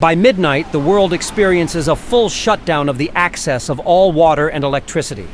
By midnight, the world experiences a full shutdown of the access of all water and electricity.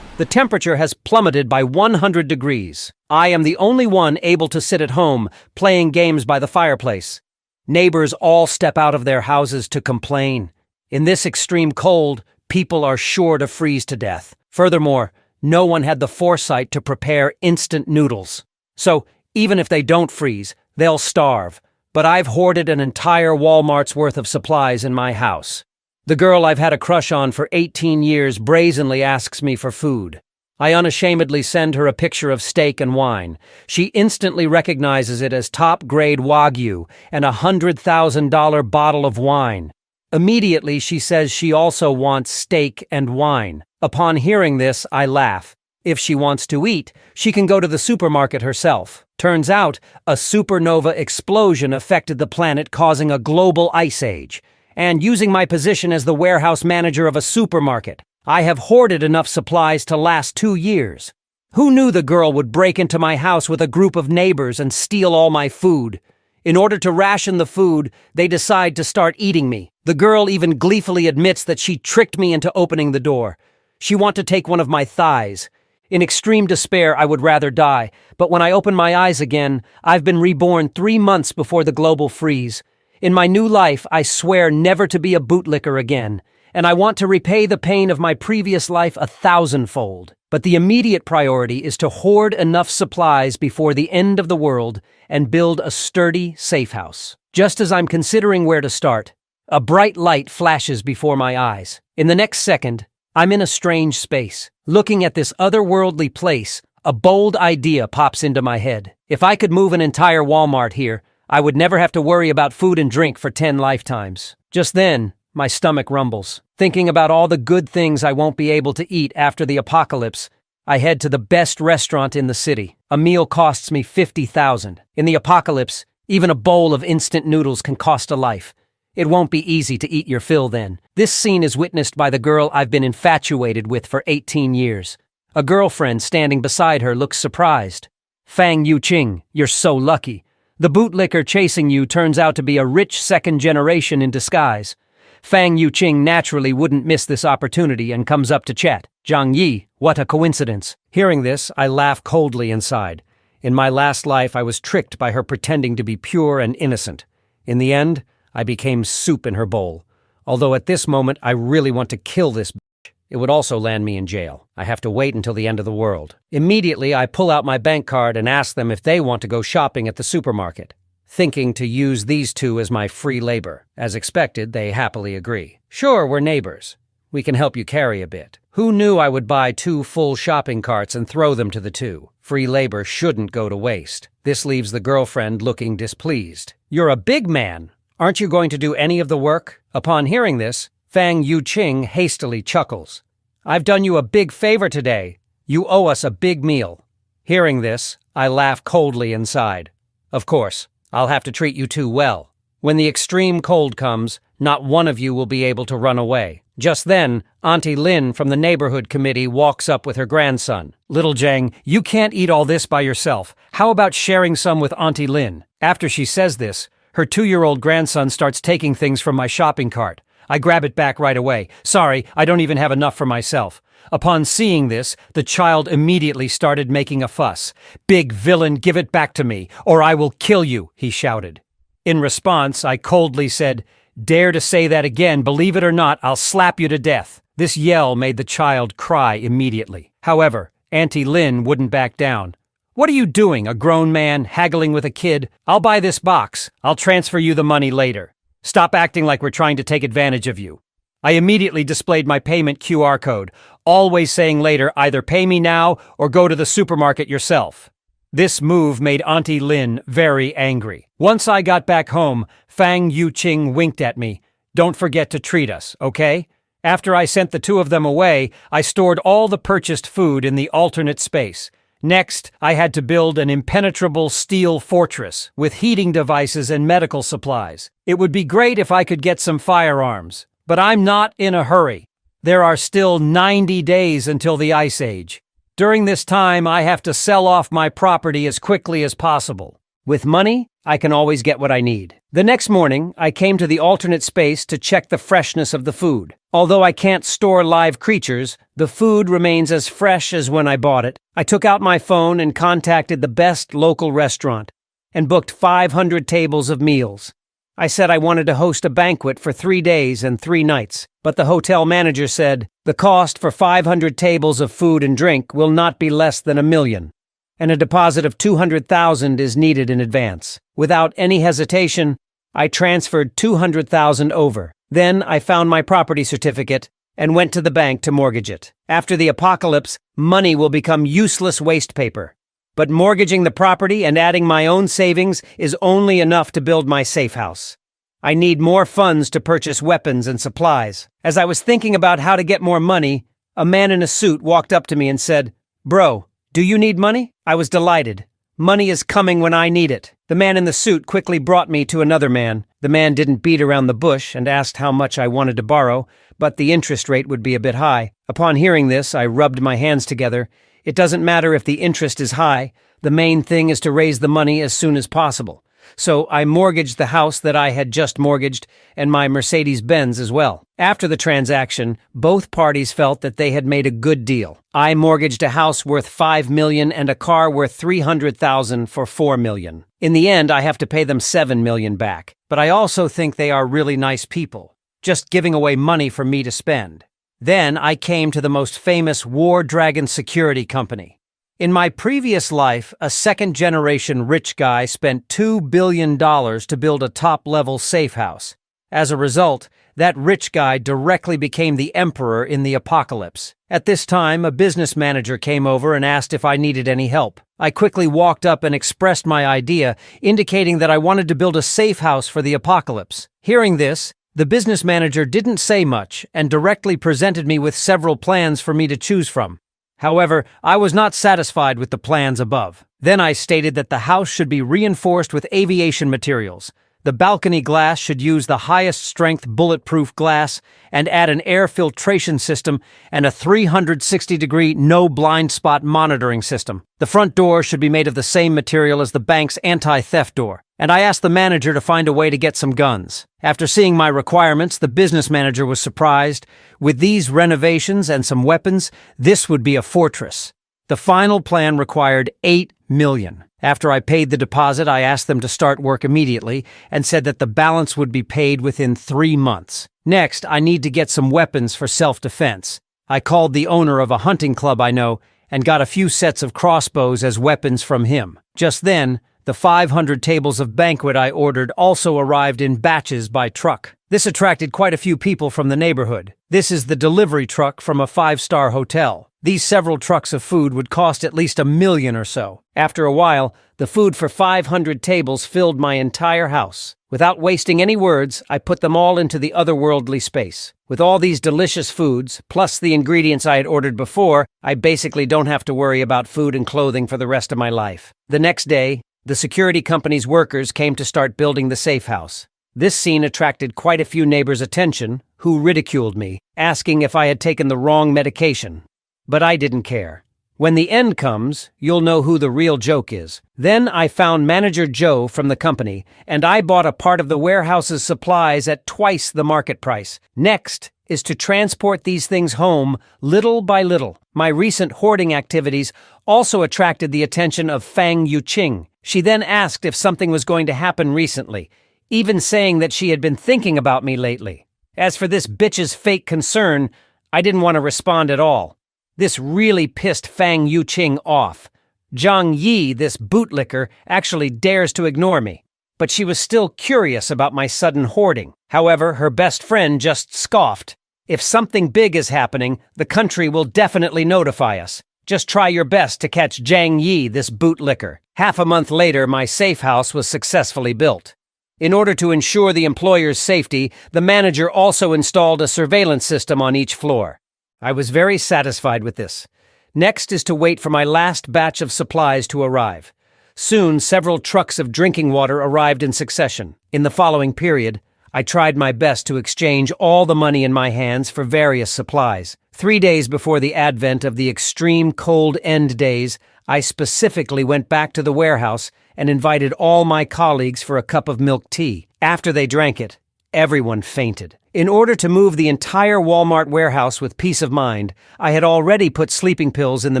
The temperature has plummeted by 100 degrees. I am the only one able to sit at home, playing games by the fireplace. Neighbors all step out of their houses to complain. In this extreme cold, people are sure to freeze to death. Furthermore, no one had the foresight to prepare instant noodles. So, even if they don't freeze, they'll starve. But I've hoarded an entire Walmart's worth of supplies in my house. The girl I've had a crush on for 18 years brazenly asks me for food. I unashamedly send her a picture of steak and wine. She instantly recognizes it as top-grade Wagyu and a $100,000 bottle of wine. Immediately, she says she also wants steak and wine. Upon hearing this, I laugh. If she wants to eat, she can go to the supermarket herself. Turns out, a supernova explosion affected the planet, causing a global ice age. And using my position as the warehouse manager of a supermarket, I have hoarded enough supplies to last 2 years. Who knew the girl would break into my house with a group of neighbors and steal all my food? In order to ration the food, they decide to start eating me. The girl even gleefully admits that she tricked me into opening the door. She wants to take one of my thighs. In extreme despair, I would rather die, but when I open my eyes again, I've been reborn 3 months before the global freeze. In my new life, I swear never to be a bootlicker again, and I want to repay the pain of my previous life 1,000-fold. But the immediate priority is to hoard enough supplies before the end of the world and build a sturdy, safe house. Just as I'm considering where to start, a bright light flashes before my eyes. In the next second, I'm in a strange space. Looking at this otherworldly place, a bold idea pops into my head. If I could move an entire Walmart here, I would never have to worry about food and drink for 10 lifetimes. Just then, my stomach rumbles. Thinking about all the good things I won't be able to eat after the apocalypse, I head to the best restaurant in the city. A meal costs me $50,000. In the apocalypse, even a bowl of instant noodles can cost a life. It won't be easy to eat your fill then. This scene is witnessed by the girl I've been infatuated with for 18 years. A girlfriend standing beside her looks surprised. Fang Yuqing, you're so lucky. The bootlicker chasing you turns out to be a rich second generation in disguise. Fang Yuqing naturally wouldn't miss this opportunity and comes up to chat. Zhang Yi, what a coincidence. Hearing this, I laugh coldly inside. In my last life, I was tricked by her pretending to be pure and innocent. In the end, I became soup in her bowl. Although at this moment, I really want to kill this bitch. It would also land me in jail. I have to wait until the end of the world. Immediately, I pull out my bank card and ask them if they want to go shopping at the supermarket, thinking to use these two as my free labor. As expected, they happily agree. Sure, we're neighbors. We can help you carry a bit. Who knew I would buy 2 full shopping carts and throw them to the two? Free labor shouldn't go to waste. This leaves the girlfriend looking displeased. You're a big man. Aren't you going to do any of the work? Upon hearing this, Fang Yuqing hastily chuckles. I've done you a big favor today. You owe us a big meal. Hearing this, I laugh coldly inside. Of course, I'll have to treat you two well. When the extreme cold comes, not one of you will be able to run away. Just then, Auntie Lin from the neighborhood committee walks up with her grandson. Little Zhang, you can't eat all this by yourself. How about sharing some with Auntie Lin? After she says this, her 2-year-old grandson starts taking things from my shopping cart. I grab it back right away. Sorry, I don't even have enough for myself. Upon seeing this, the child immediately started making a fuss. Big villain, give it back to me, or I will kill you, he shouted. In response, I coldly said, dare to say that again, believe it or not, I'll slap you to death. This yell made the child cry immediately. However, Auntie Lin wouldn't back down. What are you doing, a grown man haggling with a kid? I'll buy this box. I'll transfer you the money later. Stop acting like we're trying to take advantage of you. I immediately displayed my payment QR code, always saying later, either pay me now or go to the supermarket yourself. This move made Auntie Lin very angry. Once I got back home, Fang Yuqing winked at me. Don't forget to treat us, okay? After I sent the two of them away, I stored all the purchased food in the alternate space. Next, I had to build an impenetrable steel fortress with heating devices and medical supplies. It would be great if I could get some firearms, but I'm not in a hurry. There are still 90 days until the Ice Age. During this time, I have to sell off my property as quickly as possible. With money, I can always get what I need. The next morning, I came to the alternate space to check the freshness of the food. Although I can't store live creatures, the food remains as fresh as when I bought it. I took out my phone and contacted the best local restaurant and booked 500 tables of meals. I said I wanted to host a banquet for 3 days and 3 nights, but the hotel manager said, the cost for 500 tables of food and drink will not be less than $1 million, and a deposit of $200,000 is needed in advance. Without any hesitation, I transferred $200,000 over. Then I found my property certificate and went to the bank to mortgage it. After the apocalypse, money will become useless waste paper. But mortgaging the property and adding my own savings is only enough to build my safe house. I need more funds to purchase weapons and supplies. As I was thinking about how to get more money, a man in a suit walked up to me and said, "Bro, do you need money?" I was delighted. Money is coming when I need it. The man in the suit quickly brought me to another man. The man didn't beat around the bush and asked how much I wanted to borrow, but the interest rate would be a bit high. Upon hearing this, I rubbed my hands together. It doesn't matter if the interest is high. The main thing is to raise the money as soon as possible. So I mortgaged the house that I had just mortgaged and my Mercedes-Benz as well. After the transaction, both parties felt that they had made a good deal. I mortgaged a house worth $5 million and a car worth $300,000 for $4 million. In the end, I have to pay them $7 million back. But I also think they are really nice people, just giving away money for me to spend. Then I came to the most famous War Dragon security company. In my previous life, a second-generation rich guy spent $2 billion to build a top-level safe house. As a result, that rich guy directly became the emperor in the apocalypse. At this time, a business manager came over and asked if I needed any help. I quickly walked up and expressed my idea, indicating that I wanted to build a safe house for the apocalypse. Hearing this, the business manager didn't say much and directly presented me with several plans for me to choose from. However, I was not satisfied with the plans above. Then I stated that the house should be reinforced with aviation materials. The balcony glass should use the highest strength bulletproof glass and add an air filtration system and a 360-degree no blind spot monitoring system. The front door should be made of the same material as the bank's anti-theft door, and I asked the manager to find a way to get some guns. After seeing my requirements, the business manager was surprised. With these renovations and some weapons, this would be a fortress. The final plan required $8 million. After I paid the deposit, I asked them to start work immediately and said that the balance would be paid within 3 months. Next, I need to get some weapons for self-defense. I called the owner of a hunting club I know and got a few sets of crossbows as weapons from him. Just then, the 500 tables of banquet I ordered also arrived in batches by truck. This attracted quite a few people from the neighborhood. This is the delivery truck from a 5-star hotel. These several trucks of food would cost at least $1 million or so. After a while, the food for 500 tables filled my entire house. Without wasting any words, I put them all into the otherworldly space. With all these delicious foods, plus the ingredients I had ordered before, I basically don't have to worry about food and clothing for the rest of my life. The next day, the security company's workers came to start building the safe house. This scene attracted quite a few neighbors' attention, who ridiculed me, asking if I had taken the wrong medication. But I didn't care. When the end comes, you'll know who the real joke is. Then I found Manager Joe from the company, and I bought a part of the warehouse's supplies at twice the market price. Next is to transport these things home little by little. My recent hoarding activities also attracted the attention of Fang Yuqing. She then asked if something was going to happen recently, even saying that she had been thinking about me lately. As for this bitch's fake concern, I didn't want to respond at all. This really pissed Fang Yuqing off. Zhang Yi, this bootlicker, actually dares to ignore me. But she was still curious about my sudden hoarding. However, her best friend just scoffed. If something big is happening, the country will definitely notify us. Just try your best to catch Zhang Yi, this bootlicker. Half a month later, my safe house was successfully built. In order to ensure the employer's safety, the manager also installed a surveillance system on each floor. I was very satisfied with this. Next is to wait for my last batch of supplies to arrive. Soon, several trucks of drinking water arrived in succession. In the following period, I tried my best to exchange all the money in my hands for various supplies. 3 days before the advent of the extreme cold end days, I specifically went back to the warehouse and invited all my colleagues for a cup of milk tea. After they drank it, everyone fainted. In order to move the entire Walmart warehouse with peace of mind, I had already put sleeping pills in the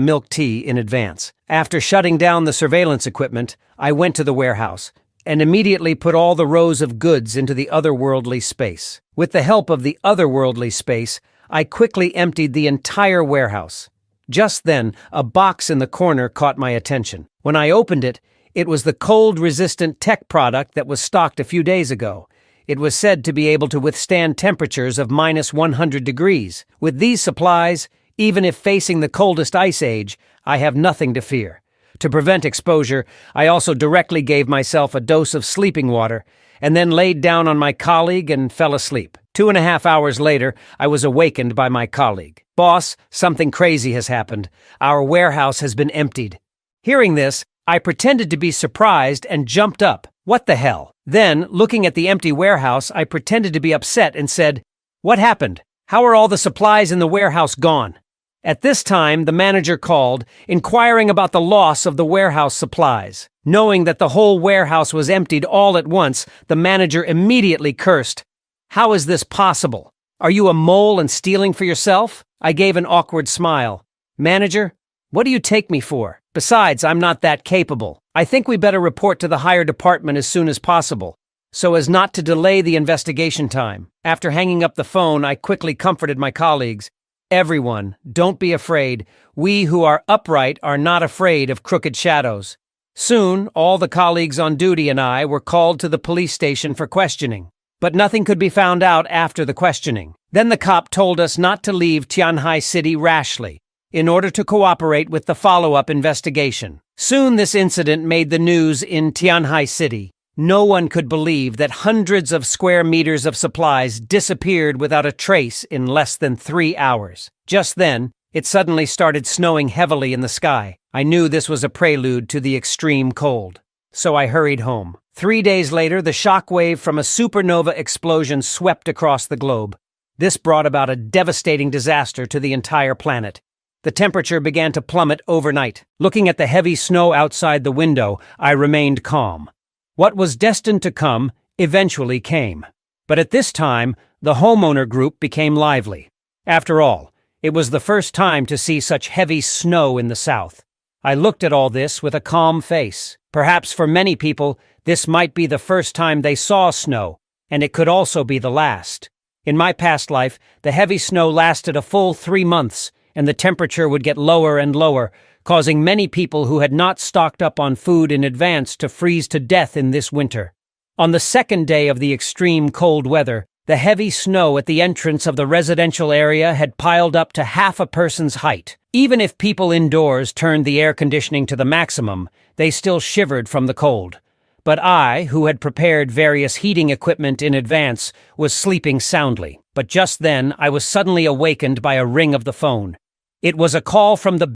milk tea in advance. After shutting down the surveillance equipment, I went to the warehouse and immediately put all the rows of goods into the otherworldly space. With the help of the otherworldly space, I quickly emptied the entire warehouse. Just then, a box in the corner caught my attention. When I opened it, it was the cold-resistant tech product that was stocked a few days ago. It was said to be able to withstand temperatures of minus 100 degrees. With these supplies, even if facing the coldest ice age, I have nothing to fear. To prevent exposure, I also directly gave myself a dose of sleeping water, and then laid down on my colleague and fell asleep. 2.5 hours later, I was awakened by my colleague. "Boss, something crazy has happened. Our warehouse has been emptied." Hearing this, I pretended to be surprised and jumped up. "What the hell?" Then, looking at the empty warehouse, I pretended to be upset and said, "What happened? How are all the supplies in the warehouse gone?" At this time, the manager called, inquiring about the loss of the warehouse supplies. Knowing that the whole warehouse was emptied all at once, the manager immediately cursed. "How is this possible? Are you a mole and stealing for yourself?" I gave an awkward smile. "Manager, what do you take me for? Besides, I'm not that capable. I think we better report to the higher department as soon as possible, so as not to delay the investigation time." After hanging up the phone, I quickly comforted my colleagues. "Everyone, don't be afraid. We who are upright are not afraid of crooked shadows." Soon, all the colleagues on duty and I were called to the police station for questioning. But nothing could be found out after the questioning. Then the cop told us not to leave Tianhai City rashly, in order to cooperate with the follow-up investigation. Soon this incident made the news in Tianhai City. No one could believe that hundreds of square meters of supplies disappeared without a trace in less than 3 hours. Just then, it suddenly started snowing heavily in the sky. I knew this was a prelude to the extreme cold. So I hurried home. 3 days later, the shockwave from a supernova explosion swept across the globe. This brought about a devastating disaster to the entire planet. The temperature began to plummet overnight. Looking at the heavy snow outside the window, I remained calm. What was destined to come eventually came. But at this time, the homeowner group became lively. After all, it was the first time to see such heavy snow in the South. I looked at all this with a calm face. Perhaps for many people, this might be the first time they saw snow, and it could also be the last. In my past life, the heavy snow lasted a full 3 months, and the temperature would get lower and lower, causing many people who had not stocked up on food in advance to freeze to death in this winter. On the second day of the extreme cold weather, the heavy snow at the entrance of the residential area had piled up to half a person's height. Even if people indoors turned the air conditioning to the maximum, they still shivered from the cold. But I, who had prepared various heating equipment in advance, was sleeping soundly. But just then, I was suddenly awakened by a ring of the phone. It was a call from the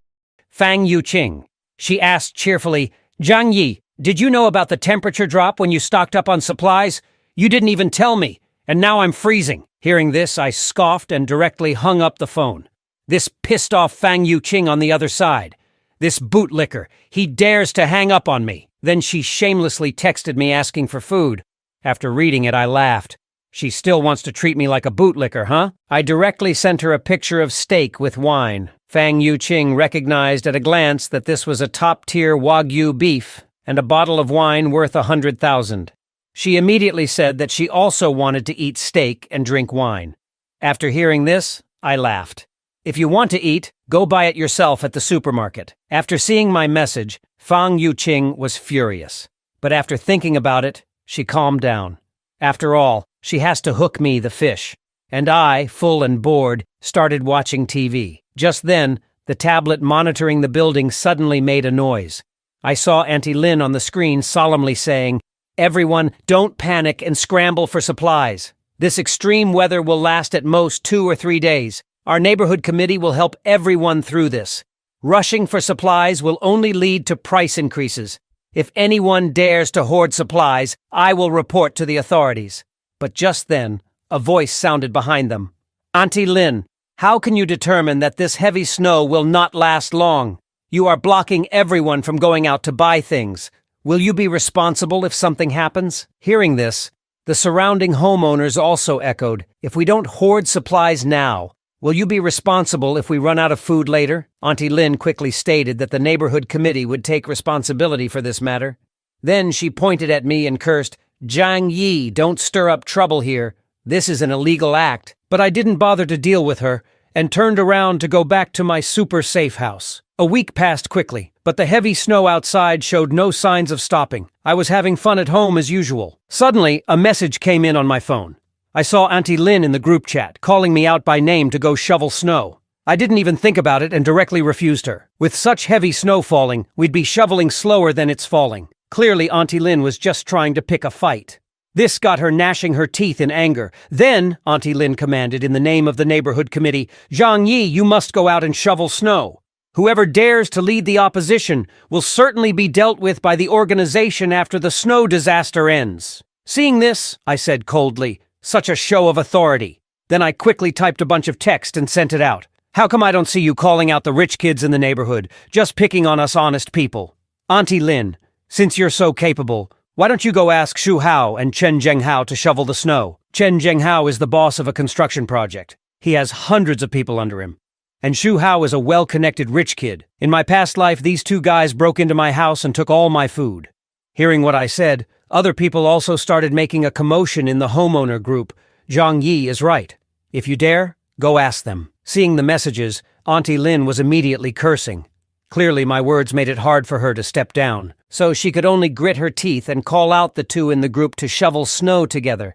Fang Yuqing. She asked cheerfully, "Zhang Yi, did you know about the temperature drop when you stocked up on supplies? You didn't even tell me, and now I'm freezing." Hearing this, I scoffed and directly hung up the phone. This pissed off Fang Yuqing on the other side. This bootlicker, he dares to hang up on me. Then she shamelessly texted me asking for food. After reading it, I laughed. She still wants to treat me like a bootlicker, huh? I directly sent her a picture of steak with wine. Fang Yuqing recognized at a glance that this was a top-tier Wagyu beef and a bottle of wine worth 100,000. She immediately said that she also wanted to eat steak and drink wine. After hearing this, I laughed. If you want to eat, go buy it yourself at the supermarket. After seeing my message, Fang Yuqing was furious. But after thinking about it, she calmed down. After all, she has to hook me, the fish. And I, full and bored, started watching TV. Just then, the tablet monitoring the building suddenly made a noise. I saw Auntie Lin on the screen solemnly saying, "Everyone, don't panic and scramble for supplies. This extreme weather will last at most 2 or 3 days. Our neighborhood committee will help everyone through this. Rushing for supplies will only lead to price increases. If anyone dares to hoard supplies, I will report to the authorities." But just then, a voice sounded behind them. "Auntie Lin, how can you determine that this heavy snow will not last long? You are blocking everyone from going out to buy things. Will you be responsible if something happens? Hearing this, the surrounding homeowners also echoed, if we don't hoard supplies now, will you be responsible if we run out of food later? Auntie Lin quickly stated that the neighborhood committee would take responsibility for this matter. Then she pointed at me and cursed, Zhang Yi, don't stir up trouble here. This is an illegal act. But I didn't bother to deal with her and turned around to go back to my super safe house. A week passed quickly, but the heavy snow outside showed no signs of stopping. I was having fun at home as usual. Suddenly, a message came in on my phone. I saw Auntie Lin in the group chat, calling me out by name to go shovel snow. I didn't even think about it and directly refused her. With such heavy snow falling, we'd be shoveling slower than it's falling. Clearly, Auntie Lin was just trying to pick a fight. This got her gnashing her teeth in anger. Then, Auntie Lin commanded in the name of the neighborhood committee, Zhang Yi, you must go out and shovel snow. Whoever dares to lead the opposition will certainly be dealt with by the organization after the snow disaster ends. Seeing this, I said coldly, such a show of authority. Then I quickly typed a bunch of text and sent it out. How come I don't see you calling out the rich kids in the neighborhood, just picking on us honest people? Auntie Lin, since you're so capable, why don't you go ask Xu Hao and Chen Zhenghao to shovel the snow? Chen Zhenghao is the boss of a construction project. He has hundreds of people under him. And Xu Hao is a well-connected rich kid. In my past life, these two guys broke into my house and took all my food. Hearing what I said, other people also started making a commotion in the homeowner group. Zhang Yi is right. If you dare, go ask them. Seeing the messages, Auntie Lin was immediately cursing. Clearly, my words made it hard for her to step down, so she could only grit her teeth and call out the two in the group to shovel snow together.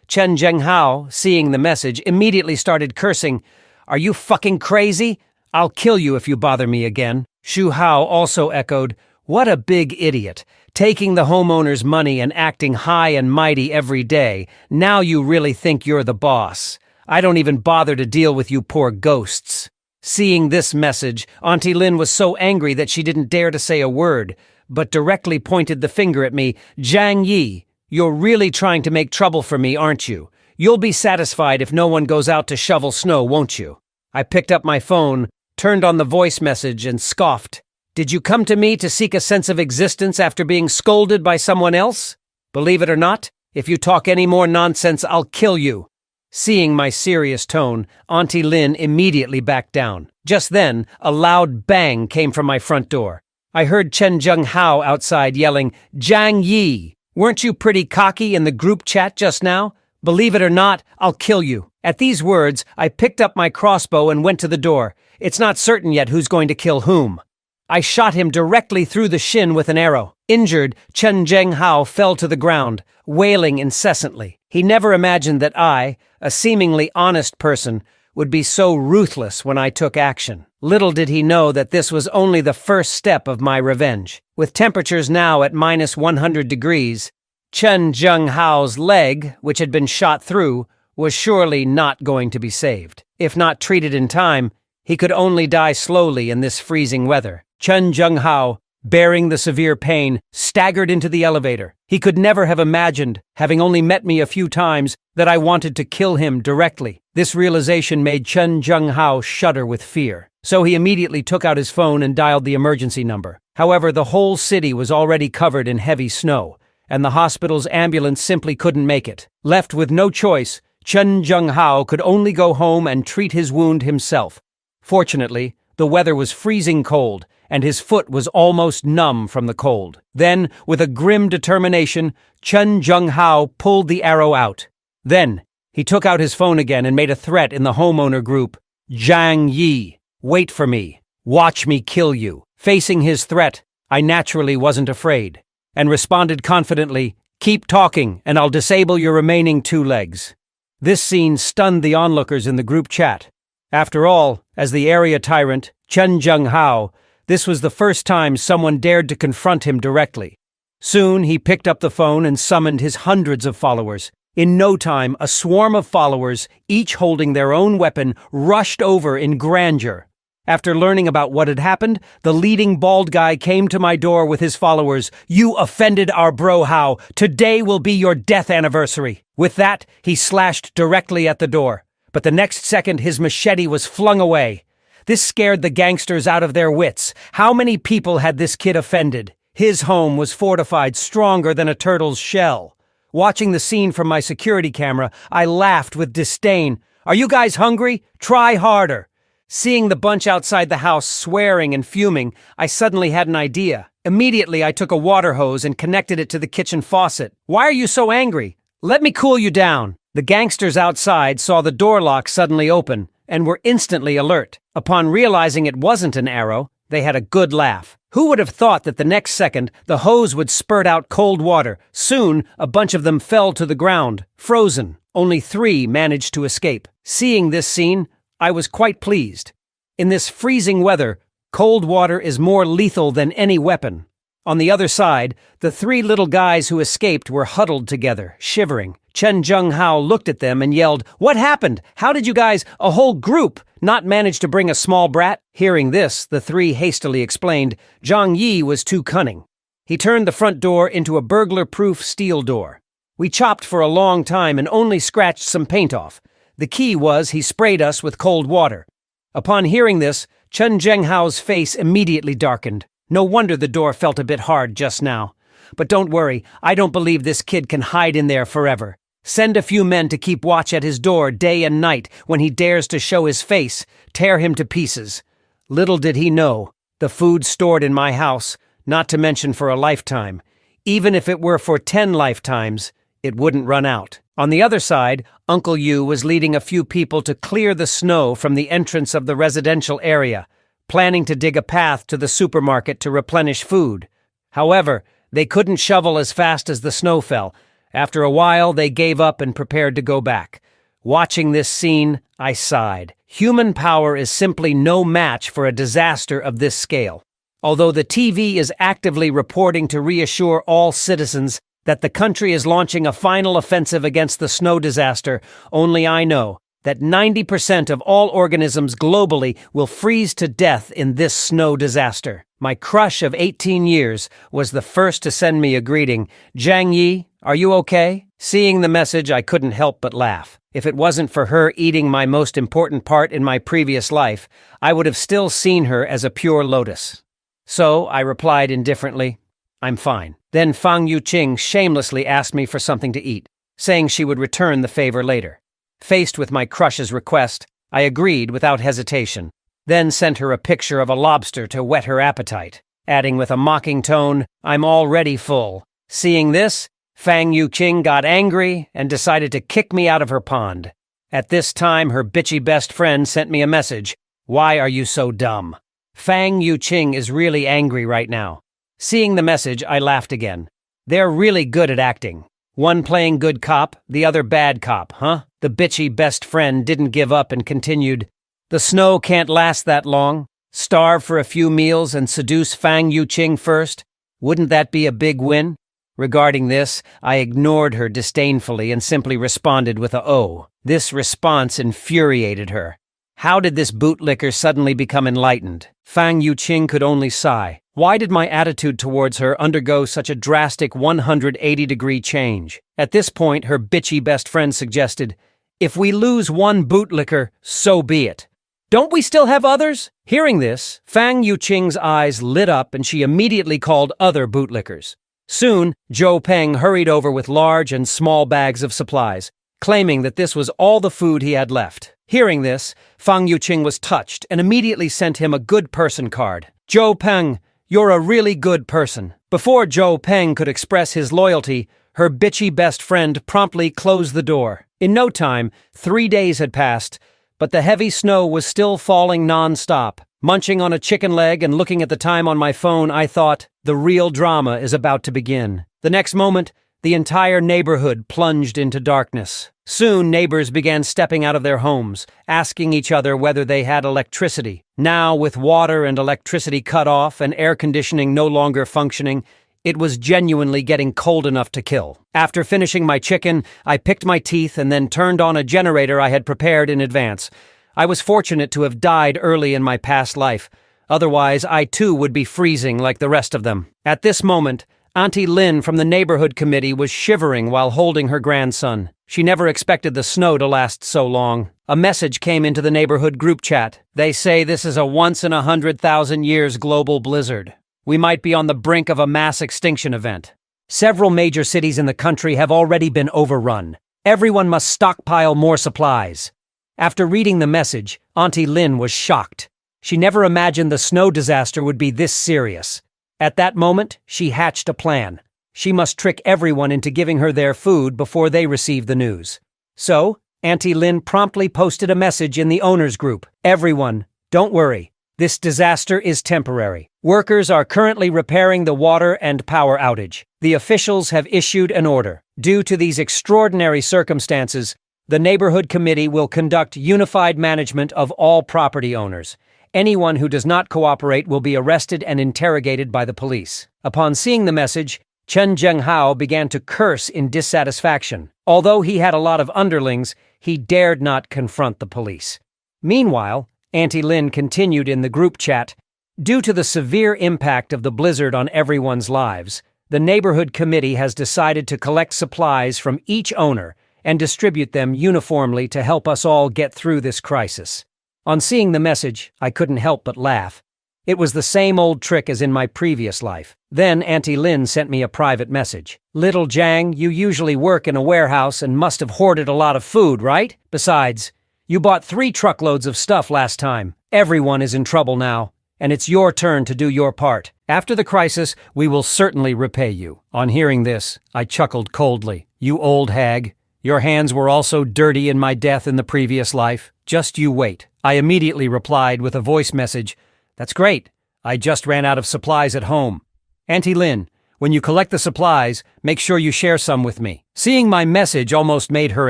Chen Zhenghao, seeing the message, immediately started cursing, Are you fucking crazy? I'll kill you if you bother me again. Xu Hao also echoed, What a big idiot. Taking the homeowner's money and acting high and mighty every day. Now you really think you're the boss. I don't even bother to deal with you poor ghosts. Seeing this message, Auntie Lin was so angry that she didn't dare to say a word, but directly pointed the finger at me. Zhang Yi, you're really trying to make trouble for me, aren't you? You'll be satisfied if no one goes out to shovel snow, won't you? I picked up my phone, turned on the voice message, and scoffed. Did you come to me to seek a sense of existence after being scolded by someone else? Believe it or not, if you talk any more nonsense, I'll kill you. Seeing my serious tone, Auntie Lin immediately backed down. Just then, a loud bang came from my front door. I heard Chen Zhenghao outside yelling, Zhang Yi, weren't you pretty cocky in the group chat just now? Believe it or not, I'll kill you. At these words, I picked up my crossbow and went to the door. It's not certain yet who's going to kill whom. I shot him directly through the shin with an arrow. Injured, Chen Zhenghao fell to the ground, wailing incessantly. He never imagined that I, a seemingly honest person, would be so ruthless when I took action. Little did he know that this was only the first step of my revenge. With temperatures now at minus 100 degrees, Chen Zhenghao's leg, which had been shot through, was surely not going to be saved. If not treated in time, he could only die slowly in this freezing weather. Chen Zhenghao, bearing the severe pain, staggered into the elevator. He could never have imagined, having only met me a few times, that I wanted to kill him directly. This realization made Chen Zhenghao shudder with fear. So he immediately took out his phone and dialed the emergency number. However, the whole city was already covered in heavy snow, and the hospital's ambulance simply couldn't make it. Left with no choice, Chen Zhenghao could only go home and treat his wound himself. Fortunately, the weather was freezing cold, and his foot was almost numb from the cold. Then, with a grim determination, Chen Zhenghao pulled the arrow out. Then, he took out his phone again and made a threat in the homeowner group. Zhang Yi, wait for me. Watch me kill you. Facing his threat, I naturally wasn't afraid, and responded confidently, keep talking, and I'll disable your remaining 2 legs. This scene stunned the onlookers in the group chat. After all, as the area tyrant, Chen Zhenghao, this was the first time someone dared to confront him directly. Soon, he picked up the phone and summoned his hundreds of followers. In no time, a swarm of followers, each holding their own weapon, rushed over in grandeur. After learning about what had happened, the leading bald guy came to my door with his followers. You offended our bro Hao. Today will be your death anniversary. With that, he slashed directly at the door. But the next second, his machete was flung away. This scared the gangsters out of their wits. How many people had this kid offended? His home was fortified stronger than a turtle's shell. Watching the scene from my security camera, I laughed with disdain. "Are you guys hungry? Try harder." Seeing the bunch outside the house swearing and fuming, I suddenly had an idea. Immediately, I took a water hose and connected it to the kitchen faucet. "Why are you so angry? Let me cool you down." The gangsters outside saw the door lock suddenly open and were instantly alert. Upon realizing it wasn't an arrow, they had a good laugh. Who would have thought that the next second the hose would spurt out cold water? Soon, a bunch of them fell to the ground, frozen. Only 3 managed to escape. Seeing this scene, I was quite pleased. In this freezing weather, cold water is more lethal than any weapon. On the other side, the 3 little guys who escaped were huddled together, shivering. Chen Zhenghao looked at them and yelled, "What happened? How did you guys, a whole group, not manage to bring a small brat?" Hearing this, the 3 hastily explained, Zhang Yi was too cunning. He turned the front door into a burglar-proof steel door. We chopped for a long time and only scratched some paint off. The key was he sprayed us with cold water. Upon hearing this, Chen Zhenghao's face immediately darkened. No wonder the door felt a bit hard just now. But don't worry, I don't believe this kid can hide in there forever. Send a few men to keep watch at his door day and night. When he dares to show his face, tear him to pieces. Little did he know, the food stored in my house, not to mention for a lifetime. Even if it were for 10 lifetimes, it wouldn't run out. On the other side, Uncle Yu was leading a few people to clear the snow from the entrance of the residential area, planning to dig a path to the supermarket to replenish food. However, they couldn't shovel as fast as the snow fell. After a while, they gave up and prepared to go back. Watching this scene, I sighed. Human power is simply no match for a disaster of this scale. Although the TV is actively reporting to reassure all citizens that the country is launching a final offensive against the snow disaster, only I know that 90% of all organisms globally will freeze to death in this snow disaster. My crush of 18 years was the first to send me a greeting. "Zhang Yi, are you okay?" Seeing the message, I couldn't help but laugh. If it wasn't for her eating my most important part in my previous life, I would have still seen her as a pure lotus. So I replied indifferently, "I'm fine." Then Fang Yuqing shamelessly asked me for something to eat, saying she would return the favor later. Faced with my crush's request, I agreed without hesitation, then sent her a picture of a lobster to whet her appetite, adding with a mocking tone, "I'm already full." Seeing this, Fang Yuqing got angry and decided to kick me out of her pond. At this time, her bitchy best friend sent me a message. "Why are you so dumb?" Fang Yuqing is really angry right now. Seeing the message, I laughed again. They're really good at acting. One playing good cop, the other bad cop, huh? The bitchy best friend didn't give up and continued, "The snow can't last that long. Starve for a few meals and seduce Fang Yuqing first? Wouldn't that be a big win?" Regarding this, I ignored her disdainfully and simply responded with a "oh." This response infuriated her. How did this bootlicker suddenly become enlightened? Fang Yuqing could only sigh. Why did my attitude towards her undergo such a drastic 180-degree change? At this point, her bitchy best friend suggested, "If we lose one bootlicker, so be it. Don't we still have others?" Hearing this, Fang Yuqing's eyes lit up and she immediately called other bootlickers. Soon, Zhou Peng hurried over with large and small bags of supplies, claiming that this was all the food he had left. Hearing this, Fang Yuqing was touched and immediately sent him a good person card. "Zhou Peng, you're a really good person." Before Zhou Peng could express his loyalty, her bitchy best friend promptly closed the door. In no time, 3 days had passed, but the heavy snow was still falling non-stop. Munching on a chicken leg and looking at the time on my phone, I thought, the real drama is about to begin. The next moment, the entire neighborhood plunged into darkness. Soon, neighbors began stepping out of their homes, asking each other whether they had electricity. Now, with water and electricity cut off and air conditioning no longer functioning, it was genuinely getting cold enough to kill. After finishing my chicken, I picked my teeth and then turned on a generator I had prepared in advance. I was fortunate to have died early in my past life. Otherwise, I too would be freezing like the rest of them. At this moment, Auntie Lin from the neighborhood committee was shivering while holding her grandson. She never expected the snow to last so long. A message came into the neighborhood group chat. They say this is a once-in-100,000 years global blizzard. We might be on the brink of a mass extinction event. Several major cities in the country have already been overrun. Everyone must stockpile more supplies. After reading the message, Auntie Lin was shocked. She never imagined the snow disaster would be this serious. At that moment, she hatched a plan. She must trick everyone into giving her their food before they receive the news. So, Auntie Lin promptly posted a message in the owners group. Everyone, don't worry. This disaster is temporary. Workers are currently repairing the water and power outage. The officials have issued an order. Due to these extraordinary circumstances, the neighborhood committee will conduct unified management of all property owners. Anyone who does not cooperate will be arrested and interrogated by the police. Upon seeing the message, Chen Zhenghao began to curse in dissatisfaction. Although he had a lot of underlings, he dared not confront the police. Meanwhile, Auntie Lin continued in the group chat. Due to the severe impact of the blizzard on everyone's lives, the neighborhood committee has decided to collect supplies from each owner and distribute them uniformly to help us all get through this crisis. On seeing the message, I couldn't help but laugh. It was the same old trick as in my previous life. Then Auntie Lin sent me a private message. Little Jiang, you usually work in a warehouse and must have hoarded a lot of food, right? Besides, you bought 3 truckloads of stuff last time. Everyone is in trouble now, and it's your turn to do your part. After the crisis, we will certainly repay you. On hearing this, I chuckled coldly. You old hag. Your hands were also dirty in my death in the previous life. Just you wait. I immediately replied with a voice message. That's great. I just ran out of supplies at home. Auntie Lin, when you collect the supplies, make sure you share some with me. Seeing my message almost made her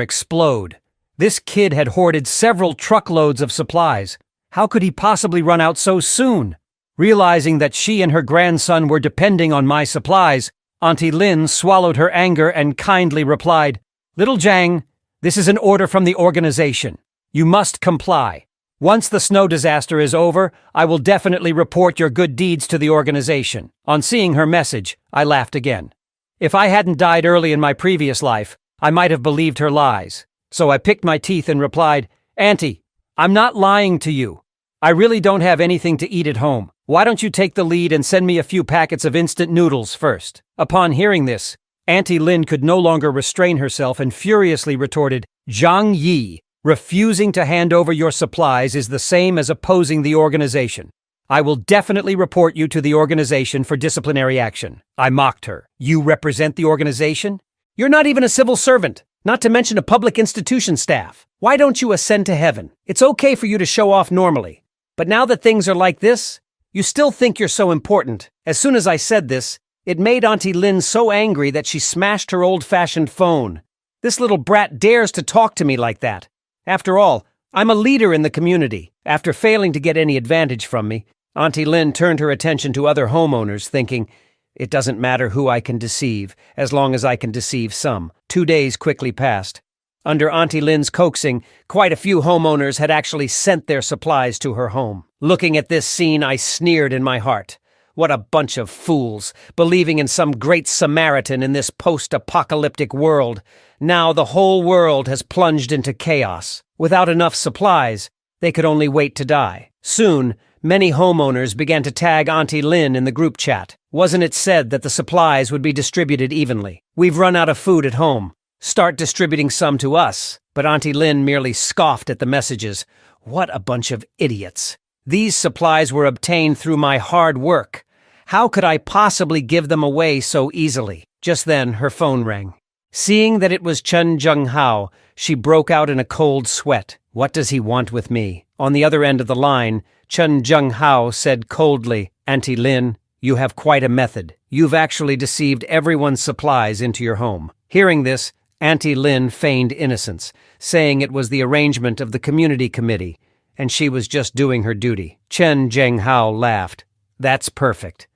explode. This kid had hoarded several truckloads of supplies. How could he possibly run out so soon? Realizing that she and her grandson were depending on my supplies, Auntie Lin swallowed her anger and kindly replied, Little Jiang, this is an order from the organization. You must comply. Once the snow disaster is over, I will definitely report your good deeds to the organization. On seeing her message, I laughed again. If I hadn't died early in my previous life, I might have believed her lies. So I picked my teeth and replied, Auntie, I'm not lying to you. I really don't have anything to eat at home. Why don't you take the lead and send me a few packets of instant noodles first? Upon hearing this, Auntie Lin could no longer restrain herself and furiously retorted, Zhang Yi, refusing to hand over your supplies is the same as opposing the organization. I will definitely report you to the organization for disciplinary action. I mocked her. You represent the organization? You're not even a civil servant, not to mention a public institution staff. Why don't you ascend to heaven? It's okay for you to show off normally. But now that things are like this, you still think you're so important. As soon as I said this, it made Auntie Lin so angry that she smashed her old-fashioned phone. This little brat dares to talk to me like that. After all, I'm a leader in the community. After failing to get any advantage from me, Auntie Lin turned her attention to other homeowners, thinking, it doesn't matter who I can deceive, as long as I can deceive some. 2 days quickly passed. Under Auntie Lin's coaxing, quite a few homeowners had actually sent their supplies to her home. Looking at this scene, I sneered in my heart. What a bunch of fools, believing in some great Samaritan in this post-apocalyptic world. Now the whole world has plunged into chaos. Without enough supplies, they could only wait to die. Soon, many homeowners began to tag Auntie Lin in the group chat. Wasn't it said that the supplies would be distributed evenly? We've run out of food at home. Start distributing some to us. But Auntie Lin merely scoffed at the messages. What a bunch of idiots. These supplies were obtained through my hard work. How could I possibly give them away so easily? Just then, her phone rang. Seeing that it was Chen Zhenghao, she broke out in a cold sweat. What does he want with me? On the other end of the line, Chen Zhenghao said coldly, Auntie Lin, you have quite a method. You've actually deceived everyone's supplies into your home. Hearing this, Auntie Lin feigned innocence, saying it was the arrangement of the community committee, and she was just doing her duty. Chen Zhenghao laughed. That's perfect.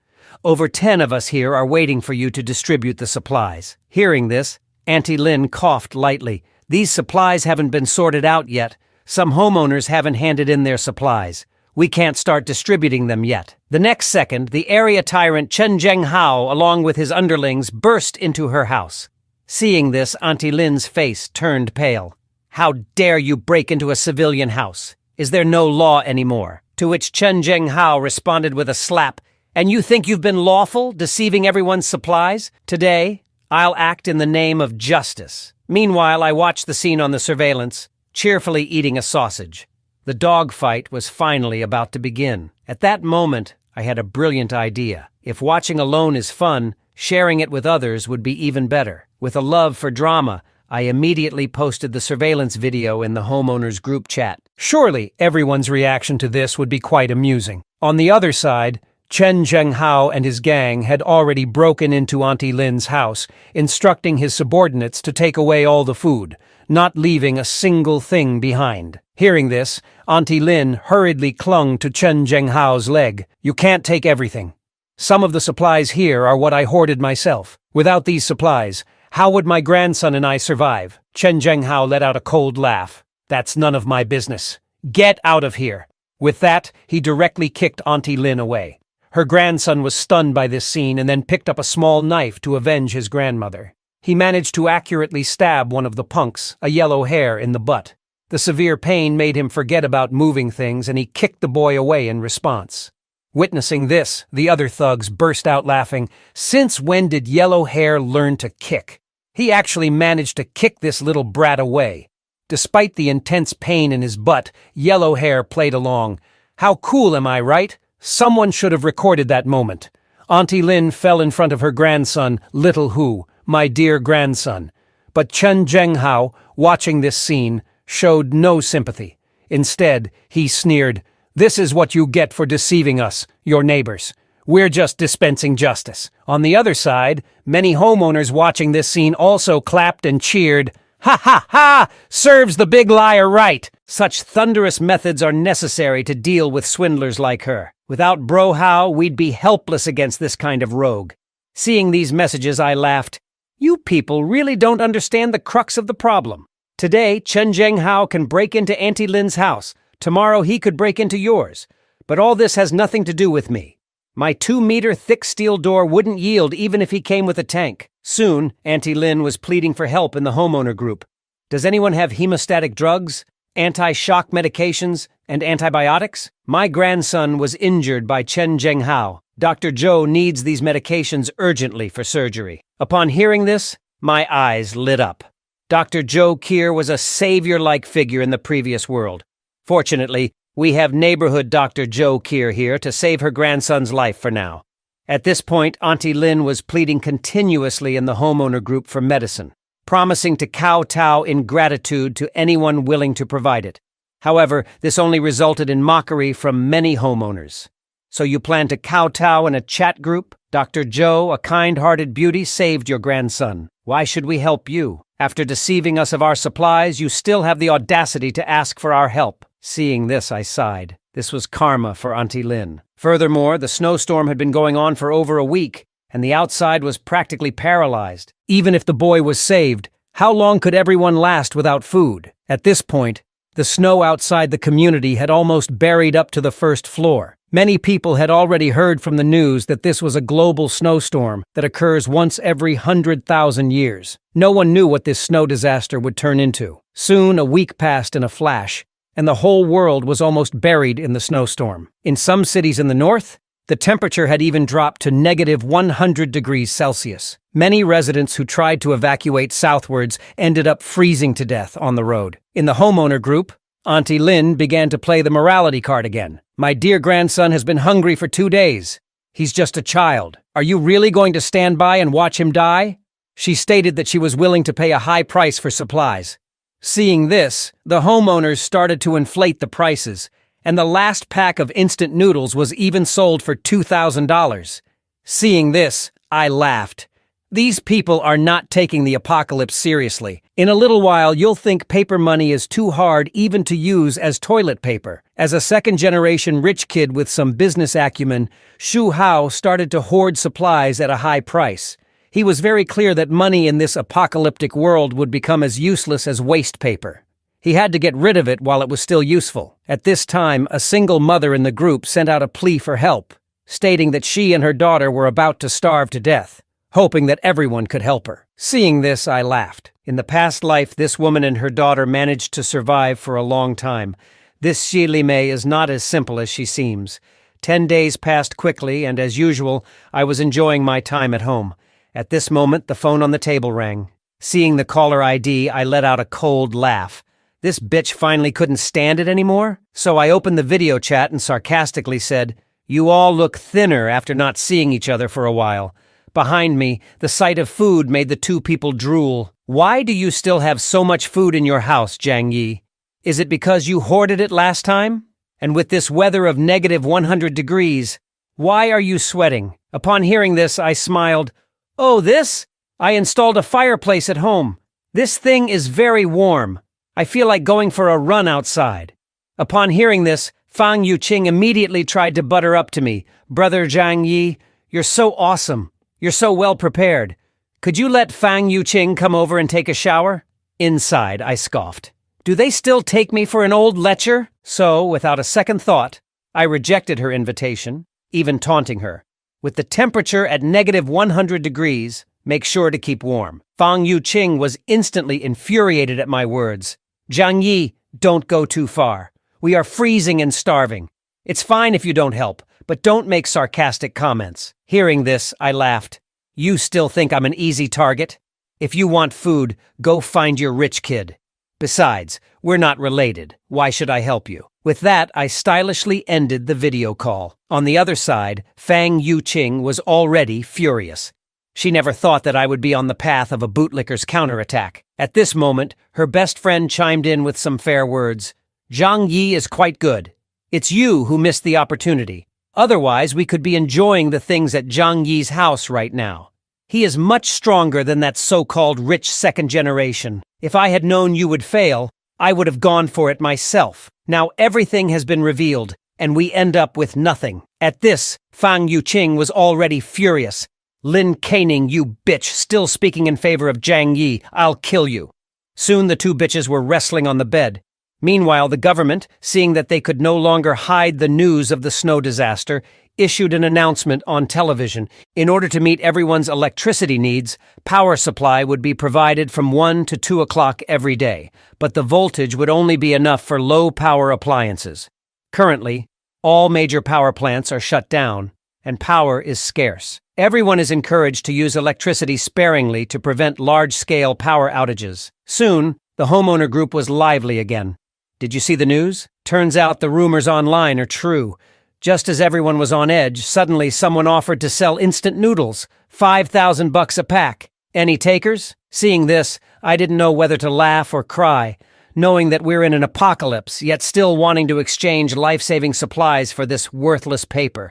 Over 10 of us here are waiting for you to distribute the supplies. Hearing this, Auntie Lin coughed lightly. These supplies haven't been sorted out yet. Some homeowners haven't handed in their supplies. We can't start distributing them yet. The next second, the area tyrant Chen Zhenghao, along with his underlings, burst into her house. Seeing this, Auntie Lin's face turned pale. How dare you break into a civilian house? Is there no law anymore? To which Chen Zhenghao responded with a slap. And you think you've been lawful, deceiving everyone's supplies? Today, I'll act in the name of justice. Meanwhile, I watched the scene on the surveillance, cheerfully eating a sausage. The dogfight was finally about to begin. At that moment, I had a brilliant idea. If watching alone is fun, sharing it with others would be even better. With a love for drama, I immediately posted the surveillance video in the homeowners group chat. Surely, everyone's reaction to this would be quite amusing. On the other side, Chen Zhenghao and his gang had already broken into Auntie Lin's house, instructing his subordinates to take away all the food, not leaving a single thing behind. Hearing this, Auntie Lin hurriedly clung to Chen Zhenghao's leg. You can't take everything. Some of the supplies here are what I hoarded myself. Without these supplies, how would my grandson and I survive? Chen Zhenghao let out a cold laugh. That's none of my business. Get out of here. With that, he directly kicked Auntie Lin away. Her grandson was stunned by this scene and then picked up a small knife to avenge his grandmother. He managed to accurately stab one of the punks, a yellow hair, in the butt. The severe pain made him forget about moving things and he kicked the boy away in response. Witnessing this, the other thugs burst out laughing. Since when did Yellow Hair learn to kick? He actually managed to kick this little brat away. Despite the intense pain in his butt, Yellow Hair played along. How cool am I, right? Someone should have recorded that moment. Auntie Lin fell in front of her grandson, Little Hu, my dear grandson. But Chen Zhenghao, watching this scene, showed no sympathy. Instead, he sneered, "This is what you get for deceiving us, your neighbors. We're just dispensing justice." On the other side, many homeowners watching this scene also clapped and cheered. "Ha ha ha! Serves the big liar right!" Such thunderous methods are necessary to deal with swindlers like her. Without Bro Hao, we'd be helpless against this kind of rogue. Seeing these messages, I laughed. You people really don't understand the crux of the problem. Today, Chen Zhenghao can break into Auntie Lin's house. Tomorrow he could break into yours. But all this has nothing to do with me. My 2-meter thick steel door wouldn't yield even if he came with a tank. Soon, Auntie Lin was pleading for help in the homeowner group. Does anyone have hemostatic drugs, anti-shock medications, and antibiotics? My grandson was injured by Chen Zhenghao. Dr. Zhou needs these medications urgently for surgery. Upon hearing this, my eyes lit up. Dr. Zhou Kier was a savior-like figure in the previous world. Fortunately, we have neighborhood Dr. Zhou Kier here to save her grandson's life for now. At this point, Auntie Lin was pleading continuously in the homeowner group for medicine, promising to kowtow in gratitude to anyone willing to provide it. However, this only resulted in mockery from many homeowners. So you plan to kowtow in a chat group? Dr. Zhou, a kind-hearted beauty, saved your grandson. Why should we help you? After deceiving us of our supplies, you still have the audacity to ask for our help. Seeing this, I sighed. This was karma for Auntie Lin. Furthermore, the snowstorm had been going on for over a week, and the outside was practically paralyzed. Even if the boy was saved, how long could everyone last without food? At this point, the snow outside the community had almost buried up to the first floor. Many people had already heard from the news that this was a global snowstorm that occurs once every 100,000 years. No one knew what this snow disaster would turn into. Soon, a week passed in a flash, and the whole world was almost buried in the snowstorm. In some cities in the north, the temperature had even dropped to -100 degrees Celsius. Many residents who tried to evacuate southwards ended up freezing to death on the road. In the homeowner group, Auntie Lin began to play the morality card again. My dear grandson has been hungry for 2 days. He's just a child. Are you really going to stand by and watch him die? She stated that she was willing to pay a high price for supplies. Seeing this, the homeowners started to inflate the prices, and the last pack of instant noodles was even sold for $2,000. Seeing this, I laughed. These people are not taking the apocalypse seriously. In a little while, you'll think paper money is too hard even to use as toilet paper. As a second-generation rich kid with some business acumen, Shu Hao started to hoard supplies at a high price. He was very clear that money in this apocalyptic world would become as useless as waste paper. He had to get rid of it while it was still useful. At this time, a single mother in the group sent out a plea for help, stating that she and her daughter were about to starve to death, hoping that everyone could help her. Seeing this, I laughed. In the past life, this woman and her daughter managed to survive for a long time. This Xi Li Mei is not as simple as she seems. 10 days passed quickly, and as usual, I was enjoying my time at home. At this moment, the phone on the table rang. Seeing the caller ID, I let out a cold laugh. This bitch finally couldn't stand it anymore? So I opened the video chat and sarcastically said, "You all look thinner after not seeing each other for a while." Behind me, the sight of food made the two people drool. "Why do you still have so much food in your house, Jiang Yi? Is it because you hoarded it last time? And with this weather of negative 100 degrees, why are you sweating?" Upon hearing this, I smiled. "Oh, this? I installed a fireplace at home. This thing is very warm. I feel like going for a run outside." Upon hearing this, Fang Yuqing immediately tried to butter up to me. "Brother Jiang Yi, you're so awesome. You're so well prepared. Could you let Fang Yuqing come over and take a shower?" Inside, I scoffed. Do they still take me for an old lecher? So, without a second thought, I rejected her invitation, even taunting her. With the temperature at negative 100 degrees, make sure to keep warm. Fang Yuqing was instantly infuriated at my words. "Jiang Yi, don't go too far. We are freezing and starving. It's fine if you don't help, but don't make sarcastic comments." Hearing this, I laughed. "You still think I'm an easy target? If you want food, go find your rich kid. Besides, we're not related. Why should I help you?" With that, I stylishly ended the video call. On the other side, Fang Yuqing was already furious. She never thought that I would be on the path of a bootlicker's counterattack. At this moment, her best friend chimed in with some fair words. "Jiang Yi is quite good. It's you who missed the opportunity. Otherwise, we could be enjoying the things at Jiang Yi's house right now. He is much stronger than that so-called rich second generation. If I had known you would fail, I would have gone for it myself. Now everything has been revealed, and we end up with nothing." At this, Fang Yuqing was already furious. "Lin Caning, you bitch, still speaking in favor of Jiang Yi. I'll kill you." Soon the two bitches were wrestling on the bed. Meanwhile, the government, seeing that they could no longer hide the news of the snow disaster, issued an announcement on television. In order to meet everyone's electricity needs, power supply would be provided from 1 to 2 o'clock every day, but the voltage would only be enough for low-power appliances. Currently, all major power plants are shut down, and power is scarce. Everyone is encouraged to use electricity sparingly to prevent large-scale power outages. Soon, the homeowner group was lively again. Did you see the news? Turns out the rumors online are true. Just as everyone was on edge, suddenly someone offered to sell instant noodles, $5,000 a pack. Any takers? Seeing this, I didn't know whether to laugh or cry, knowing that we're in an apocalypse, yet still wanting to exchange life-saving supplies for this worthless paper.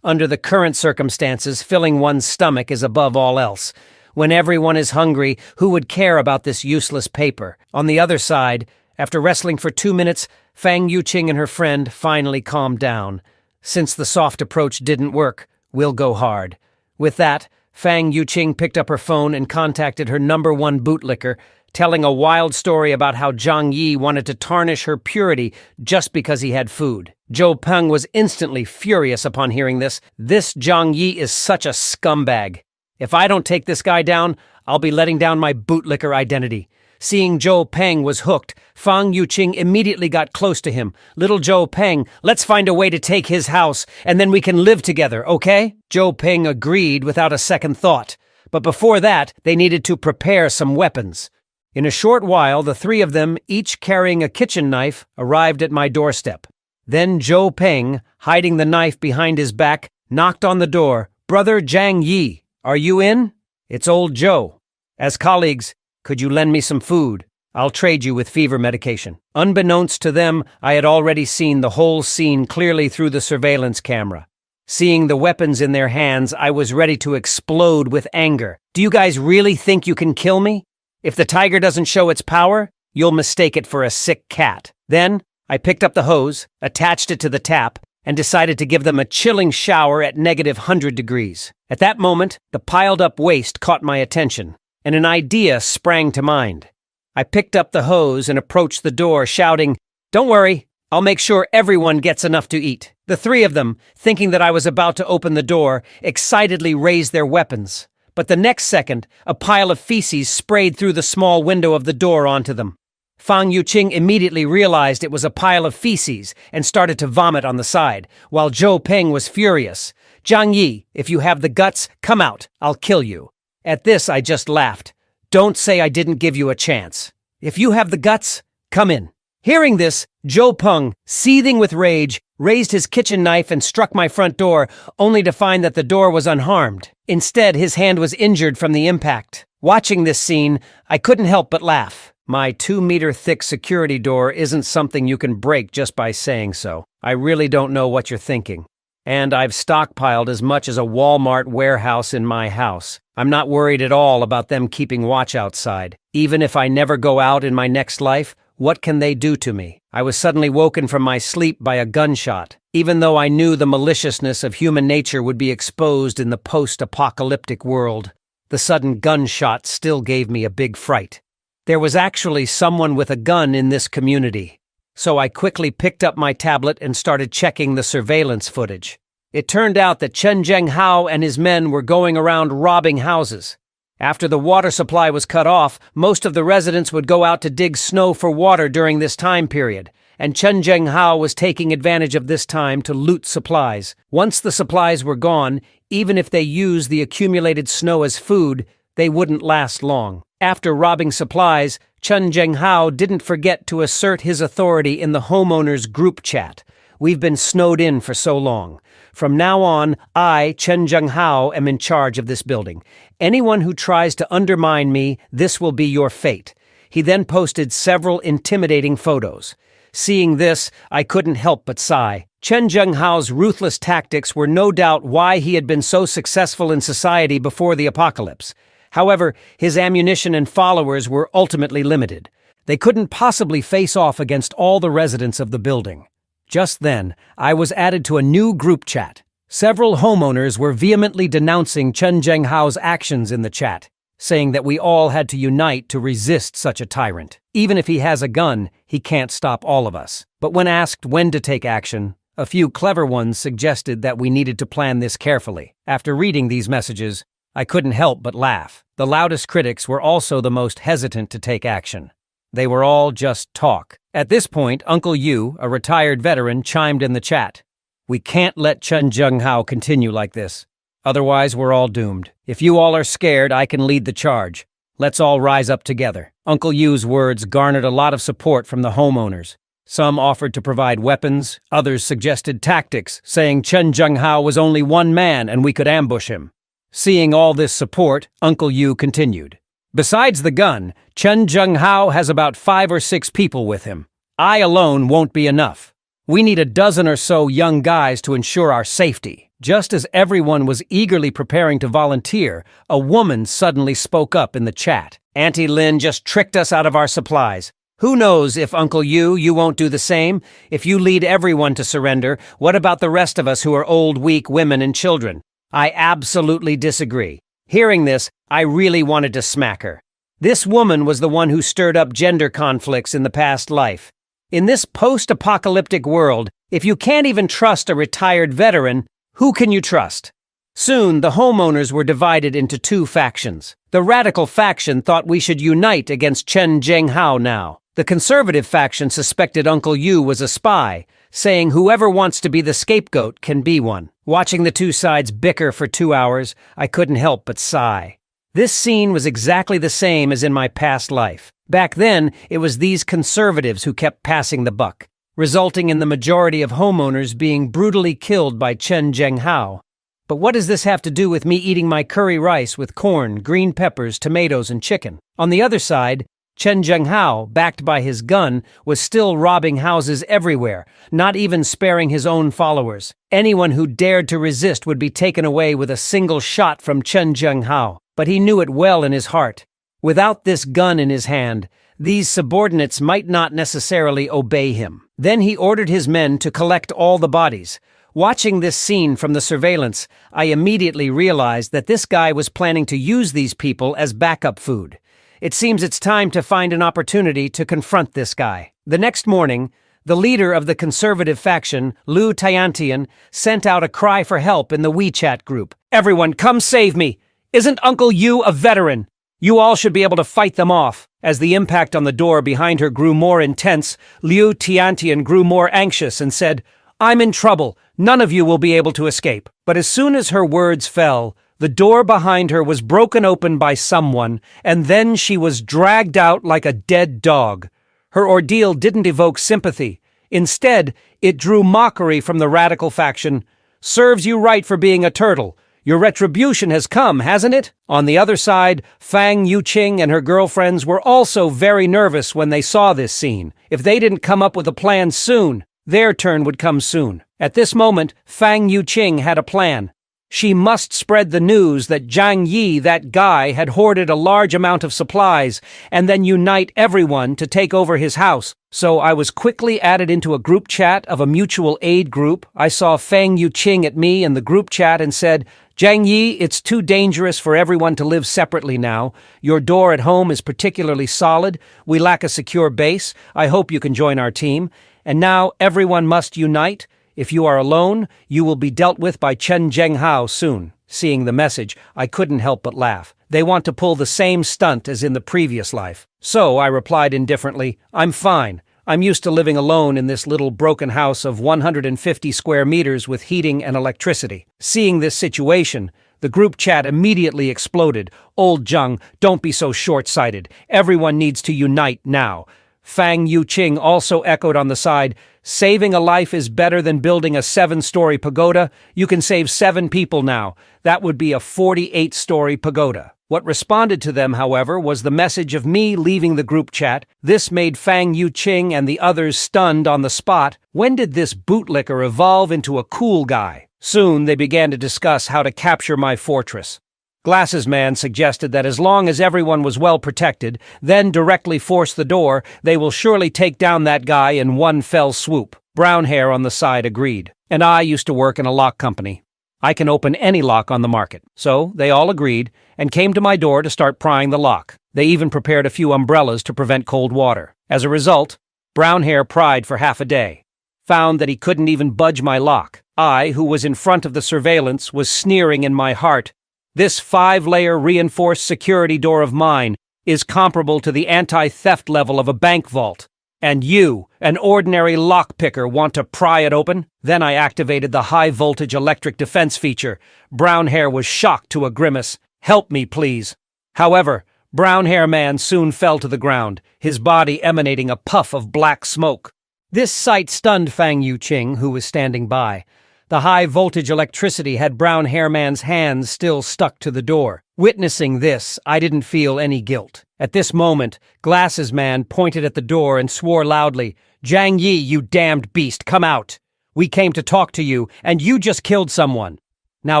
Under the current circumstances, filling one's stomach is above all else. When everyone is hungry, who would care about this useless paper? On the other side, after wrestling for 2 minutes, Fang Yuqing and her friend finally calmed down. Since the soft approach didn't work, we'll go hard. With that, Fang Yuqing picked up her phone and contacted her #1 bootlicker, telling a wild story about how Jiang Yi wanted to tarnish her purity just because he had food. Zhou Peng was instantly furious upon hearing this. This Jiang Yi is such a scumbag. If I don't take this guy down, I'll be letting down my bootlicker identity. Seeing Zhou Peng was hooked, Fang Yuqing immediately got close to him. "Little Zhou Peng, let's find a way to take his house, and then we can live together, okay?" Zhou Peng agreed without a second thought. But before that, they needed to prepare some weapons. In a short while, the three of them, each carrying a kitchen knife, arrived at my doorstep. Then Zhou Peng, hiding the knife behind his back, knocked on the door. "Brother Jiang Yi, are you in? It's old Zhou. As colleagues, could you lend me some food? I'll trade you with fever medication." Unbeknownst to them, I had already seen the whole scene clearly through the surveillance camera. Seeing the weapons in their hands, I was ready to explode with anger. "Do you guys really think you can kill me? If the tiger doesn't show its power, you'll mistake it for a sick cat." Then, I picked up the hose, attached it to the tap, and decided to give them a chilling shower at negative 100 degrees. At that moment, the piled-up waste caught my attention, and an idea sprang to mind. I picked up the hose and approached the door, shouting, "Don't worry, I'll make sure everyone gets enough to eat." The three of them, thinking that I was about to open the door, excitedly raised their weapons. But the next second, a pile of feces sprayed through the small window of the door onto them. Fang Yuqing immediately realized it was a pile of feces and started to vomit on the side, while Zhou Peng was furious. "Zhang Yi, if you have the guts, come out. I'll kill you." At this, I just laughed. "Don't say I didn't give you a chance. If you have the guts, come in." Hearing this, Zhou Peng, seething with rage, raised his kitchen knife and struck my front door, only to find that the door was unharmed. Instead, his hand was injured from the impact. Watching this scene, I couldn't help but laugh. My 2-meter-thick security door isn't something you can break just by saying so. I really don't know what you're thinking. And I've stockpiled as much as a Walmart warehouse in my house. I'm not worried at all about them keeping watch outside. Even if I never go out in my next life, what can they do to me? I was suddenly woken from my sleep by a gunshot. Even though I knew the maliciousness of human nature would be exposed in the post-apocalyptic world, the sudden gunshot still gave me a big fright. There was actually someone with a gun in this community. So I quickly picked up my tablet and started checking the surveillance footage. It turned out that Chen Zhenghao and his men were going around robbing houses. After the water supply was cut off, most of the residents would go out to dig snow for water during this time period, and Chen Zhenghao was taking advantage of this time to loot supplies. Once the supplies were gone, even if they used the accumulated snow as food, they wouldn't last long. After robbing supplies, Chen Zhenghao didn't forget to assert his authority in the homeowners group chat. "We've been snowed in for so long. From now on, I, Chen Zhenghao, am in charge of this building. Anyone who tries to undermine me, this will be your fate." He then posted several intimidating photos. Seeing this, I couldn't help but sigh. Chen Zhenghao's ruthless tactics were no doubt why he had been so successful in society before the apocalypse. However, his ammunition and followers were ultimately limited. They couldn't possibly face off against all the residents of the building. Just then, I was added to a new group chat. Several homeowners were vehemently denouncing Chen Zhenghao's actions in the chat, saying that we all had to unite to resist such a tyrant. Even if he has a gun, he can't stop all of us. But when asked when to take action, a few clever ones suggested that we needed to plan this carefully. After reading these messages, I couldn't help but laugh. The loudest critics were also the most hesitant to take action. They were all just talk. At this point, Uncle Yu, a retired veteran, chimed in the chat. "We can't let Chen Zhenghao continue like this. Otherwise, we're all doomed. If you all are scared, I can lead the charge. Let's all rise up together." Uncle Yu's words garnered a lot of support from the homeowners. Some offered to provide weapons, others suggested tactics, saying Chen Zhenghao was only one man and we could ambush him. Seeing all this support, Uncle Yu continued. "Besides the gun, Chen Zhenghao has about 5 or 6 people with him. I alone won't be enough. We need a dozen or so young guys to ensure our safety." Just as everyone was eagerly preparing to volunteer, a woman suddenly spoke up in the chat. "Auntie Lin just tricked us out of our supplies. Who knows if Uncle Yu, you won't do the same? If you lead everyone to surrender, what about the rest of us who are old, weak women and children?" I absolutely disagree. Hearing this, I really wanted to smack her. This woman was the one who stirred up gender conflicts in the past life. In this post-apocalyptic world, if you can't even trust a retired veteran, who can you trust? Soon, the homeowners were divided into 2 factions. The radical faction thought we should unite against Chen Zhenghao now. The conservative faction suspected Uncle Yu was a spy, saying whoever wants to be the scapegoat can be one. Watching the 2 sides bicker for 2 hours, I couldn't help but sigh. This scene was exactly the same as in my past life. Back then, it was these conservatives who kept passing the buck, resulting in the majority of homeowners being brutally killed by Chen Zhenghao. But what does this have to do with me eating my curry rice with corn, green peppers, tomatoes, and chicken? On the other side, Chen Zhenghao, backed by his gun, was still robbing houses everywhere, not even sparing his own followers. Anyone who dared to resist would be taken away with a single shot from Chen Zhenghao, but he knew it well in his heart. Without this gun in his hand, these subordinates might not necessarily obey him. Then he ordered his men to collect all the bodies. Watching this scene from the surveillance, I immediately realized that this guy was planning to use these people as backup food. It seems it's time to find an opportunity to confront this guy. The next morning, the leader of the conservative faction, Lu Tiantian, sent out a cry for help in the WeChat group. "Everyone, come save me! Isn't Uncle Yu a veteran? You all should be able to fight them off." As the impact on the door behind her grew more intense, Liu Tiantian grew more anxious and said, "I'm in trouble. None of you will be able to escape." But as soon as her words fell, the door behind her was broken open by someone, and then she was dragged out like a dead dog. Her ordeal didn't evoke sympathy. Instead, it drew mockery from the radical faction. "Serves you right for being a turtle. Your retribution has come, hasn't it?" On the other side, Fang Yuqing and her girlfriends were also very nervous when they saw this scene. If they didn't come up with a plan soon, their turn would come soon. At this moment, Fang Yuqing had a plan. She must spread the news that Zhang Yi, that guy, had hoarded a large amount of supplies, and then unite everyone to take over his house. So I was quickly added into a group chat of a mutual aid group. I saw Fang Yuqing at me in the group chat and said, "Zhang Yi, it's too dangerous for everyone to live separately now. Your door at home is particularly solid. We lack a secure base. I hope you can join our team. And now everyone must unite. If you are alone, you will be dealt with by Chen Zhenghao soon." Seeing the message, I couldn't help but laugh. They want to pull the same stunt as in the previous life. So I replied indifferently, "I'm fine. I'm used to living alone in this little broken house of 150 square meters with heating and electricity." Seeing this situation, the group chat immediately exploded. "Old Zheng, don't be so short-sighted. Everyone needs to unite now." Fang Yuqing also echoed on the side, "Saving a life is better than building a 7-story pagoda. You can save 7 people now. That would be a 48-story pagoda." What responded to them, however, was the message of me leaving the group chat. This made Fang Yuqing and the others stunned on the spot. When did this bootlicker evolve into a cool guy? Soon they began to discuss how to capture my fortress. Glasses Man suggested that as long as everyone was well protected, then directly force the door, they will surely take down that guy in one fell swoop. Brown Hair on the side agreed. And I used to work in a lock company. I can open any lock on the market. So they all agreed and came to my door to start prying the lock. They even prepared a few umbrellas to prevent cold water. As a result, Brown Hair pried for half a day. Found that he couldn't even budge my lock. I, who was in front of the surveillance, was sneering in my heart. This 5-layer reinforced security door of mine is comparable to the anti-theft level of a bank vault. And you, an ordinary lockpicker, want to pry it open? Then I activated the high-voltage electric defense feature. Brown Hair was shocked to a grimace. "Help me, please." However, Brown Hair Man soon fell to the ground, his body emanating a puff of black smoke. This sight stunned Fang Yuqing, who was standing by. The high-voltage electricity had Brown Hair Man's hands still stuck to the door. Witnessing this, I didn't feel any guilt. At this moment, Glasses Man pointed at the door and swore loudly, "Zhang Yi, you damned beast, come out! We came to talk to you, and you just killed someone. Now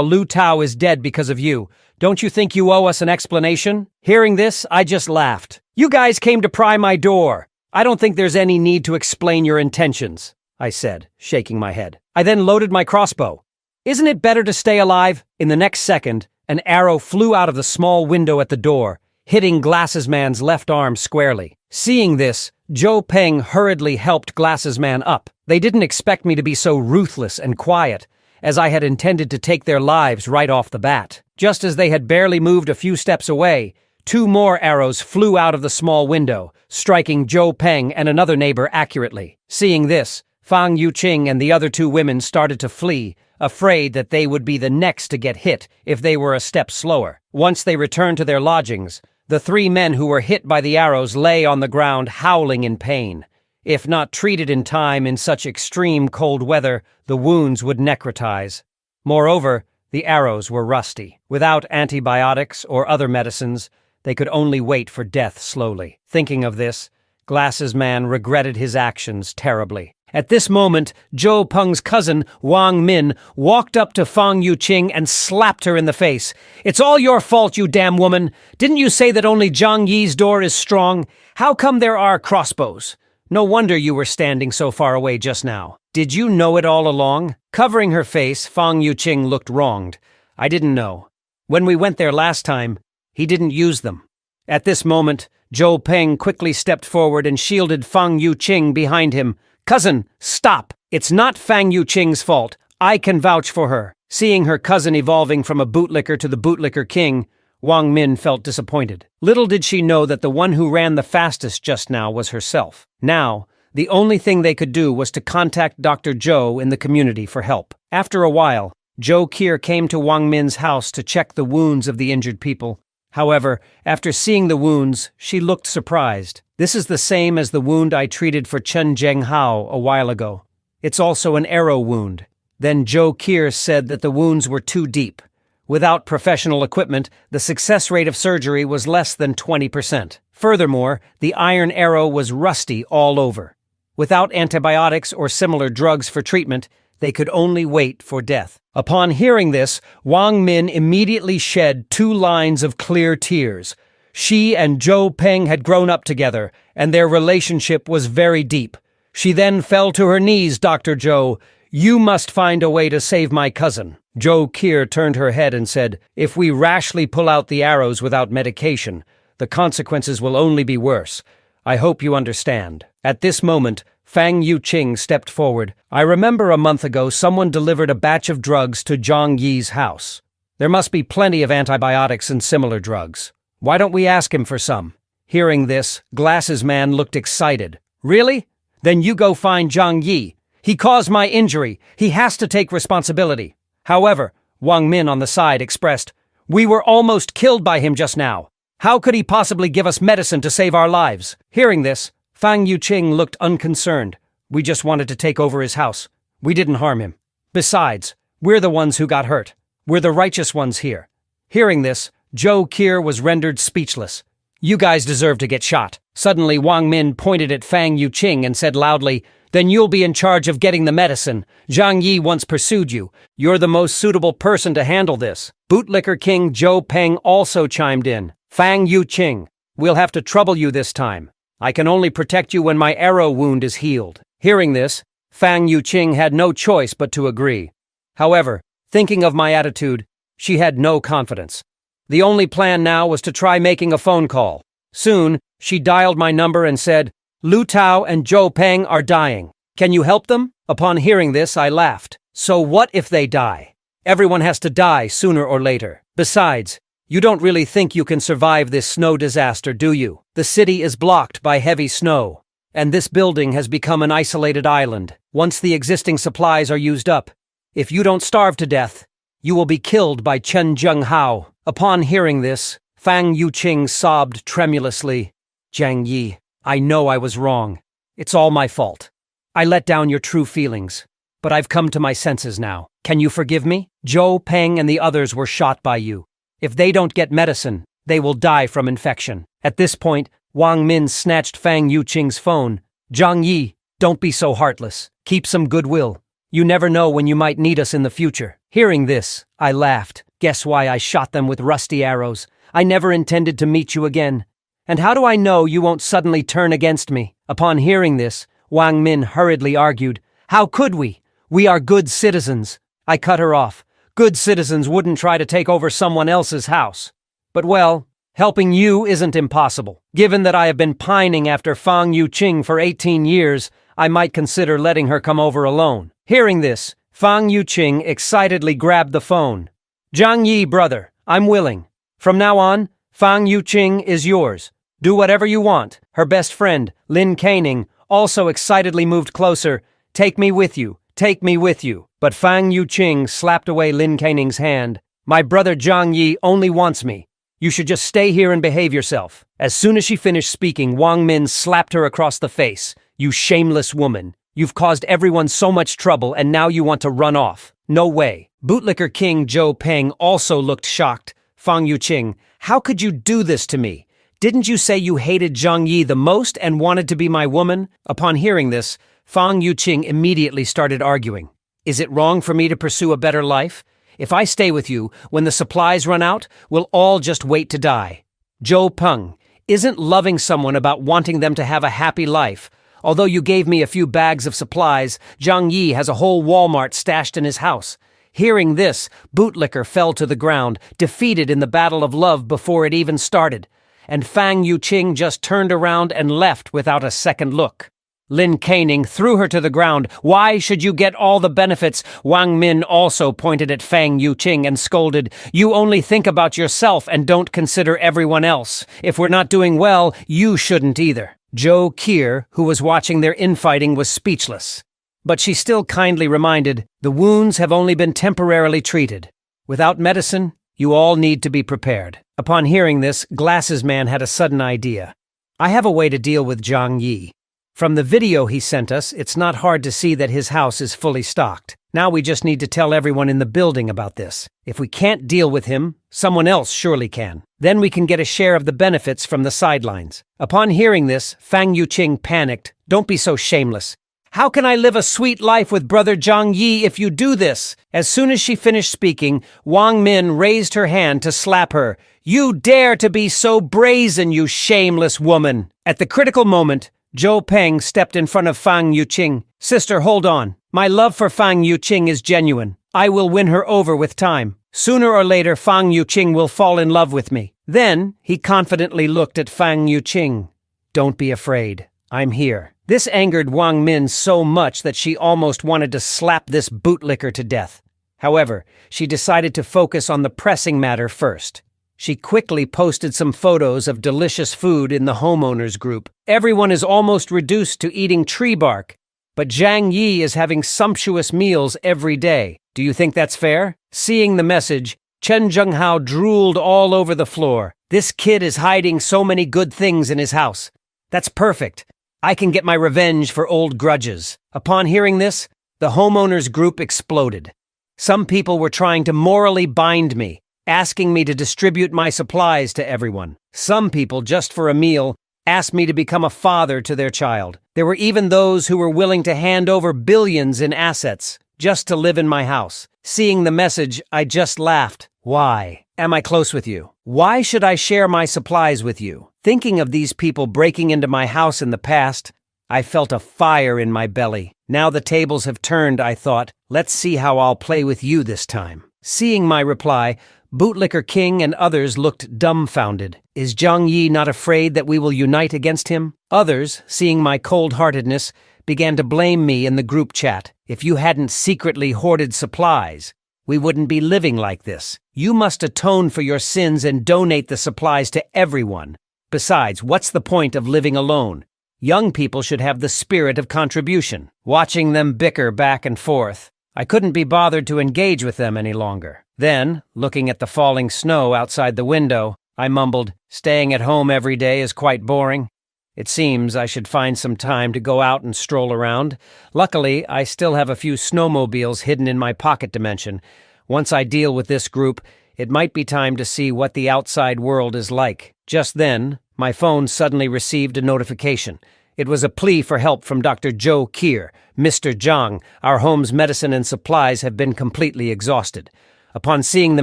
Lu Tao is dead because of you. Don't you think you owe us an explanation?" Hearing this, I just laughed. "You guys came to pry my door. I don't think there's any need to explain your intentions," I said, shaking my head. I then loaded my crossbow. "Isn't it better to stay alive?" In the next second, an arrow flew out of the small window at the door, hitting Glasses Man's left arm squarely. Seeing this, Zhou Peng hurriedly helped Glasses Man up. They didn't expect me to be so ruthless and quiet, as I had intended to take their lives right off the bat. Just as they had barely moved a few steps away, 2 more arrows flew out of the small window, striking Zhou Peng and another neighbor accurately. Seeing this, Fang Yuqing and the other 2 women started to flee, afraid that they would be the next to get hit if they were a step slower. Once they returned to their lodgings, the 3 men who were hit by the arrows lay on the ground howling in pain. If not treated in time in such extreme cold weather, the wounds would necrotize. Moreover, the arrows were rusty. Without antibiotics or other medicines, they could only wait for death slowly. Thinking of this, Glasses Man regretted his actions terribly. At this moment, Zhou Peng's cousin, Wang Min, walked up to Fang Yuqing and slapped her in the face. "It's all your fault, you damn woman! Didn't you say that only Zhang Yi's door is strong? How come there are crossbows? No wonder you were standing so far away just now. Did you know it all along?" Covering her face, Fang Yuqing looked wronged. "I didn't know. When we went there last time, he didn't use them." At this moment, Zhou Peng quickly stepped forward and shielded Fang Yuqing behind him. "Cousin, stop! It's not Fang Yuqing's fault. I can vouch for her." Seeing her cousin evolving from a bootlicker to the bootlicker king, Wang Min felt disappointed. Little did she know that the one who ran the fastest just now was herself. Now, the only thing they could do was to contact Dr. Zhou in the community for help. After a while, Zhou Kier came to Wang Min's house to check the wounds of the injured people. However, after seeing the wounds, she looked surprised. This is the same as the wound I treated for Chen Zhenghao a while ago. It's also an arrow wound. Then Zhou Kier said that the wounds were too deep. Without professional equipment, the success rate of surgery was less than 20%. Furthermore, the iron arrow was rusty all over. Without antibiotics or similar drugs for treatment, they could only wait for death. Upon hearing this, Wang Min immediately shed 2 lines of clear tears. She and Zhou Peng had grown up together, and their relationship was very deep. She then fell to her knees, Dr. Zhou. You must find a way to save my cousin. Zhou Kier turned her head and said, if we rashly pull out the arrows without medication, the consequences will only be worse. I hope you understand. At this moment, Fang Yuqing stepped forward. I remember a month ago someone delivered a batch of drugs to Zhang Yi's house. There must be plenty of antibiotics and similar drugs. Why don't we ask him for some? Hearing this, Glasses Man looked excited. Really? Then you go find Zhang Yi. He caused my injury. He has to take responsibility. However, Wang Min on the side expressed, we were almost killed by him just now. How could he possibly give us medicine to save our lives? Hearing this, Fang Yuqing looked unconcerned. We just wanted to take over his house. We didn't harm him. Besides, we're the ones who got hurt. We're the righteous ones here. Hearing this, Zhou Kier was rendered speechless. You guys deserve to get shot. Suddenly, Wang Min pointed at Fang Yuqing and said loudly, then you'll be in charge of getting the medicine. Zhang Yi once pursued you. You're the most suitable person to handle this. Bootlicker King Zhou Peng also chimed in. Fang Yuqing, we'll have to trouble you this time. I can only protect you when my arrow wound is healed. Hearing this, Fang Yuqing had no choice but to agree. However, thinking of my attitude, she had no confidence. The only plan now was to try making a phone call. Soon, she dialed my number and said, Lu Tao and Zhou Peng are dying. Can you help them? Upon hearing this, I laughed. So what if they die? Everyone has to die sooner or later. Besides, you don't really think you can survive this snow disaster, do you? The city is blocked by heavy snow, and this building has become an isolated island. Once the existing supplies are used up, if you don't starve to death, you will be killed by Chen Zhenghao. Upon hearing this, Fang Yuqing sobbed tremulously. Zhang Yi, I know I was wrong. It's all my fault. I let down your true feelings, but I've come to my senses now. Can you forgive me? Zhou Peng and the others were shot by you. If they don't get medicine, they will die from infection. At this point, Wang Min snatched Fang Yuqing's phone. Zhang Yi, don't be so heartless. Keep some goodwill. You never know when you might need us in the future. Hearing this, I laughed. Guess why I shot them with rusty arrows? I never intended to meet you again. And how do I know you won't suddenly turn against me? Upon hearing this, Wang Min hurriedly argued, how could we? We are good citizens. I cut her off. Good citizens wouldn't try to take over someone else's house. But well, helping you isn't impossible. Given that I have been pining after Fang Yuqing for 18 years, I might consider letting her come over alone. Hearing this, Fang Yuqing excitedly grabbed the phone. Zhang Yi, brother, I'm willing. From now on, Fang Yuqing is yours. Do whatever you want. Her best friend, Lin Kaining, also excitedly moved closer. Take me with you. Take me with you. But Fang Yuqing slapped away Lin Kaining's hand. My brother Zhang Yi only wants me. You should just stay here and behave yourself. As soon as she finished speaking, Wang Min slapped her across the face. You shameless woman. You've caused everyone so much trouble and now you want to run off. No way. Bootlicker King Zhou Peng also looked shocked. Fang Yuqing, how could you do this to me? Didn't you say you hated Zhang Yi the most and wanted to be my woman? Upon hearing this, Fang Yuqing immediately started arguing. Is it wrong for me to pursue a better life? If I stay with you, when the supplies run out, we'll all just wait to die. Zhou Peng, isn't loving someone about wanting them to have a happy life? Although you gave me a few bags of supplies, Zhang Yi has a whole Walmart stashed in his house. Hearing this, Bootlicker fell to the ground, defeated in the battle of love before it even started. And Fang Yuqing just turned around and left without a second look. Lin Caning threw her to the ground. Why should you get all the benefits? Wang Min also pointed at Fang Yuqing and scolded, You only think about yourself and don't consider everyone else. If we're not doing well, you shouldn't either. Zhou Qier, who was watching their infighting, was speechless. But she still kindly reminded, The wounds have only been temporarily treated. Without medicine, you all need to be prepared. Upon hearing this, Glasses Man had a sudden idea. I have a way to deal with Zhang Yi. From the video he sent us, it's not hard to see that his house is fully stocked. Now we just need to tell everyone in the building about this. If we can't deal with him, someone else surely can. Then we can get a share of the benefits from the sidelines. Upon hearing this, Fang Yuqing panicked. Don't be so shameless. How can I live a sweet life with Brother Zhang Yi if you do this? As soon as she finished speaking, Wang Min raised her hand to slap her. You dare to be so brazen, you shameless woman! At the critical moment, Zhou Peng stepped in front of Fang Yuqing. Sister, hold on. My love for Fang Yuqing is genuine. I will win her over with time. Sooner or later, Fang Yuqing will fall in love with me. Then, he confidently looked at Fang Yuqing. Don't be afraid. I'm here. This angered Wang Min so much that she almost wanted to slap this bootlicker to death. However, she decided to focus on the pressing matter first. She quickly posted some photos of delicious food in the homeowners group. Everyone is almost reduced to eating tree bark, but Zhang Yi is having sumptuous meals every day. Do you think that's fair? Seeing the message, Chen Zhenghao drooled all over the floor. This kid is hiding so many good things in his house. That's perfect. I can get my revenge for old grudges. Upon hearing this, the homeowners group exploded. Some people were trying to morally bind me, asking me to distribute my supplies to everyone. Some people, just for a meal, asked me to become a father to their child. There were even those who were willing to hand over billions in assets just to live in my house. Seeing the message, I just laughed. Why? Am I close with you? Why should I share my supplies with you? Thinking of these people breaking into my house in the past, I felt a fire in my belly. Now the tables have turned, I thought. Let's see how I'll play with you this time. Seeing my reply, Bootlicker King and others looked dumbfounded. Is Zhang Yi not afraid that we will unite against him? Others, seeing my cold-heartedness, began to blame me in the group chat. If you hadn't secretly hoarded supplies, we wouldn't be living like this. You must atone for your sins and donate the supplies to everyone. Besides, what's the point of living alone? Young people should have the spirit of contribution. Watching them bicker back and forth, I couldn't be bothered to engage with them any longer. Then, looking at the falling snow outside the window, I mumbled, Staying at home every day is quite boring. It seems I should find some time to go out and stroll around. Luckily, I still have a few snowmobiles hidden in my pocket dimension. Once I deal with this group, it might be time to see what the outside world is like. Just then, my phone suddenly received a notification. It was a plea for help from Dr. Zhou Qier. Mr. Zhang, our home's medicine and supplies have been completely exhausted. Upon seeing the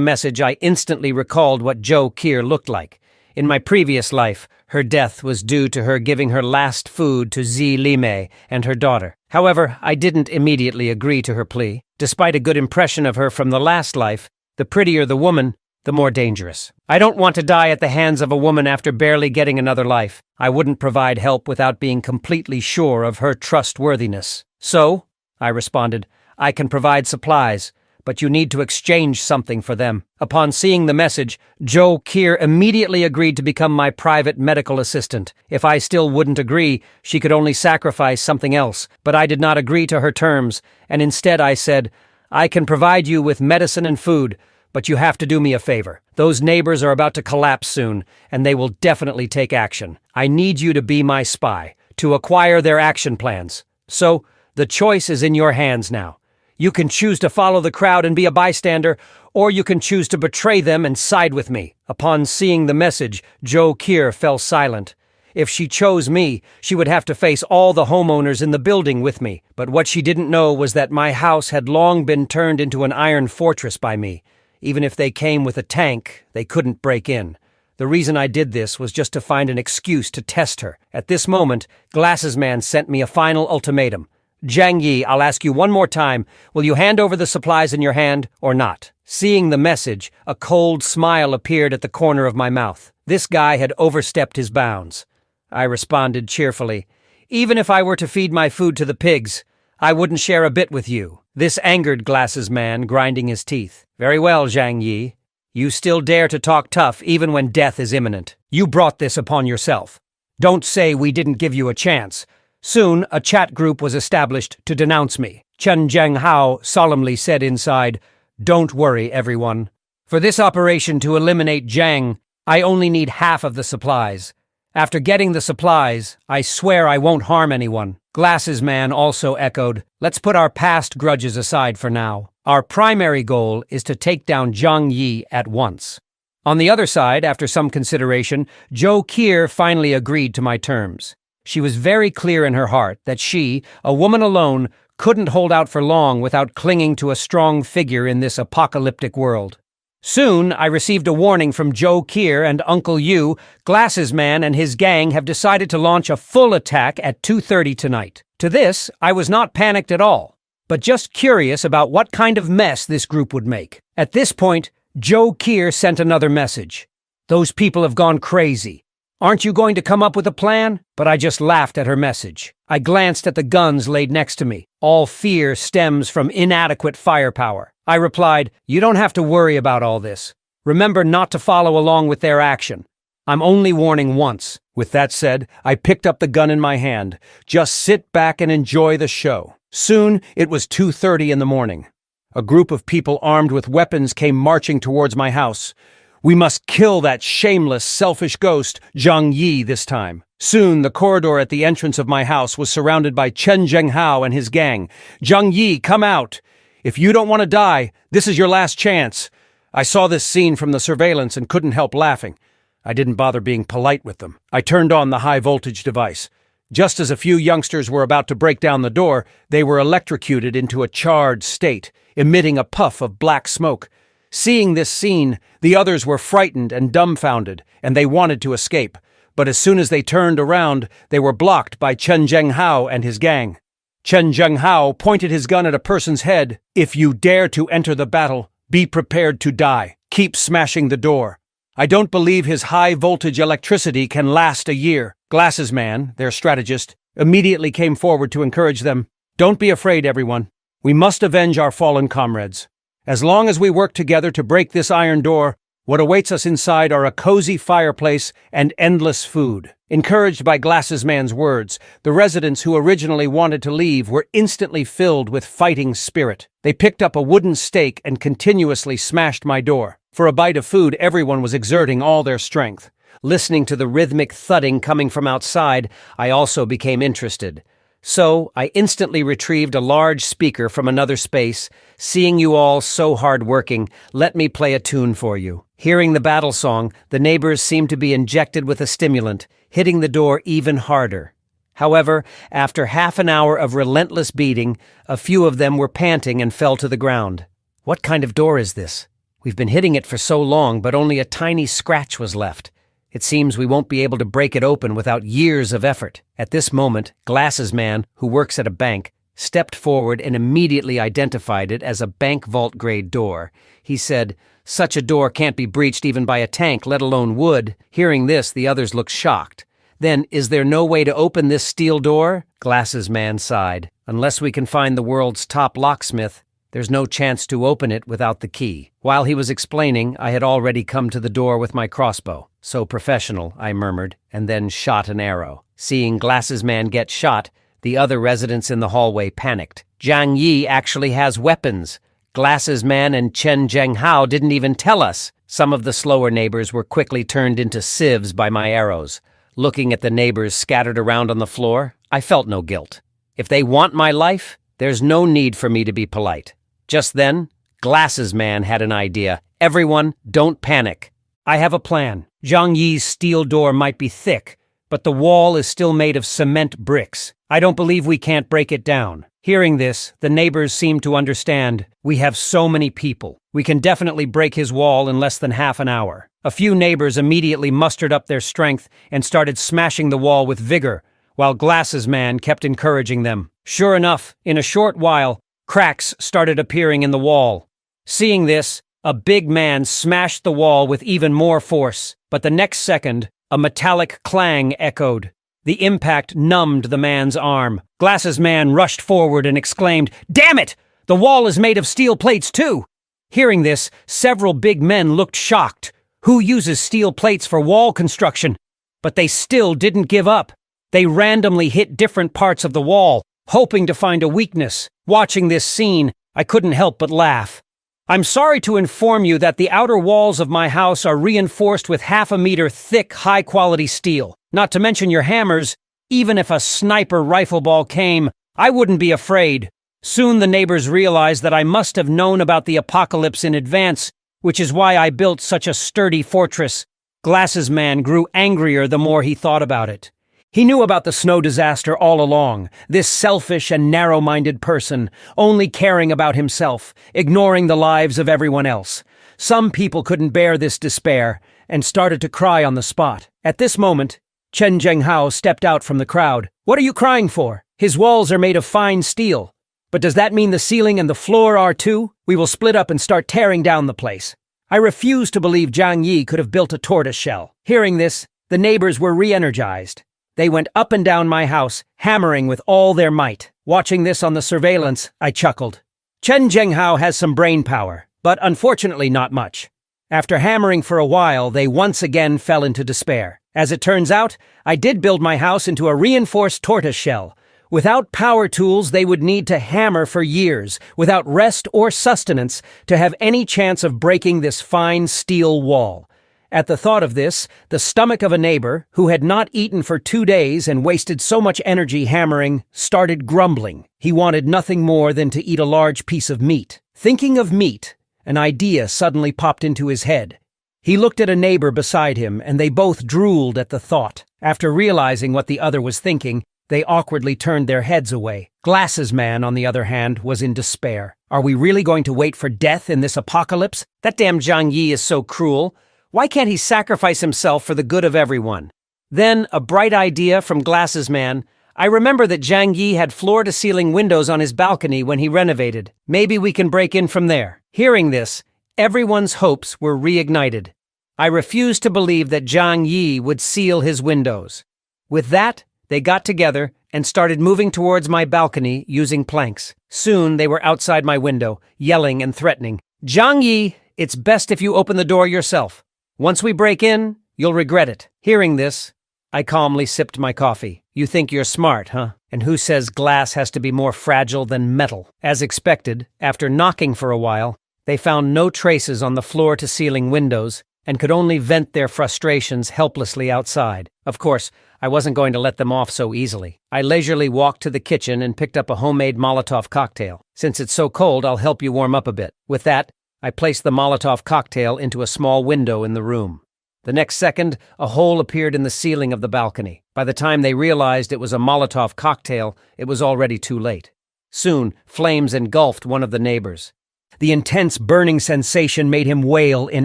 message, I instantly recalled what Zhou Qier looked like. In my previous life, her death was due to her giving her last food to Zi Limei and her daughter. However, I didn't immediately agree to her plea. Despite a good impression of her from the last life, the prettier the woman, the more dangerous. I don't want to die at the hands of a woman after barely getting another life. I wouldn't provide help without being completely sure of her trustworthiness. So, I responded, I can provide supplies, but you need to exchange something for them. Upon seeing the message, Zhou Qier immediately agreed to become my private medical assistant. If I still wouldn't agree, she could only sacrifice something else, but I did not agree to her terms, and instead I said, I can provide you with medicine and food, but you have to do me a favor. Those neighbors are about to collapse soon, and they will definitely take action. I need you to be my spy, to acquire their action plans. So, the choice is in your hands now. You can choose to follow the crowd and be a bystander, or you can choose to betray them and side with me. Upon seeing the message, Zhou Qier fell silent. If she chose me, she would have to face all the homeowners in the building with me. But what she didn't know was that my house had long been turned into an iron fortress by me. Even if they came with a tank, they couldn't break in. The reason I did this was just to find an excuse to test her. At this moment, Glasses Man sent me a final ultimatum. Zhang Yi, I'll ask you one more time, will you hand over the supplies in your hand or not? Seeing the message, a cold smile appeared at the corner of my mouth. This guy had overstepped his bounds. I responded cheerfully, Even if I were to feed my food to the pigs, I wouldn't share a bit with you. This angered Glasses Man, grinding his teeth. Very well, Zhang Yi. You still dare to talk tough even when death is imminent. You brought this upon yourself. Don't say we didn't give you a chance. Soon, a chat group was established to denounce me. Chen Zhenghao solemnly said inside, "Don't worry, everyone. For this operation to eliminate Zhang, I only need half of the supplies. After getting the supplies, I swear I won't harm anyone." Glasses Man also echoed, "Let's put our past grudges aside for now. Our primary goal is to take down Zhang Yi at once." On the other side, after some consideration, Zhou Qier finally agreed to my terms. She was very clear in her heart that she, a woman alone, couldn't hold out for long without clinging to a strong figure in this apocalyptic world. Soon, I received a warning from Zhou Qier and Uncle Yu. Glasses Man and his gang have decided to launch a full attack at 2:30 tonight. To this, I was not panicked at all, but just curious about what kind of mess this group would make. At this point, Zhou Qier sent another message. "Those people have gone crazy. Aren't you going to come up with a plan?" But I just laughed at her message. I glanced at the guns laid next to me. All fear stems from inadequate firepower. I replied, "You don't have to worry about all this. Remember not to follow along with their action. I'm only warning once." With that said, I picked up the gun in my hand. Just sit back and enjoy the show. Soon, it was 2:30 in the morning. A group of people armed with weapons came marching towards my house. We must kill that shameless, selfish ghost, Zhang Yi, this time. Soon, the corridor at the entrance of my house was surrounded by Chen Zhenghao and his gang. "Zhang Yi, come out! If you don't want to die, this is your last chance." I saw this scene from the surveillance and couldn't help laughing. I didn't bother being polite with them. I turned on the high-voltage device. Just as a few youngsters were about to break down the door, they were electrocuted into a charred state, emitting a puff of black smoke. Seeing this scene, the others were frightened and dumbfounded, and they wanted to escape. But as soon as they turned around, they were blocked by Chen Zhenghao and his gang. Chen Zhenghao pointed his gun at a person's head. "If you dare to enter the battle, be prepared to die. Keep smashing the door. I don't believe his high-voltage electricity can last a year." Glasses Man, their strategist, immediately came forward to encourage them. "Don't be afraid, everyone. We must avenge our fallen comrades. As long as we work together to break this iron door, what awaits us inside are a cozy fireplace and endless food." Encouraged by Glasses Man's words, the residents who originally wanted to leave were instantly filled with fighting spirit. They picked up a wooden stake and continuously smashed my door. For a bite of food, everyone was exerting all their strength. Listening to the rhythmic thudding coming from outside, I also became interested. So, I instantly retrieved a large speaker from another space. "Seeing you all so hard-working, let me play a tune for you." Hearing the battle song, the neighbors seemed to be injected with a stimulant, hitting the door even harder. However, after half an hour of relentless beating, a few of them were panting and fell to the ground. "What kind of door is this? We've been hitting it for so long, but only a tiny scratch was left. It seems we won't be able to break it open without years of effort." At this moment, Glasses Man, who works at a bank, stepped forward and immediately identified it as a bank vault-grade door. He said, "Such a door can't be breached even by a tank, let alone wood." Hearing this, the others looked shocked. "Then, is there no way to open this steel door?" Glasses Man sighed. "Unless we can find the world's top locksmith, there's no chance to open it without the key." While he was explaining, I had already come to the door with my crossbow. "So professional," I murmured, and then shot an arrow. Seeing Glasses Man get shot, the other residents in the hallway panicked. "Zhang Yi actually has weapons. Glasses Man and Chen Zhenghao didn't even tell us." Some of the slower neighbors were quickly turned into sieves by my arrows. Looking at the neighbors scattered around on the floor, I felt no guilt. If they want my life, there's no need for me to be polite. Just then, Glasses Man had an idea. "Everyone, don't panic. I have a plan. Zhang Yi's steel door might be thick, but the wall is still made of cement bricks. I don't believe we can't break it down." Hearing this, the neighbors seemed to understand. "We have so many people. We can definitely break his wall in less than half an hour." A few neighbors immediately mustered up their strength and started smashing the wall with vigor, while Glasses Man kept encouraging them. Sure enough, in a short while, cracks started appearing in the wall. Seeing this, a big man smashed the wall with even more force, but the next second, a metallic clang echoed. The impact numbed the man's arm. Glasses Man rushed forward and exclaimed, "Damn it! The wall is made of steel plates too!" Hearing this, several big men looked shocked. Who uses steel plates for wall construction? But they still didn't give up. They randomly hit different parts of the wall, hoping to find a weakness. Watching this scene, I couldn't help but laugh. I'm sorry to inform you that the outer walls of my house are reinforced with half-a-meter thick, high-quality steel. Not to mention your hammers. Even if a sniper rifle ball came, I wouldn't be afraid. Soon the neighbors realized that I must have known about the apocalypse in advance, which is why I built such a sturdy fortress. Glasses Man grew angrier the more he thought about it. He knew about the snow disaster all along, this selfish and narrow-minded person, only caring about himself, ignoring the lives of everyone else. Some people couldn't bear this despair and started to cry on the spot. At this moment, Chen Zhenghao stepped out from the crowd. "What are you crying for? His walls are made of fine steel. But does that mean the ceiling and the floor are too? We will split up and start tearing down the place." I refused to believe Zhang Yi could have built a tortoise shell. Hearing this, the neighbors were re-energized. They went up and down my house, hammering with all their might. Watching this on the surveillance, I chuckled. Chen Zhenghao has some brain power, but unfortunately not much. After hammering for a while, they once again fell into despair. As it turns out, I did build my house into a reinforced tortoise shell. Without power tools, they would need to hammer for years, without rest or sustenance, to have any chance of breaking this fine steel wall. At the thought of this, the stomach of a neighbor, who had not eaten for 2 days and wasted so much energy hammering, started grumbling. He wanted nothing more than to eat a large piece of meat. Thinking of meat, an idea suddenly popped into his head. He looked at a neighbor beside him, and they both drooled at the thought. After realizing what the other was thinking, they awkwardly turned their heads away. Glasses Man, on the other hand, was in despair. Are we really going to wait for death in this apocalypse? That damn Zhang Yi is so cruel. Why can't he sacrifice himself for the good of everyone? Then, a bright idea from Glasses Man. I remember that Zhang Yi had floor-to-ceiling windows on his balcony when he renovated. Maybe we can break in from there. Hearing this, everyone's hopes were reignited. I refused to believe that Zhang Yi would seal his windows. With that, they got together and started moving towards my balcony using planks. Soon they were outside my window, yelling and threatening. "Zhang Yi, it's best if you open the door yourself. Once we break in, you'll regret it." Hearing this, I calmly sipped my coffee. You think you're smart, huh? And who says glass has to be more fragile than metal? As expected, after knocking for a while, they found no traces on the floor-to-ceiling windows and could only vent their frustrations helplessly outside. Of course, I wasn't going to let them off so easily. I leisurely walked to the kitchen and picked up a homemade Molotov cocktail. Since it's so cold, I'll help you warm up a bit. With that, I placed the Molotov cocktail into a small window in the room. The next second, a hole appeared in the ceiling of the balcony. By the time they realized it was a Molotov cocktail, it was already too late. Soon, flames engulfed one of the neighbors. The intense burning sensation made him wail in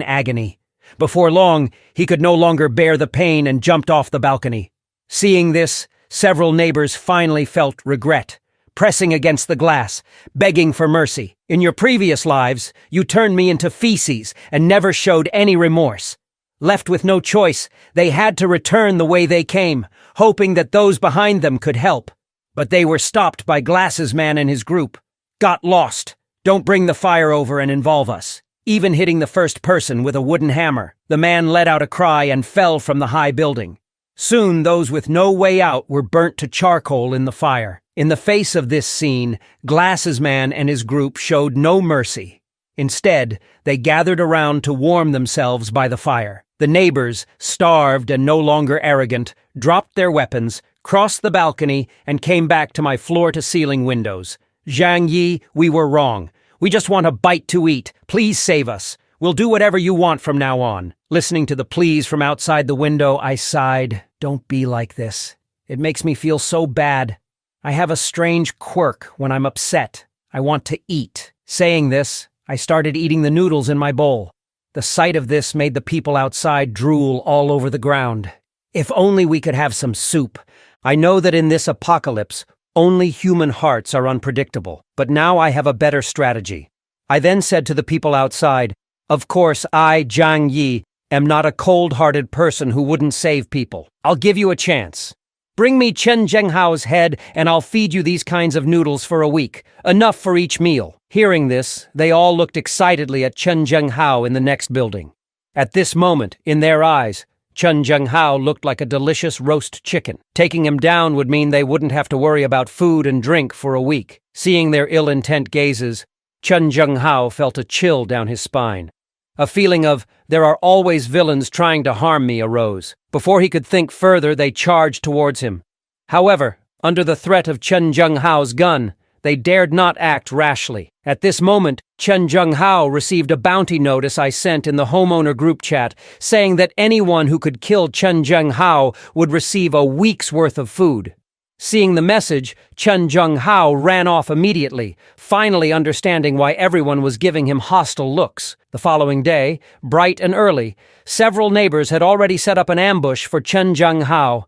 agony. Before long, he could no longer bear the pain and jumped off the balcony. Seeing this, several neighbors finally felt regret, pressing against the glass, begging for mercy. In your previous lives, you turned me into feces and never showed any remorse. Left with no choice, they had to return the way they came, hoping that those behind them could help. But they were stopped by Glasses Man and his group. Got lost. Don't bring the fire over and involve us. Even hitting the first person with a wooden hammer. The man let out a cry and fell from the high building. Soon those with no way out were burnt to charcoal in the fire. In the face of this scene, Glasses Man and his group showed no mercy. Instead, they gathered around to warm themselves by the fire. The neighbors, starved and no longer arrogant, dropped their weapons, crossed the balcony, and came back to my floor-to-ceiling windows. "Zhang Yi, we were wrong. We just want a bite to eat. Please save us. We'll do whatever you want from now on." Listening to the pleas from outside the window, I sighed. Don't be like this. It makes me feel so bad. I have a strange quirk when I'm upset. I want to eat. Saying this, I started eating the noodles in my bowl. The sight of this made the people outside drool all over the ground. If only we could have some soup. I know that in this apocalypse, only human hearts are unpredictable, but now I have a better strategy. I then said to the people outside, "Of course, I, Zhang Yi, am not a cold-hearted person who wouldn't save people. I'll give you a chance. Bring me Chen Zhenghao's head, and I'll feed you these kinds of noodles for a week, enough for each meal." Hearing this, they all looked excitedly at Chen Zhenghao in the next building. At this moment, in their eyes, Chen Zhenghao looked like a delicious roast chicken. Taking him down would mean they wouldn't have to worry about food and drink for a week. Seeing their ill-intent gazes, Chen Zhenghao felt a chill down his spine. A feeling of, "there are always villains trying to harm me," arose. Before he could think further, they charged towards him. However, under the threat of Chen Zhenghao's gun, they dared not act rashly. At this moment, Chen Zhenghao received a bounty notice I sent in the homeowner group chat, saying that anyone who could kill Chen Zhenghao would receive a week's worth of food. Seeing the message, Chen Zhenghao ran off immediately, finally understanding why everyone was giving him hostile looks. The following day, bright and early, several neighbors had already set up an ambush for Chen Zhenghao.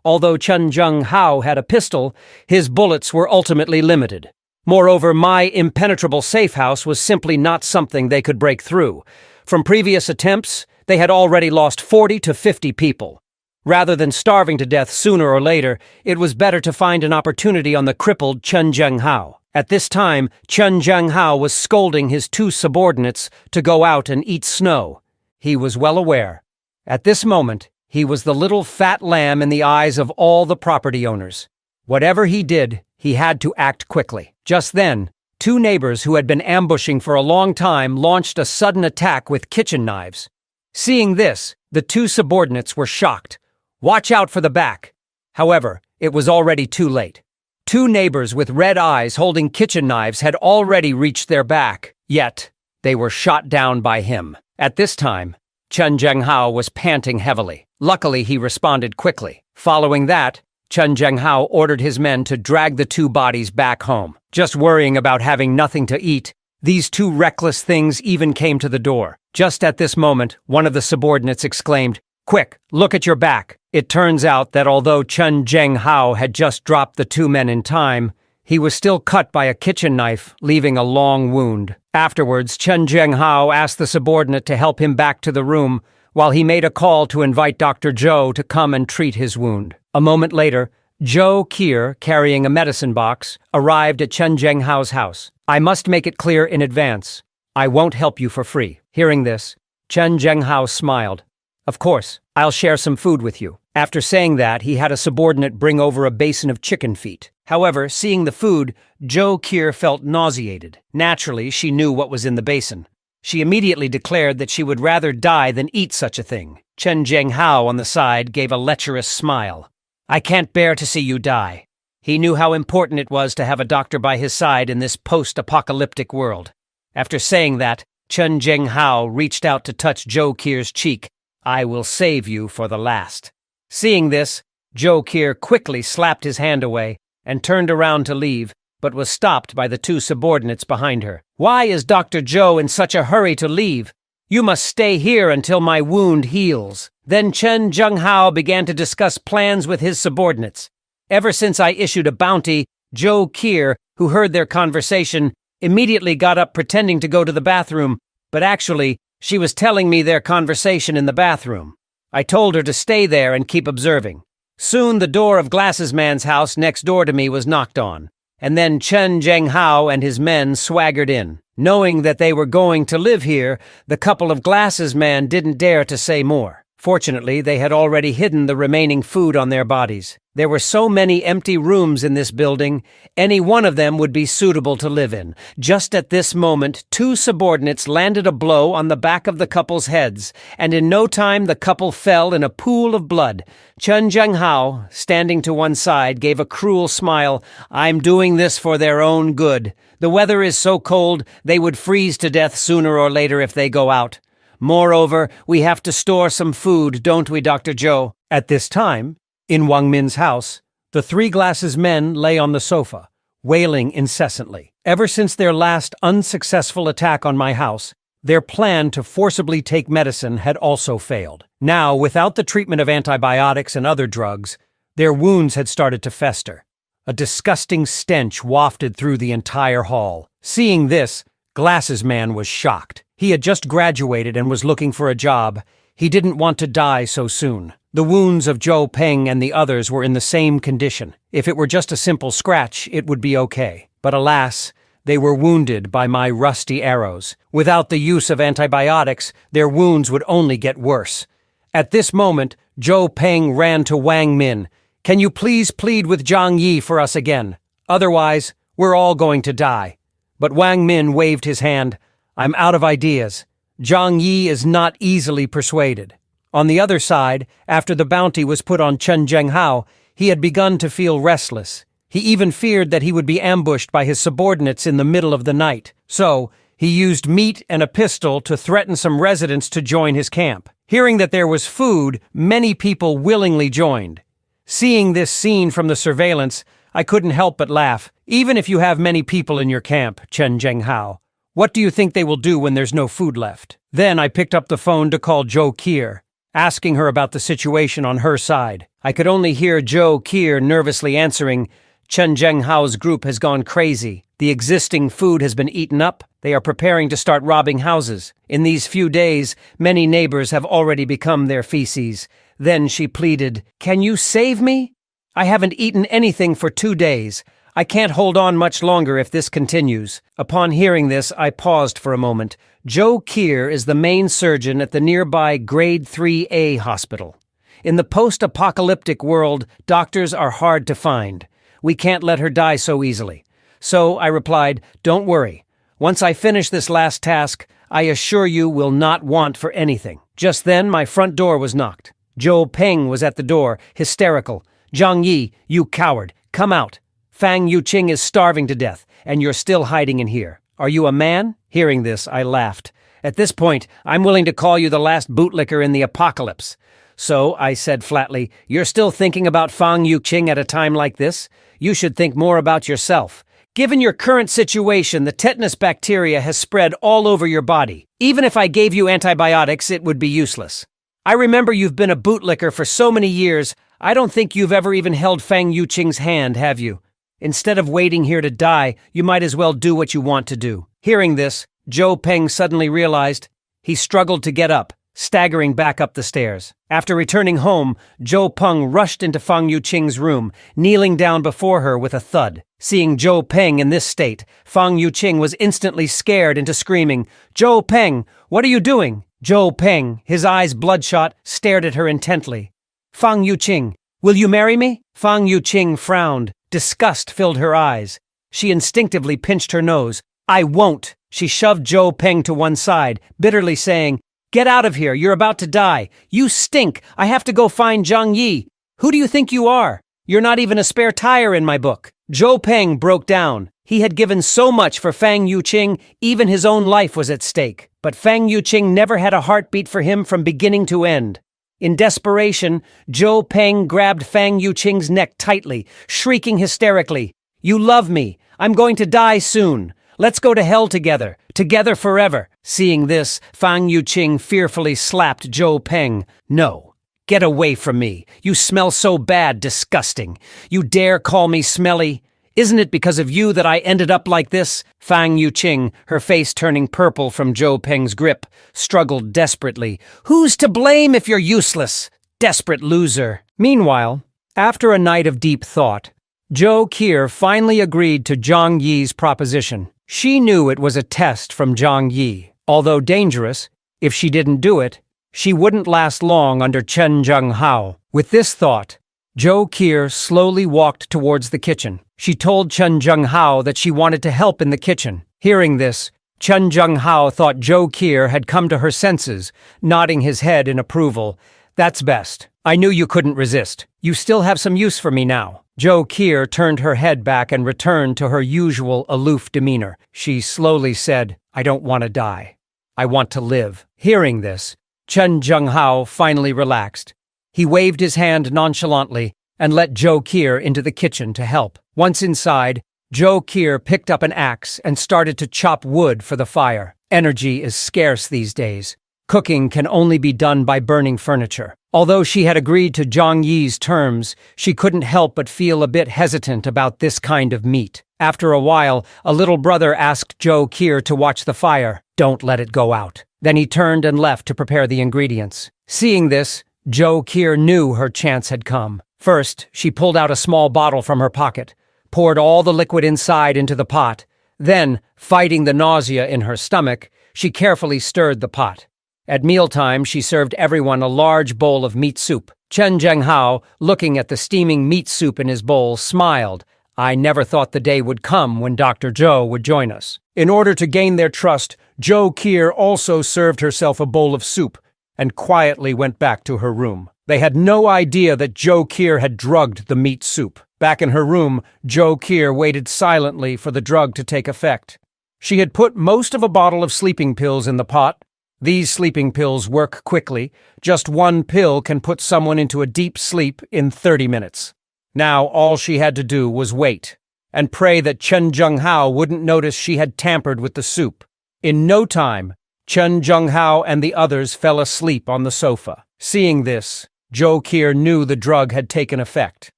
Although Chen Zhenghao had a pistol, his bullets were ultimately limited. Moreover, my impenetrable safe house was simply not something they could break through. From previous attempts, they had already lost 40 to 50 people. Rather than starving to death sooner or later, it was better to find an opportunity on the crippled Chen Zhenghao. At this time, Chen Zhenghao was scolding his two subordinates to go out and eat snow. He was well aware. At this moment, he was the little fat lamb in the eyes of all the property owners. Whatever he did, he had to act quickly. Just then, two neighbors who had been ambushing for a long time launched a sudden attack with kitchen knives. Seeing this, the two subordinates were shocked. "Watch out for the back." However, it was already too late. Two neighbors with red eyes holding kitchen knives had already reached their back, yet they were shot down by him. At this time, Chen Zhenghao was panting heavily. Luckily, he responded quickly. Following that, Chen Zhenghao ordered his men to drag the two bodies back home. Just worrying about having nothing to eat, these two reckless things even came to the door. Just at this moment, one of the subordinates exclaimed, "Quick, look at your back." It turns out that although Chen Zhenghao had just dropped the two men in time, he was still cut by a kitchen knife, leaving a long wound. Afterwards, Chen Zhenghao asked the subordinate to help him back to the room, while he made a call to invite Dr. Zhou to come and treat his wound. A moment later, Zhou Kier, carrying a medicine box, arrived at Chen Zhenghao's house. "I must make it clear in advance. I won't help you for free." Hearing this, Chen Zhenghao smiled. "Of course, I'll share some food with you." After saying that, he had a subordinate bring over a basin of chicken feet. However, seeing the food, Zhou Kier felt nauseated. Naturally, she knew what was in the basin. She immediately declared that she would rather die than eat such a thing. Chen Zhenghao on the side gave a lecherous smile. "I can't bear to see you die." He knew how important it was to have a doctor by his side in this post-apocalyptic world. After saying that, Chen Zhenghao reached out to touch Zhou Kier's cheek. "I will save you for the last." Seeing this, Zhou Kier quickly slapped his hand away and turned around to leave, but was stopped by the two subordinates behind her. "Why is Dr. Zhou in such a hurry to leave? You must stay here until my wound heals." Then Chen Zhenghao began to discuss plans with his subordinates. Ever since I issued a bounty, Zhou Kier, who heard their conversation, immediately got up pretending to go to the bathroom, but actually, she was telling me their conversation in the bathroom. I told her to stay there and keep observing. Soon the door of Glasses Man's house next door to me was knocked on, and then Chen Zhenghao and his men swaggered in. Knowing that they were going to live here, the couple of Glasses Man didn't dare to say more. Fortunately, they had already hidden the remaining food on their bodies. There were so many empty rooms in this building, any one of them would be suitable to live in. Just at this moment, two subordinates landed a blow on the back of the couple's heads, and in no time the couple fell in a pool of blood. Chen Zhenghao, standing to one side, gave a cruel smile. "I'm doing this for their own good. The weather is so cold, they would freeze to death sooner or later if they go out. Moreover, we have to store some food, don't we, Dr. Zhou?" At this time, in Wang Min's house, the three Glasses men lay on the sofa, wailing incessantly. Ever since their last unsuccessful attack on my house, their plan to forcibly take medicine had also failed. Now, without the treatment of antibiotics and other drugs, their wounds had started to fester. A disgusting stench wafted through the entire hall. Seeing this, Glasses Man was shocked. He had just graduated and was looking for a job. He didn't want to die so soon. The wounds of Zhou Peng and the others were in the same condition. If it were just a simple scratch, it would be okay. But alas, they were wounded by my rusty arrows. Without the use of antibiotics, their wounds would only get worse. At this moment, Zhou Peng ran to Wang Min. "Can you please plead with Zhang Yi for us again? Otherwise, we're all going to die." But Wang Min waved his hand. "I'm out of ideas. Zhang Yi is not easily persuaded." On the other side, after the bounty was put on Chen Zhenghao, he had begun to feel restless. He even feared that he would be ambushed by his subordinates in the middle of the night. So, he used meat and a pistol to threaten some residents to join his camp. Hearing that there was food, many people willingly joined. Seeing this scene from the surveillance, I couldn't help but laugh. Even if you have many people in your camp, Chen Zhenghao, what do you think they will do when there's no food left? Then I picked up the phone to call Zhou Qier, asking her about the situation on her side. I could only hear Zhou Qier nervously answering, "Chen Zhenghao's group has gone crazy. The existing food has been eaten up. They are preparing to start robbing houses. In these few days, many neighbors have already become their feces." Then she pleaded, "Can you save me? I haven't eaten anything for 2 days. I can't hold on much longer if this continues." Upon hearing this, I paused for a moment. Zhou Qier is the main surgeon at the nearby Grade 3A hospital. In the post-apocalyptic world, doctors are hard to find. We can't let her die so easily. So I replied, "Don't worry. Once I finish this last task, I assure you will not want for anything." Just then, my front door was knocked. Zhou Peng was at the door, hysterical. "Zhang Yi, you coward, come out. Fang Yuqing is starving to death, and you're still hiding in here. Are you a man?" Hearing this, I laughed. "At this point, I'm willing to call you the last bootlicker in the apocalypse." "So," I said flatly, "you're still thinking about Fang Yuqing at a time like this? You should think more about yourself. Given your current situation, the tetanus bacteria has spread all over your body. Even if I gave you antibiotics, it would be useless. I remember you've been a bootlicker for so many years. I don't think you've ever even held Fang Yuqing's hand, have you? Instead of waiting here to die, you might as well do what you want to do." Hearing this, Zhou Peng suddenly realized. He struggled to get up, staggering back up the stairs. After returning home, Zhou Peng rushed into Fang Yuqing's room, kneeling down before her with a thud. Seeing Zhou Peng in this state, Fang Yuqing was instantly scared into screaming, "Zhou Peng, what are you doing?" Zhou Peng, his eyes bloodshot, stared at her intently. "Fang Yuqing, will you marry me?" Fang Yuqing frowned. Disgust filled her eyes. She instinctively pinched her nose. "I won't." She shoved Zhou Peng to one side, bitterly saying, "Get out of here, you're about to die. You stink, I have to go find Zhang Yi. Who do you think you are? You're not even a spare tire in my book." Zhou Peng broke down. He had given so much for Fang Yuqing, even his own life was at stake. But Fang Yuqing never had a heartbeat for him from beginning to end. In desperation, Zhou Peng grabbed Fang Yuqing's neck tightly, shrieking hysterically, "You love me. I'm going to die soon. Let's go to hell together forever." Seeing this, Fang Yuqing fearfully slapped Zhou Peng. "No. Get away from me. You smell so bad, disgusting. You dare call me smelly? Isn't it because of you that I ended up like this?" Fang Yuqing, her face turning purple from Zhou Peng's grip, struggled desperately. "Who's to blame if you're useless? Desperate loser." Meanwhile, after a night of deep thought, Zhou Qier finally agreed to Zhang Yi's proposition. She knew it was a test from Zhang Yi. Although dangerous, if she didn't do it, she wouldn't last long under Chen Zhenghao. With this thought, Zhou Qier slowly walked towards the kitchen. She told Chen Zhenghao that she wanted to help in the kitchen. Hearing this, Chen Zhenghao thought Zhou Qier had come to her senses, nodding his head in approval. "That's best. I knew you couldn't resist. You still have some use for me now." Zhou Qier turned her head back and returned to her usual aloof demeanor. She slowly said, "I don't want to die. I want to live." Hearing this, Chen Zhenghao finally relaxed. He waved his hand nonchalantly and let Zhou Qier into the kitchen to help. Once inside, Zhou Qier picked up an axe and started to chop wood for the fire. Energy is scarce these days. Cooking can only be done by burning furniture. Although she had agreed to Zhang Yi's terms, she couldn't help but feel a bit hesitant about this kind of meat. After a while, a little brother asked Joe Kier to watch the fire. Don't let it go out. Then he turned and left to prepare the ingredients. Seeing this, Joe Kier knew her chance had come. First, she pulled out a small bottle from her pocket, poured all the liquid inside into the pot. Then, fighting the nausea in her stomach, she carefully stirred the pot. At mealtime, she served everyone a large bowl of meat soup. Chen Zhenghao, looking at the steaming meat soup in his bowl, smiled. I never thought the day would come when Dr. Zhou would join us. In order to gain their trust, Joe Kier also served herself a bowl of soup and quietly went back to her room. They had no idea that Joe Kier had drugged the meat soup. Back in her room, Joe Kier waited silently for the drug to take effect. She had put most of a bottle of sleeping pills in the pot. These sleeping pills work quickly. Just one pill can put someone into a deep sleep in 30 minutes. Now all she had to do was wait and pray that Chen Zhenghao wouldn't notice she had tampered with the soup. In no time, Chen Zhenghao and the others fell asleep on the sofa. Seeing this, Joe Kier knew the drug had taken effect.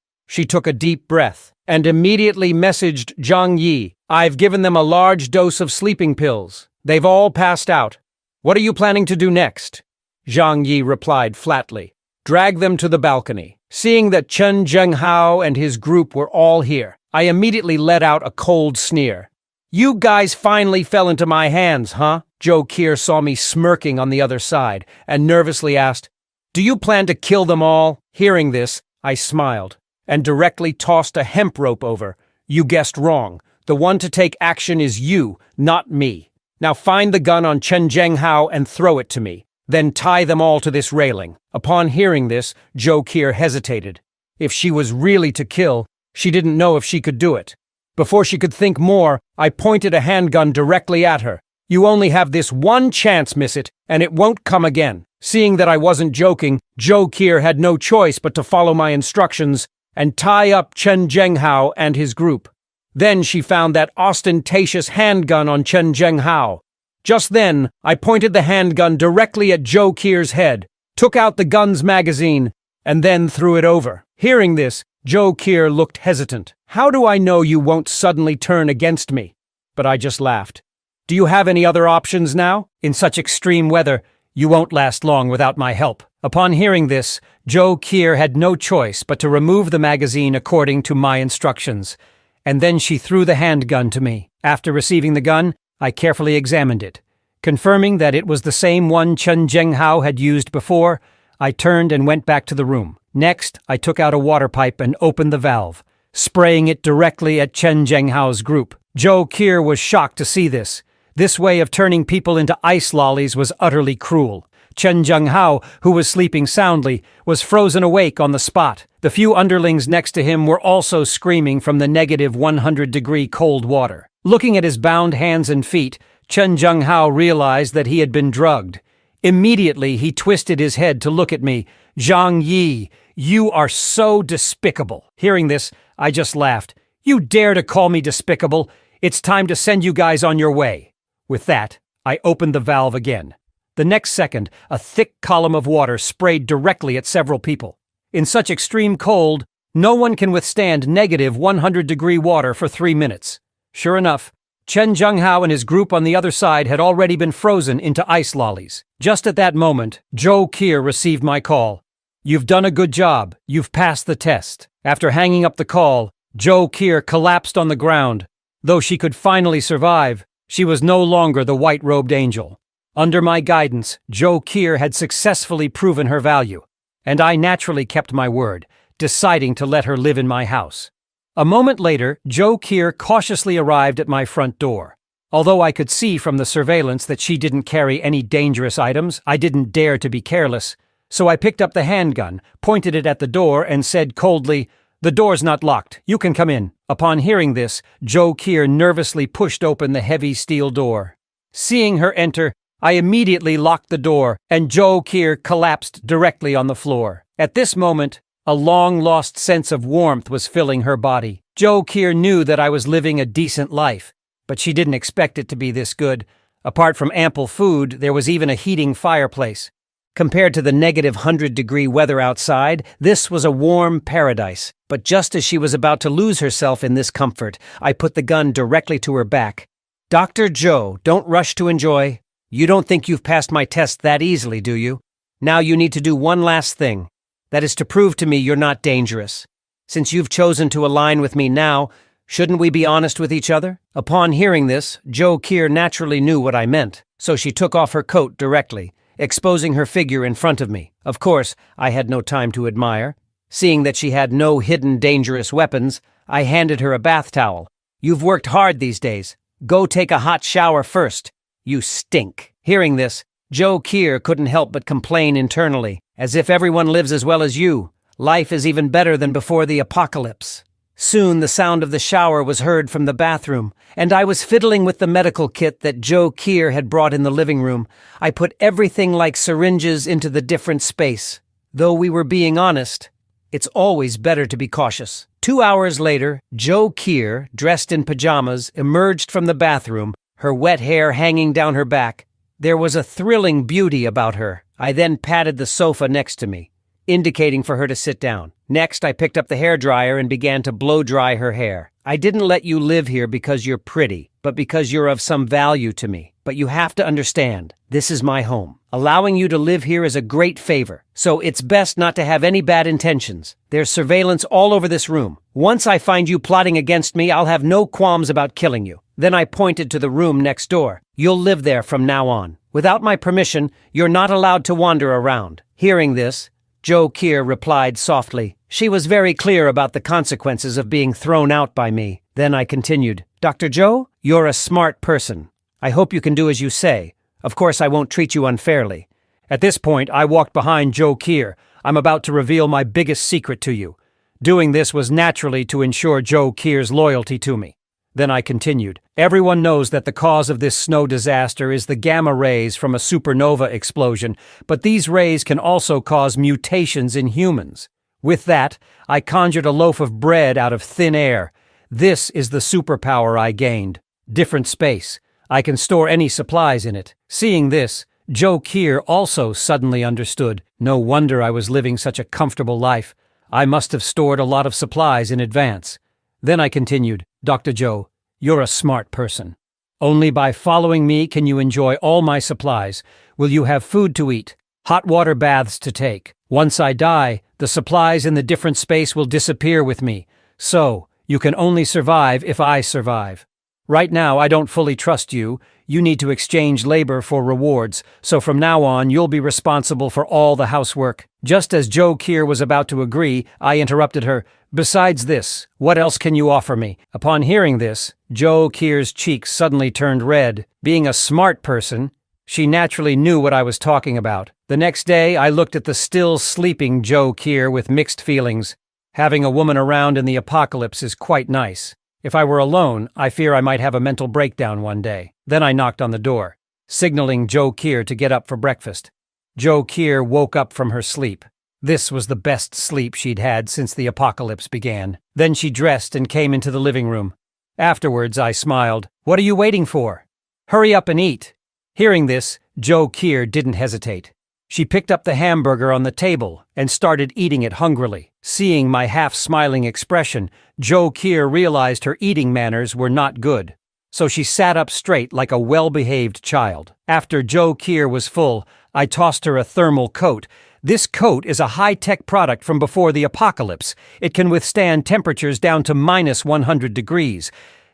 She took a deep breath and immediately messaged Zhang Yi. I've given them a large dose of sleeping pills. They've all passed out. What are you planning to do next? Zhang Yi replied flatly. Drag them to the balcony. Seeing that Chen Zhenghao and his group were all here, I immediately let out a cold sneer. You guys finally fell into my hands, huh? Joe Kier saw me smirking on the other side and nervously asked, Do you plan to kill them all? Hearing this, I smiled and directly tossed a hemp rope over. You guessed wrong. The one to take action is you, not me. Now find the gun on Chen Zhenghao and throw it to me. Then tie them all to this railing. Upon hearing this, Joe Kier hesitated. If she was really to kill, she didn't know if she could do it. Before she could think more, I pointed a handgun directly at her. You only have this one chance, miss it, and it won't come again. Seeing that I wasn't joking, Joe Kier had no choice but to follow my instructions and tie up Chen Zhenghao and his group. Then she found that ostentatious handgun on Chen Zhenghao. Just then, I pointed the handgun directly at Joe Kier's head, took out the gun's magazine, and then threw it over. Hearing this, Joe Kier looked hesitant. How do I know you won't suddenly turn against me? But I just laughed. Do you have any other options now? In such extreme weather, you won't last long without my help. Upon hearing this, Joe Kier had no choice but to remove the magazine according to my instructions. And then she threw the handgun to me. After receiving the gun, I carefully examined it. Confirming that it was the same one Chen Zhenghao had used before, I turned and went back to the room. Next, I took out a water pipe and opened the valve, spraying it directly at Chen Zhenghao's group. Joe Kier was shocked to see this. This way of turning people into ice lollies was utterly cruel. Chen Zhenghao, who was sleeping soundly, was frozen awake on the spot. The few underlings next to him were also screaming from the negative 100-degree cold water. Looking at his bound hands and feet, Chen Zhenghao realized that he had been drugged. Immediately, he twisted his head to look at me. Zhang Yi, you are so despicable. Hearing this, I just laughed. You dare to call me despicable? It's time to send you guys on your way. With that, I opened the valve again. The next second, a thick column of water sprayed directly at several people. In such extreme cold, no one can withstand negative 100-degree water for 3 minutes. Sure enough, Chen Zhenghao and his group on the other side had already been frozen into ice lollies. Just at that moment, Joe Kier received my call. You've done a good job. You've passed the test. After hanging up the call, Joe Kier collapsed on the ground. Though she could finally survive, she was no longer the white-robed angel. Under my guidance, Joe Kier had successfully proven her value, and I naturally kept my word, deciding to let her live in my house. A moment later, Joe Kier cautiously arrived at my front door. Although I could see from the surveillance that she didn't carry any dangerous items, I didn't dare to be careless, so I picked up the handgun, pointed it at the door, and said coldly, "The door's not locked. You can come in." Upon hearing this, Joe Kier nervously pushed open the heavy steel door. Seeing her enter, I immediately locked the door, and Joe Kier collapsed directly on the floor. At this moment, a long-lost sense of warmth was filling her body. Joe Kier knew that I was living a decent life, but she didn't expect it to be this good. Apart from ample food, there was even a heating fireplace. Compared to the -100-degree weather outside, this was a warm paradise. But just as she was about to lose herself in this comfort, I put the gun directly to her back. "Dr. Joe, don't rush to enjoy. You don't think you've passed my test that easily, do you? Now you need to do one last thing. That is to prove to me you're not dangerous. Since you've chosen to align with me now, shouldn't we be honest with each other?" Upon hearing this, Joe Keir naturally knew what I meant, so she took off her coat directly, exposing her figure in front of me. Of course, I had no time to admire. Seeing that she had no hidden dangerous weapons, I handed her a bath towel. "You've worked hard these days. Go take a hot shower first. You stink." Hearing this, Joe Keir couldn't help but complain internally, "As if everyone lives as well as you. Life is even better than before the apocalypse." Soon the sound of the shower was heard from the bathroom, and I was fiddling with the medical kit that Joe Keir had brought in the living room. I put everything like syringes into the different space. Though we were being honest, it's always better to be cautious. 2 hours later, Joe Keir, dressed in pajamas, emerged from the bathroom, her wet hair hanging down her back. There was a thrilling beauty about her. I then patted the sofa next to me, indicating for her to sit down. Next, I picked up the hairdryer and began to blow-dry her hair. "I didn't let you live here because you're pretty, but because you're of some value to me. But you have to understand, this is my home. Allowing you to live here is a great favor, so it's best not to have any bad intentions. There's surveillance all over this room. Once I find you plotting against me, I'll have no qualms about killing you." Then I pointed to the room next door. "You'll live there from now on. Without my permission, you're not allowed to wander around." Hearing this, Joe Keir replied softly. She was very clear about the consequences of being thrown out by me. Then I continued, "Dr. Joe, you're a smart person. I hope you can do as you say. Of course, I won't treat you unfairly." At this point, I walked behind Joe Keir. "I'm about to reveal my biggest secret to you." Doing this was naturally to ensure Joe Keir's loyalty to me. Then I continued, "Everyone knows that the cause of this snow disaster is the gamma rays from a supernova explosion, but these rays can also cause mutations in humans. With that, I conjured a loaf of bread out of thin air. This is the superpower I gained. Different space. I can store any supplies in it." Seeing this, Joe Keir also suddenly understood. No wonder I was living such a comfortable life. I must have stored a lot of supplies in advance. Then I continued, "Dr. Joe, you're a smart person. Only by following me can you enjoy all my supplies. Will you have food to eat, hot water baths to take? Once I die, the supplies in the different space will disappear with me. So, you can only survive if I survive. Right now, I don't fully trust you. You need to exchange labor for rewards, so from now on, you'll be responsible for all the housework." Just as Joe Keir was about to agree, I interrupted her. "Besides this, what else can you offer me?" Upon hearing this, Joe Keir's cheeks suddenly turned red. Being a smart person, she naturally knew what I was talking about. The next day, I looked at the still sleeping Joe Keir with mixed feelings. Having a woman around in the apocalypse is quite nice. If I were alone, I fear I might have a mental breakdown one day. Then I knocked on the door, signaling Joe Keir to get up for breakfast. Joe Keir woke up from her sleep. This was the best sleep she'd had since the apocalypse began. Then she dressed and came into the living room. Afterwards, I smiled. "What are you waiting for? Hurry up and eat." Hearing this, Joe Keir didn't hesitate. She picked up the hamburger on the table and started eating it hungrily. Seeing my half-smiling expression, Joe Keir realized her eating manners were not good. So she sat up straight like a well-behaved child. After Joe Keir was full, I tossed her a thermal coat. This coat is a high-tech product from before the apocalypse. It can withstand temperatures down to -100 degrees.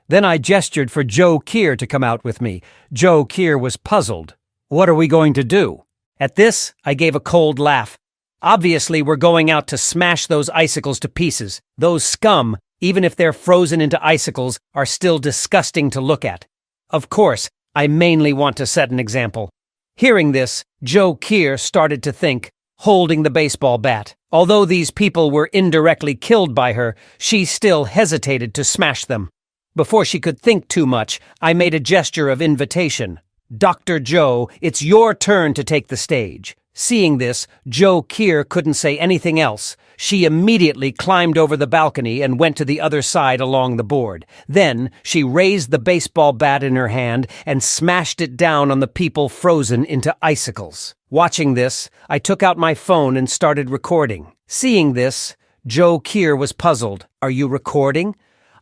Then I gestured for Joe Keir to come out with me. Joe Keir was puzzled. "What are we going to do?" At this, I gave a cold laugh. "Obviously, we're going out to smash those icicles to pieces. Those scum, even if they're frozen into icicles, are still disgusting to look at. Of course, I mainly want to set an example." Hearing this, Joe Keir started to think, holding the baseball bat. Although these people were indirectly killed by her, she still hesitated to smash them. Before she could think too much, I made a gesture of invitation. "Dr. Joe, it's your turn to take the stage. Seeing this, Joe Kier couldn't say anything else. She immediately climbed over the balcony and went to the other side along the board. Then, she raised the baseball bat in her hand and smashed it down on the people frozen into icicles. Watching this, I took out my phone and started recording. Seeing this, Joe Kier was puzzled. "Are you recording?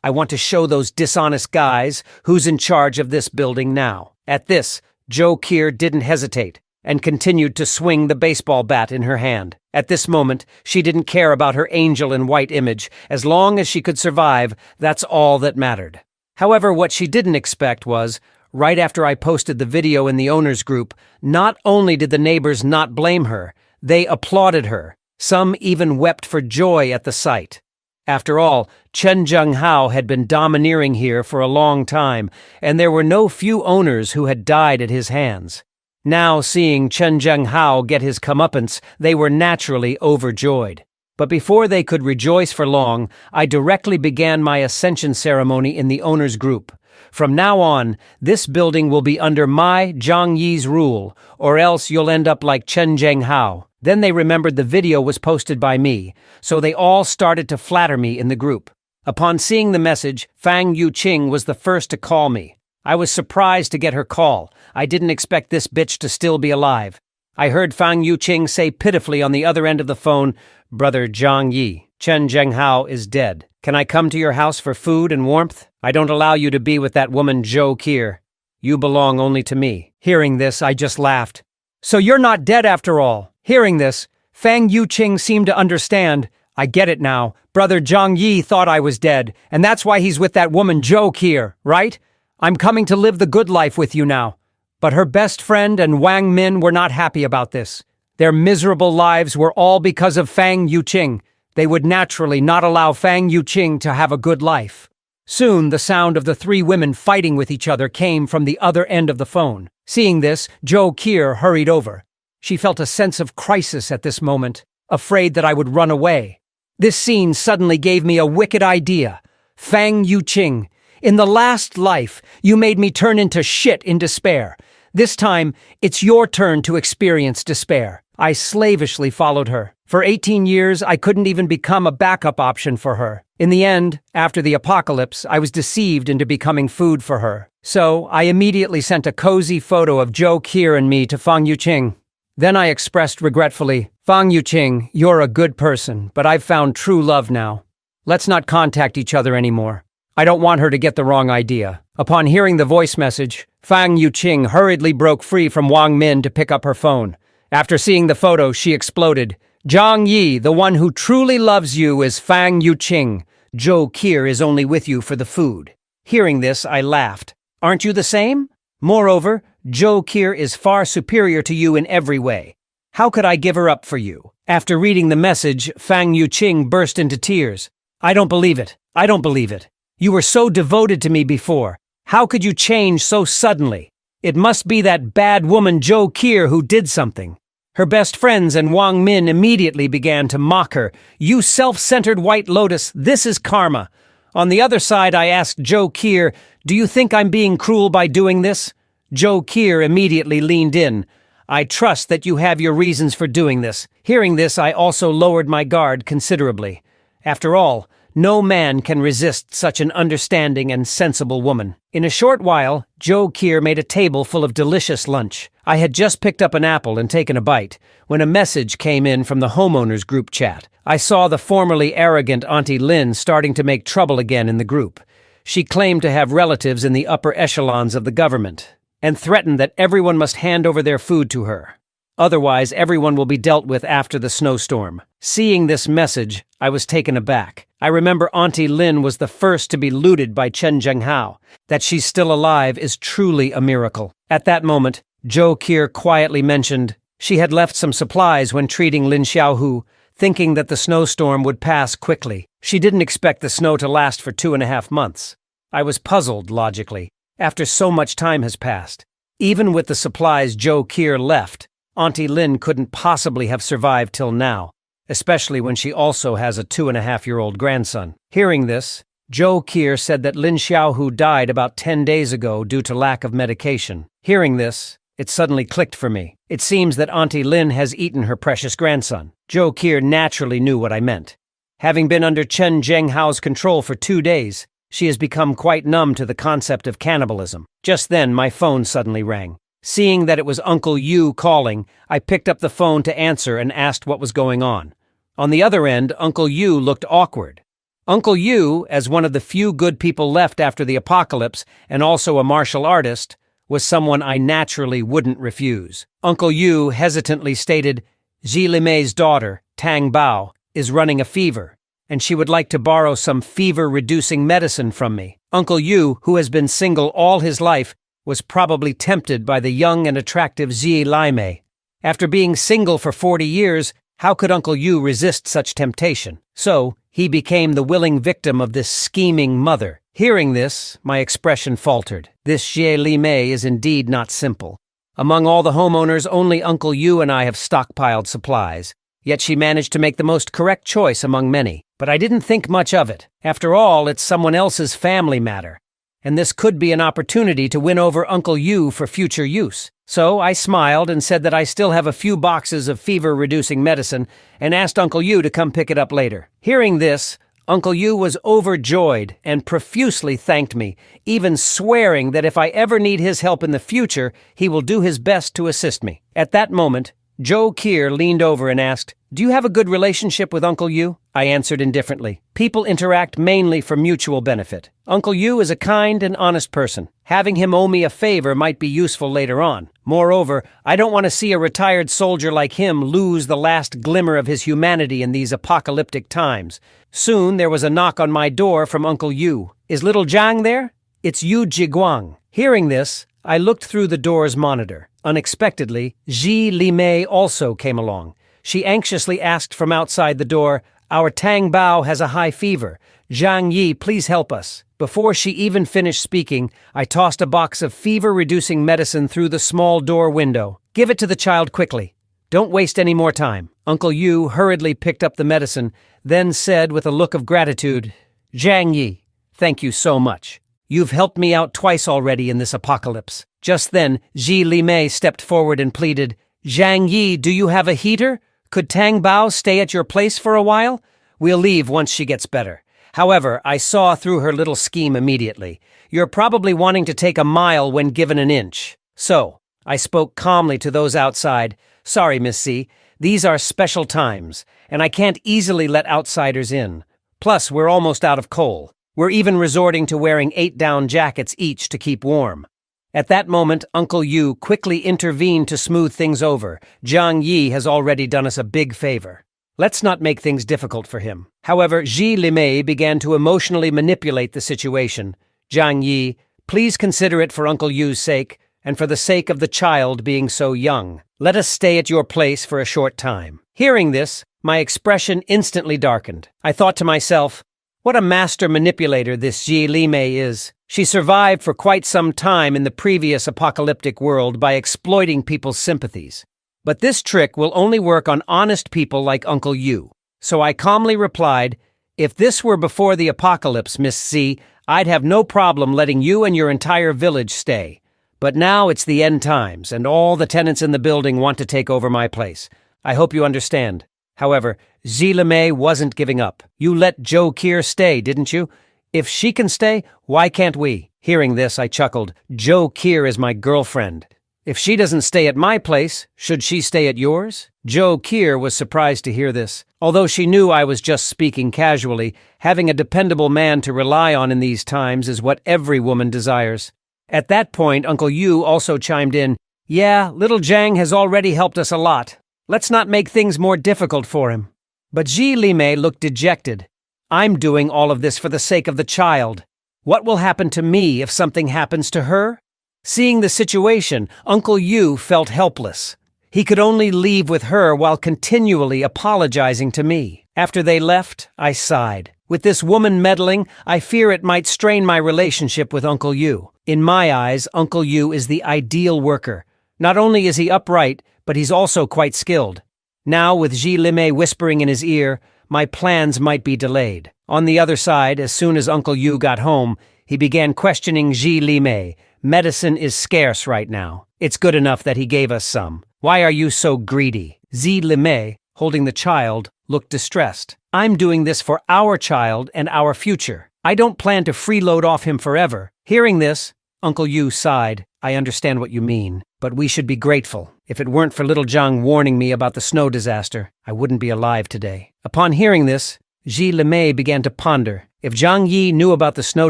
I want to show those dishonest guys who's in charge of this building now." At this, Joe Kier didn't hesitate and continued to swing the baseball bat in her hand. At this moment, she didn't care about her angel in white image. As long as she could survive, that's all that mattered. However, what she didn't expect was, right after I posted the video in the owners group, not only did the neighbors not blame her, they applauded her. Some even wept for joy at the sight. After all, Chen Zhenghao had been domineering here for a long time, and there were no few owners who had died at his hands. Now, seeing Chen Zhenghao get his comeuppance, they were naturally overjoyed. But before they could rejoice for long, I directly began my ascension ceremony in the owners group. From now on, this building will be under my Zhang Yi's rule, or else you'll end up like Chen Zhenghao. Then they remembered the video was posted by me, so they all started to flatter me in the group. Upon seeing the message, Fang Yuqing was the first to call me. I was surprised to get her call. I didn't expect this bitch to still be alive. I heard Fang Yuqing say pitifully on the other end of the phone, "Brother Zhang Yi, Chen Zhenghao is dead. Can I come to your house for food and warmth? I don't allow you to be with that woman Joe Kier. You belong only to me." Hearing this, I just laughed. "So you're not dead after all." Hearing this, Fang Yuqing seemed to understand. "I get it now. Brother Zhang Yi thought I was dead, and that's why he's with that woman Joe Kier, right? I'm coming to live the good life with you now." But her best friend and Wang Min were not happy about this. Their miserable lives were all because of Fang Yuqing. They would naturally not allow Fang Yuqing to have a good life. Soon, the sound of the three women fighting with each other came from the other end of the phone. Seeing this, Joe Kier hurried over. She felt a sense of crisis at this moment, afraid that I would run away. This scene suddenly gave me a wicked idea. "Fang Yuqing, in the last life, you made me turn into shit in despair. This time, it's your turn to experience despair." I slavishly followed her. For 18 years, I couldn't even become a backup option for her. In the end, after the apocalypse, I was deceived into becoming food for her. So, I immediately sent a cozy photo of Joe Kier and me to Fang Yuqing. Then I expressed regretfully, "Fang Yuqing, you're a good person, but I've found true love now. Let's not contact each other anymore. I don't want her to get the wrong idea." Upon hearing the voice message, Fang Yuqing hurriedly broke free from Wang Min to pick up her phone. After seeing the photo, she exploded. "Zhang Yi, the one who truly loves you is Fang Yuqing. Joe Kier is only with you for the food." Hearing this, I laughed. "Aren't you the same? Moreover, Joe Kier is far superior to you in every way. How could I give her up for you?" After reading the message, Fang Yuqing burst into tears. "I don't believe it. I don't believe it. You were so devoted to me before. How could you change so suddenly? It must be that bad woman Joe Kier who did something." Her best friends and Wang Min immediately began to mock her. "You self-centered white lotus, this is karma." On the other side, I asked Joe Kier, "Do you think I'm being cruel by doing this?" Joe Kier immediately leaned in. "I trust that you have your reasons for doing this." Hearing this, I also lowered my guard considerably. After all, no man can resist such an understanding and sensible woman. In a short while, Joe Kier made a table full of delicious lunch. I had just picked up an apple and taken a bite, when a message came in from the homeowners group chat. I saw the formerly arrogant Auntie Lin starting to make trouble again in the group. She claimed to have relatives in the upper echelons of the government, and threatened that everyone must hand over their food to her. Otherwise, everyone will be dealt with after the snowstorm. Seeing this message, I was taken aback. I remember Auntie Lin was the first to be looted by Chen Zhenghao. That she's still alive is truly a miracle. At that moment, Joe Kier quietly mentioned she had left some supplies when treating Lin Xiaohu, thinking that the snowstorm would pass quickly. She didn't expect the snow to last for 2.5 months. I was puzzled, logically, after so much time has passed. Even with the supplies Joe Kier left, Auntie Lin couldn't possibly have survived till now, especially when she also has a 2.5-year-old grandson. Hearing this, Joe Kier said that Lin Xiaohu died about 10 days ago due to lack of medication. Hearing this, It suddenly clicked for me. It seems that Auntie Lin has eaten her precious grandson. Zhou Qi naturally knew what I meant. Having been under Chen Zhenghao's control for 2 days, she has become quite numb to the concept of cannibalism. Just then, my phone suddenly rang. Seeing that it was Uncle Yu calling, I picked up the phone to answer and asked what was going on. On the other end, Uncle Yu looked awkward. Uncle Yu, as one of the few good people left after the apocalypse and also a martial artist, was someone I naturally wouldn't refuse. Uncle Yu hesitantly stated, Zhi Limei's daughter, Tang Bao, is running a fever, and she would like to borrow some fever-reducing medicine from me. Uncle Yu, who has been single all his life, was probably tempted by the young and attractive Zhi Limei. After being single for 40 years, how could Uncle Yu resist such temptation? So, he became the willing victim of this scheming mother. Hearing this, my expression faltered. This Zhi Limei is indeed not simple. Among all the homeowners, only Uncle Yu and I have stockpiled supplies. Yet she managed to make the most correct choice among many. But I didn't think much of it. After all, it's someone else's family matter. And this could be an opportunity to win over Uncle Yu for future use. So I smiled and said that I still have a few boxes of fever-reducing medicine and asked Uncle Yu to come pick it up later. Hearing this, Uncle Yu was overjoyed and profusely thanked me, even swearing that if I ever need his help in the future, he will do his best to assist me. At that moment, Zhou Qi leaned over and asked, Do you have a good relationship with Uncle Yu? I answered indifferently. People interact mainly for mutual benefit. Uncle Yu is a kind and honest person. Having him owe me a favor might be useful later on. Moreover, I don't want to see a retired soldier like him lose the last glimmer of his humanity in these apocalyptic times. Soon there was a knock on my door from Uncle Yu. Is little Zhang there? It's Yu Jiguang. Hearing this, I looked through the door's monitor. Unexpectedly, Zhi Limei also came along. She anxiously asked from outside the door, Our Tang Bao has a high fever. Zhang Yi, please help us. Before she even finished speaking, I tossed a box of fever-reducing medicine through the small door window. Give it to the child quickly. Don't waste any more time. Uncle Yu hurriedly picked up the medicine, then said with a look of gratitude, Zhang Yi, thank you so much. You've helped me out twice already in this apocalypse. Just then, Zhi Limei stepped forward and pleaded, Zhang Yi, do you have a heater? Could Tang Bao stay at your place for a while? We'll leave once she gets better. However, I saw through her little scheme immediately. You're probably wanting to take a mile when given an inch. So, I spoke calmly to those outside. Sorry, Miss C, these are special times, and I can't easily let outsiders in. Plus, we're almost out of coal. We're even resorting to wearing 8 down jackets each to keep warm. At that moment, Uncle Yu quickly intervened to smooth things over. Zhang Yi has already done us a big favor. Let's not make things difficult for him. However, Zhi Limei began to emotionally manipulate the situation. Zhang Yi, please consider it for Uncle Yu's sake, and for the sake of the child being so young. Let us stay at your place for a short time. Hearing this, my expression instantly darkened. I thought to myself, what a master manipulator this Zhi Limei is. She survived for quite some time in the previous apocalyptic world by exploiting people's sympathies. But this trick will only work on honest people like Uncle Yu. So I calmly replied, if this were before the apocalypse, Miss C, I'd have no problem letting you and your entire village stay. But now it's the end times, and all the tenants in the building want to take over my place. I hope you understand. However, Zhi Limei wasn't giving up. You let Zhou Qi stay, didn't you? If she can stay, why can't we? Hearing this, I chuckled. Zhou Qi is my girlfriend. If she doesn't stay at my place, should she stay at yours? Zhou Qi was surprised to hear this. Although she knew I was just speaking casually, having a dependable man to rely on in these times is what every woman desires. At that point, Uncle Yu also chimed in, Yeah, little Zhang has already helped us a lot. Let's not make things more difficult for him. But Zhi Limei looked dejected. I'm doing all of this for the sake of the child. What will happen to me if something happens to her? Seeing the situation, Uncle Yu felt helpless. He could only leave with her while continually apologizing to me. After they left, I sighed. With this woman meddling, I fear it might strain my relationship with Uncle Yu. In my eyes, Uncle Yu is the ideal worker. Not only is he upright, but he's also quite skilled. Now, with Zhi Limei whispering in his ear, my plans might be delayed. On the other side, as soon as Uncle Yu got home, he began questioning Zhi Limei. Medicine is scarce right now. It's good enough that he gave us some. Why are you so greedy? Zi Limei, holding the child, looked distressed. I'm doing this for our child and our future. I don't plan to freeload off him forever. Hearing this, Uncle Yu sighed. I understand what you mean, but we should be grateful. If it weren't for little Zhang warning me about the snow disaster, I wouldn't be alive today. Upon hearing this, Zi Limei began to ponder. If Zhang Yi knew about the snow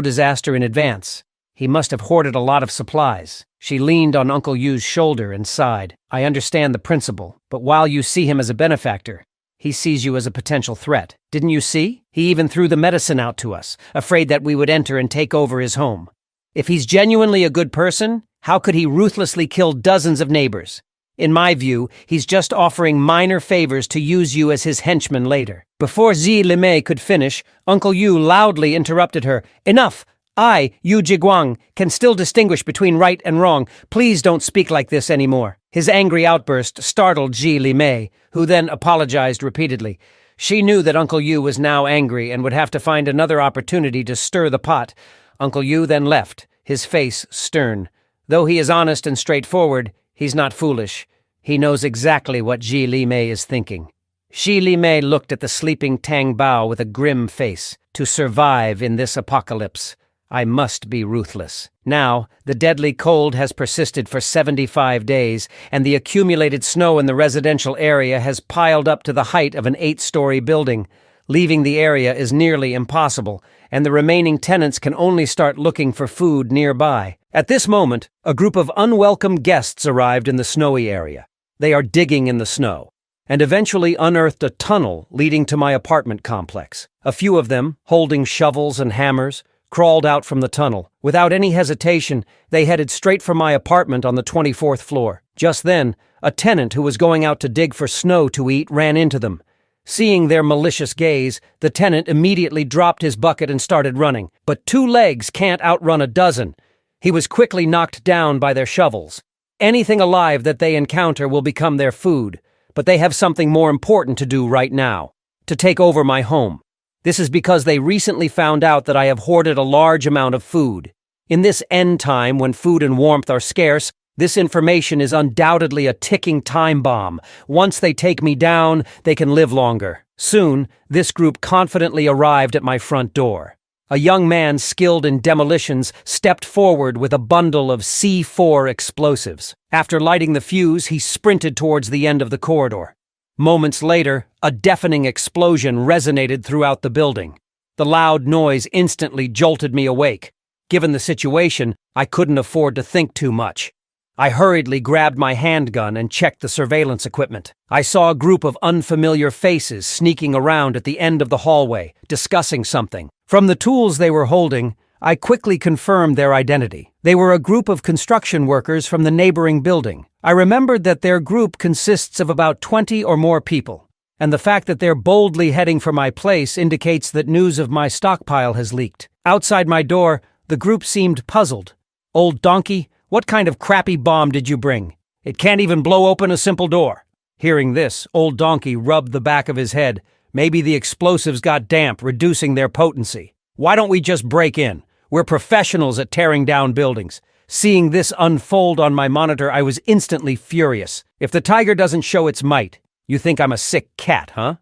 disaster in advance, he must have hoarded a lot of supplies. She leaned on Uncle Yu's shoulder and sighed. I understand the principle, but while you see him as a benefactor, he sees you as a potential threat. Didn't you see? He even threw the medicine out to us, afraid that we would enter and take over his home. If he's genuinely a good person, how could he ruthlessly kill dozens of neighbors? In my view, he's just offering minor favors to use you as his henchman later. Before Zi Limei could finish, Uncle Yu loudly interrupted her. Enough! I, Yu Jiguang, can still distinguish between right and wrong. Please don't speak like this anymore. His angry outburst startled Zi Limei, who then apologized repeatedly. She knew that Uncle Yu was now angry and would have to find another opportunity to stir the pot. Uncle Yu then left, his face stern. Though he is honest and straightforward, he's not foolish. He knows exactly what Zi Limei is thinking. Zi Limei looked at the sleeping Tang Bao with a grim face. To survive in this apocalypse, I must be ruthless. Now, the deadly cold has persisted for 75 days, and the accumulated snow in the residential area has piled up to the height of an 8-story building. Leaving the area is nearly impossible, and the remaining tenants can only start looking for food nearby. At this moment, a group of unwelcome guests arrived in the snowy area. They are digging in the snow, and eventually unearthed a tunnel leading to my apartment complex. A few of them, holding shovels and hammers, crawled out from the tunnel. Without any hesitation, they headed straight for my apartment on the 24th floor. Just then, a tenant who was going out to dig for snow to eat ran into them. Seeing their malicious gaze, the tenant immediately dropped his bucket and started running. But 2 legs can't outrun a dozen. He was quickly knocked down by their shovels. Anything alive that they encounter will become their food, but they have something more important to do right now: to take over my home. This is because they recently found out that I have hoarded a large amount of food. In this end time when food and warmth are scarce, this information is undoubtedly a ticking time bomb. Once they take me down, they can live longer. Soon, this group confidently arrived at my front door. A young man skilled in demolitions stepped forward with a bundle of C4 explosives. After lighting the fuse, he sprinted towards the end of the corridor. Moments later, a deafening explosion resonated throughout the building. The loud noise instantly jolted me awake. Given the situation, I couldn't afford to think too much. I hurriedly grabbed my handgun and checked the surveillance equipment. I saw a group of unfamiliar faces sneaking around at the end of the hallway, discussing something. From the tools they were holding, I quickly confirmed their identity. They were a group of construction workers from the neighboring building. I remembered that their group consists of about 20 or more people, and the fact that they're boldly heading for my place indicates that news of my stockpile has leaked. Outside my door, the group seemed puzzled. Old donkey, what kind of crappy bomb did you bring? It can't even blow open a simple door. Hearing this, Old Donkey rubbed the back of his head. Maybe the explosives got damp, reducing their potency. Why don't we just break in? We're professionals at tearing down buildings. Seeing this unfold on my monitor, I was instantly furious. If the tiger doesn't show its might, you think I'm a sick cat, huh?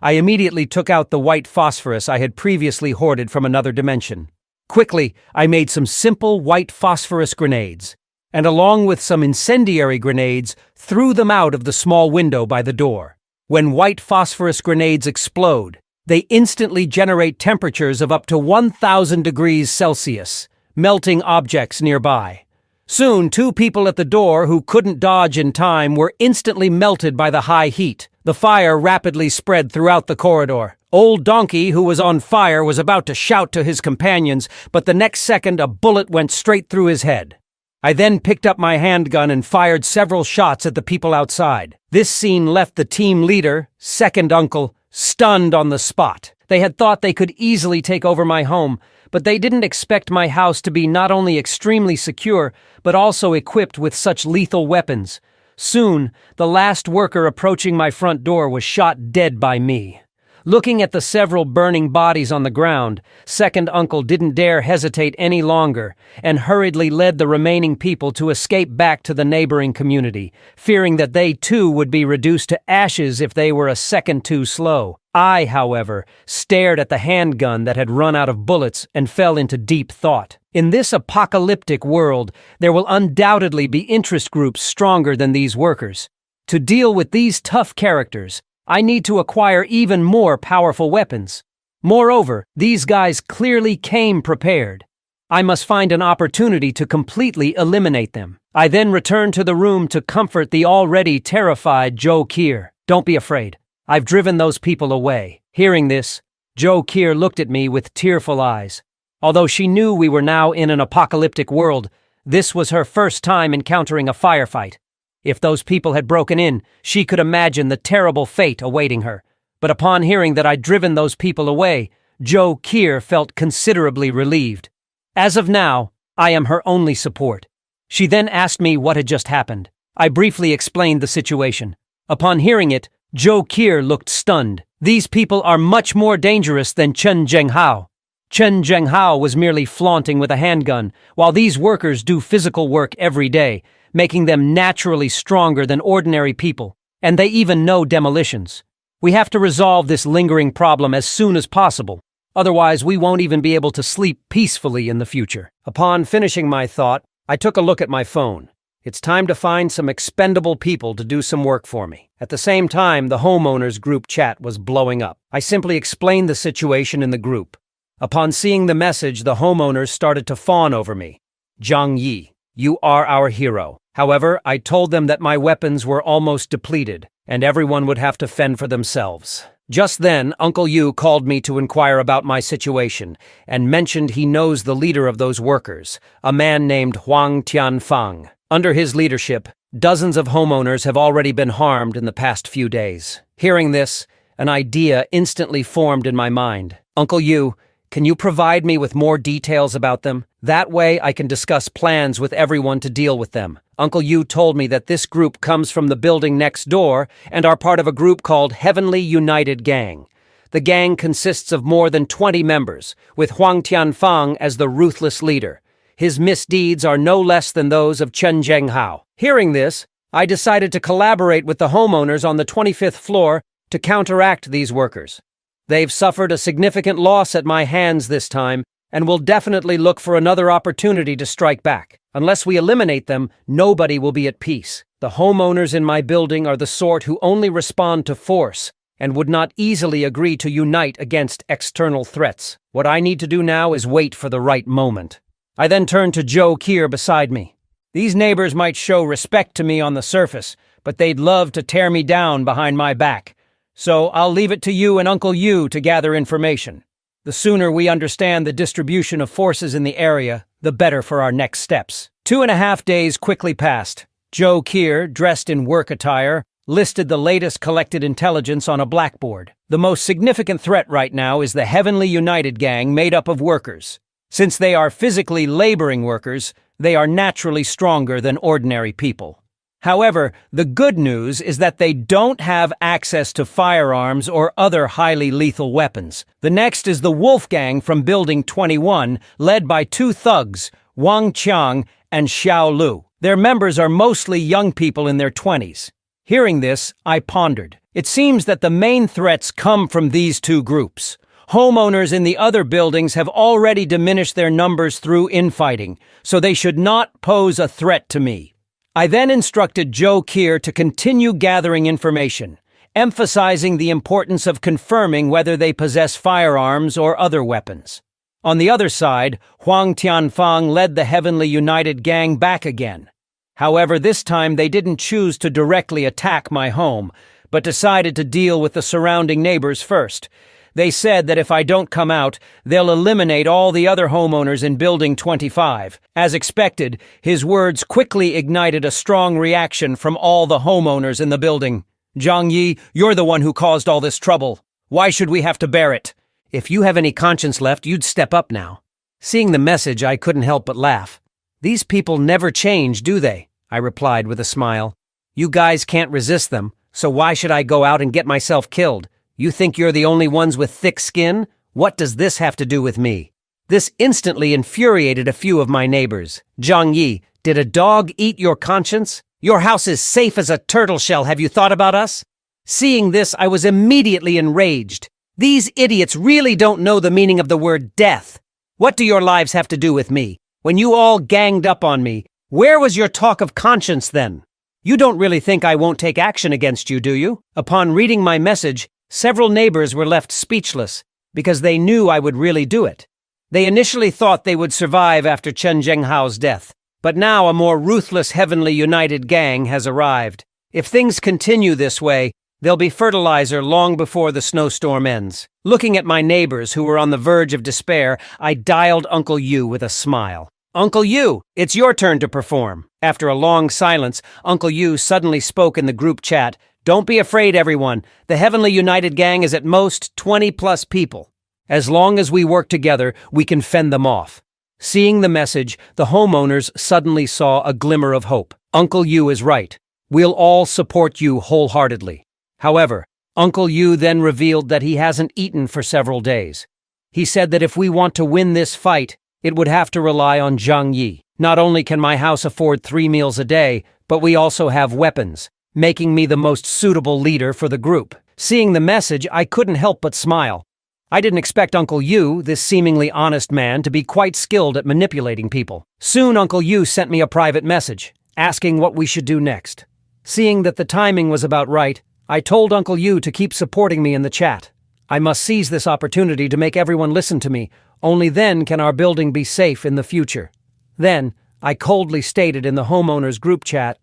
I immediately took out the white phosphorus I had previously hoarded from another dimension. Quickly, I made some simple white phosphorus grenades, and along with some incendiary grenades, threw them out of the small window by the door. When white phosphorus grenades explode, they instantly generate temperatures of up to 1,000 degrees Celsius, melting objects nearby. Soon, 2 people at the door who couldn't dodge in time were instantly melted by the high heat. The fire rapidly spread throughout the corridor. Old Donkey, who was on fire, was about to shout to his companions, but the next second a bullet went straight through his head. I then picked up my handgun and fired several shots at the people outside. This scene left the team leader, Second Uncle, stunned on the spot. They had thought they could easily take over my home, but they didn't expect my house to be not only extremely secure, but also equipped with such lethal weapons. Soon, the last worker approaching my front door was shot dead by me. Looking at the several burning bodies on the ground, second uncle didn't dare hesitate any longer and hurriedly led the remaining people to escape back to the neighboring community, fearing that they too would be reduced to ashes if they were a second too slow. I, however, stared at the handgun that had run out of bullets and fell into deep thought. In this apocalyptic world, there will undoubtedly be interest groups stronger than these workers. To deal with these tough characters, I need to acquire even more powerful weapons. Moreover, these guys clearly came prepared. I must find an opportunity to completely eliminate them. I then returned to the room to comfort the already terrified Joe Kier. Don't be afraid. I've driven those people away. Hearing this, Joe Kier looked at me with tearful eyes. Although she knew we were now in an apocalyptic world, this was her first time encountering a firefight. If those people had broken in, she could imagine the terrible fate awaiting her. But upon hearing that I'd driven those people away, Joe Kier felt considerably relieved. As of now, I am her only support. She then asked me what had just happened. I briefly explained the situation. Upon hearing it, Joe Kier looked stunned. These people are much more dangerous than Chen Zhenghao. Chen Zhenghao was merely flaunting with a handgun, while these workers do physical work every day, making them naturally stronger than ordinary people, and they even know demolitions. We have to resolve this lingering problem as soon as possible, otherwise we won't even be able to sleep peacefully in the future. Upon finishing my thought, I took a look at my phone. It's time to find some expendable people to do some work for me. At the same time, the homeowners group chat was blowing up. I simply explained the situation in the group. Upon seeing the message, the homeowners started to fawn over me. Zhang Yi, you are our hero. However, I told them that my weapons were almost depleted, and everyone would have to fend for themselves. Just then, Uncle Yu called me to inquire about my situation, and mentioned he knows the leader of those workers, a man named Huang Tianfang. Under his leadership, dozens of homeowners have already been harmed in the past few days. Hearing this, an idea instantly formed in my mind. Uncle Yu, can you provide me with more details about them? That way I can discuss plans with everyone to deal with them. Uncle Yu told me that this group comes from the building next door and are part of a group called Heavenly United Gang. The gang consists of more than 20 members, with Huang Tianfang as the ruthless leader. His misdeeds are no less than those of Chen Zhenghao. Hearing this, I decided to collaborate with the homeowners on the 25th floor to counteract these workers. They've suffered a significant loss at my hands this time, and will definitely look for another opportunity to strike back. Unless we eliminate them, nobody will be at peace. The homeowners in my building are the sort who only respond to force, and would not easily agree to unite against external threats. What I need to do now is wait for the right moment. I then turned to Joe Kier beside me. These neighbors might show respect to me on the surface, but they'd love to tear me down behind my back. So I'll leave it to you and Uncle Yu to gather information. The sooner we understand the distribution of forces in the area, the better for our next steps. 2.5 days quickly passed. Joe Kier, dressed in work attire, listed the latest collected intelligence on a blackboard. The most significant threat right now is the Heavenly United Gang made up of workers. Since they are physically laboring workers, they are naturally stronger than ordinary people. However, the good news is that they don't have access to firearms or other highly lethal weapons. The next is the Wolf Gang from Building 21, led by 2 thugs, Wang Qiang and Xiao Lu. Their members are mostly young people in their 20s. Hearing this, I pondered. It seems that the main threats come from these 2 groups. Homeowners in the other buildings have already diminished their numbers through infighting, so they should not pose a threat to me. I then instructed Joe Kier to continue gathering information, emphasizing the importance of confirming whether they possess firearms or other weapons. On the other side, Huang Tianfang led the Heavenly United Gang back again. However, this time they didn't choose to directly attack my home, but decided to deal with the surrounding neighbors first. They said that if I don't come out, they'll eliminate all the other homeowners in Building 25. As expected, his words quickly ignited a strong reaction from all the homeowners in the building. Zhang Yi, you're the one who caused all this trouble. Why should we have to bear it? If you have any conscience left, you'd step up now. Seeing the message, I couldn't help but laugh. These people never change, do they? I replied with a smile. You guys can't resist them, so why should I go out and get myself killed? You think you're the only ones with thick skin? What does this have to do with me? This instantly infuriated a few of my neighbors. Zhang Yi, did a dog eat your conscience? Your house is safe as a turtle shell, have you thought about us? Seeing this, I was immediately enraged. These idiots really don't know the meaning of the word death. What do your lives have to do with me? When you all ganged up on me, where was your talk of conscience then? You don't really think I won't take action against you, do you? Upon reading my message, several neighbors were left speechless because they knew I would really do it. They initially thought they would survive after Chen Zhenghao's death, but now a more ruthless Heavenly United gang has arrived. If things continue this way, there'll be fertilizer long before the snowstorm ends. Looking at my neighbors who were on the verge of despair, I dialed Uncle Yu with a smile. Uncle Yu, it's your turn to perform. After a long silence, Uncle Yu suddenly spoke in the group chat. Don't be afraid, everyone. The Heavenly United gang is at most 20+ people. As long as we work together, we can fend them off. Seeing the message, the homeowners suddenly saw a glimmer of hope. Uncle Yu is right. We'll all support you wholeheartedly. However, Uncle Yu then revealed that he hasn't eaten for several days. He said that if we want to win this fight, it would have to rely on Zhang Yi. Not only can my house afford 3 meals a day, but we also have weapons, making me the most suitable leader for the group. Seeing the message, I couldn't help but smile. I didn't expect Uncle Yu, this seemingly honest man, to be quite skilled at manipulating people. Soon Uncle Yu sent me a private message, asking what we should do next. Seeing that the timing was about right, I told Uncle Yu to keep supporting me in the chat. I must seize this opportunity to make everyone listen to me. Only then can our building be safe in the future. Then, I coldly stated in the homeowners group chat,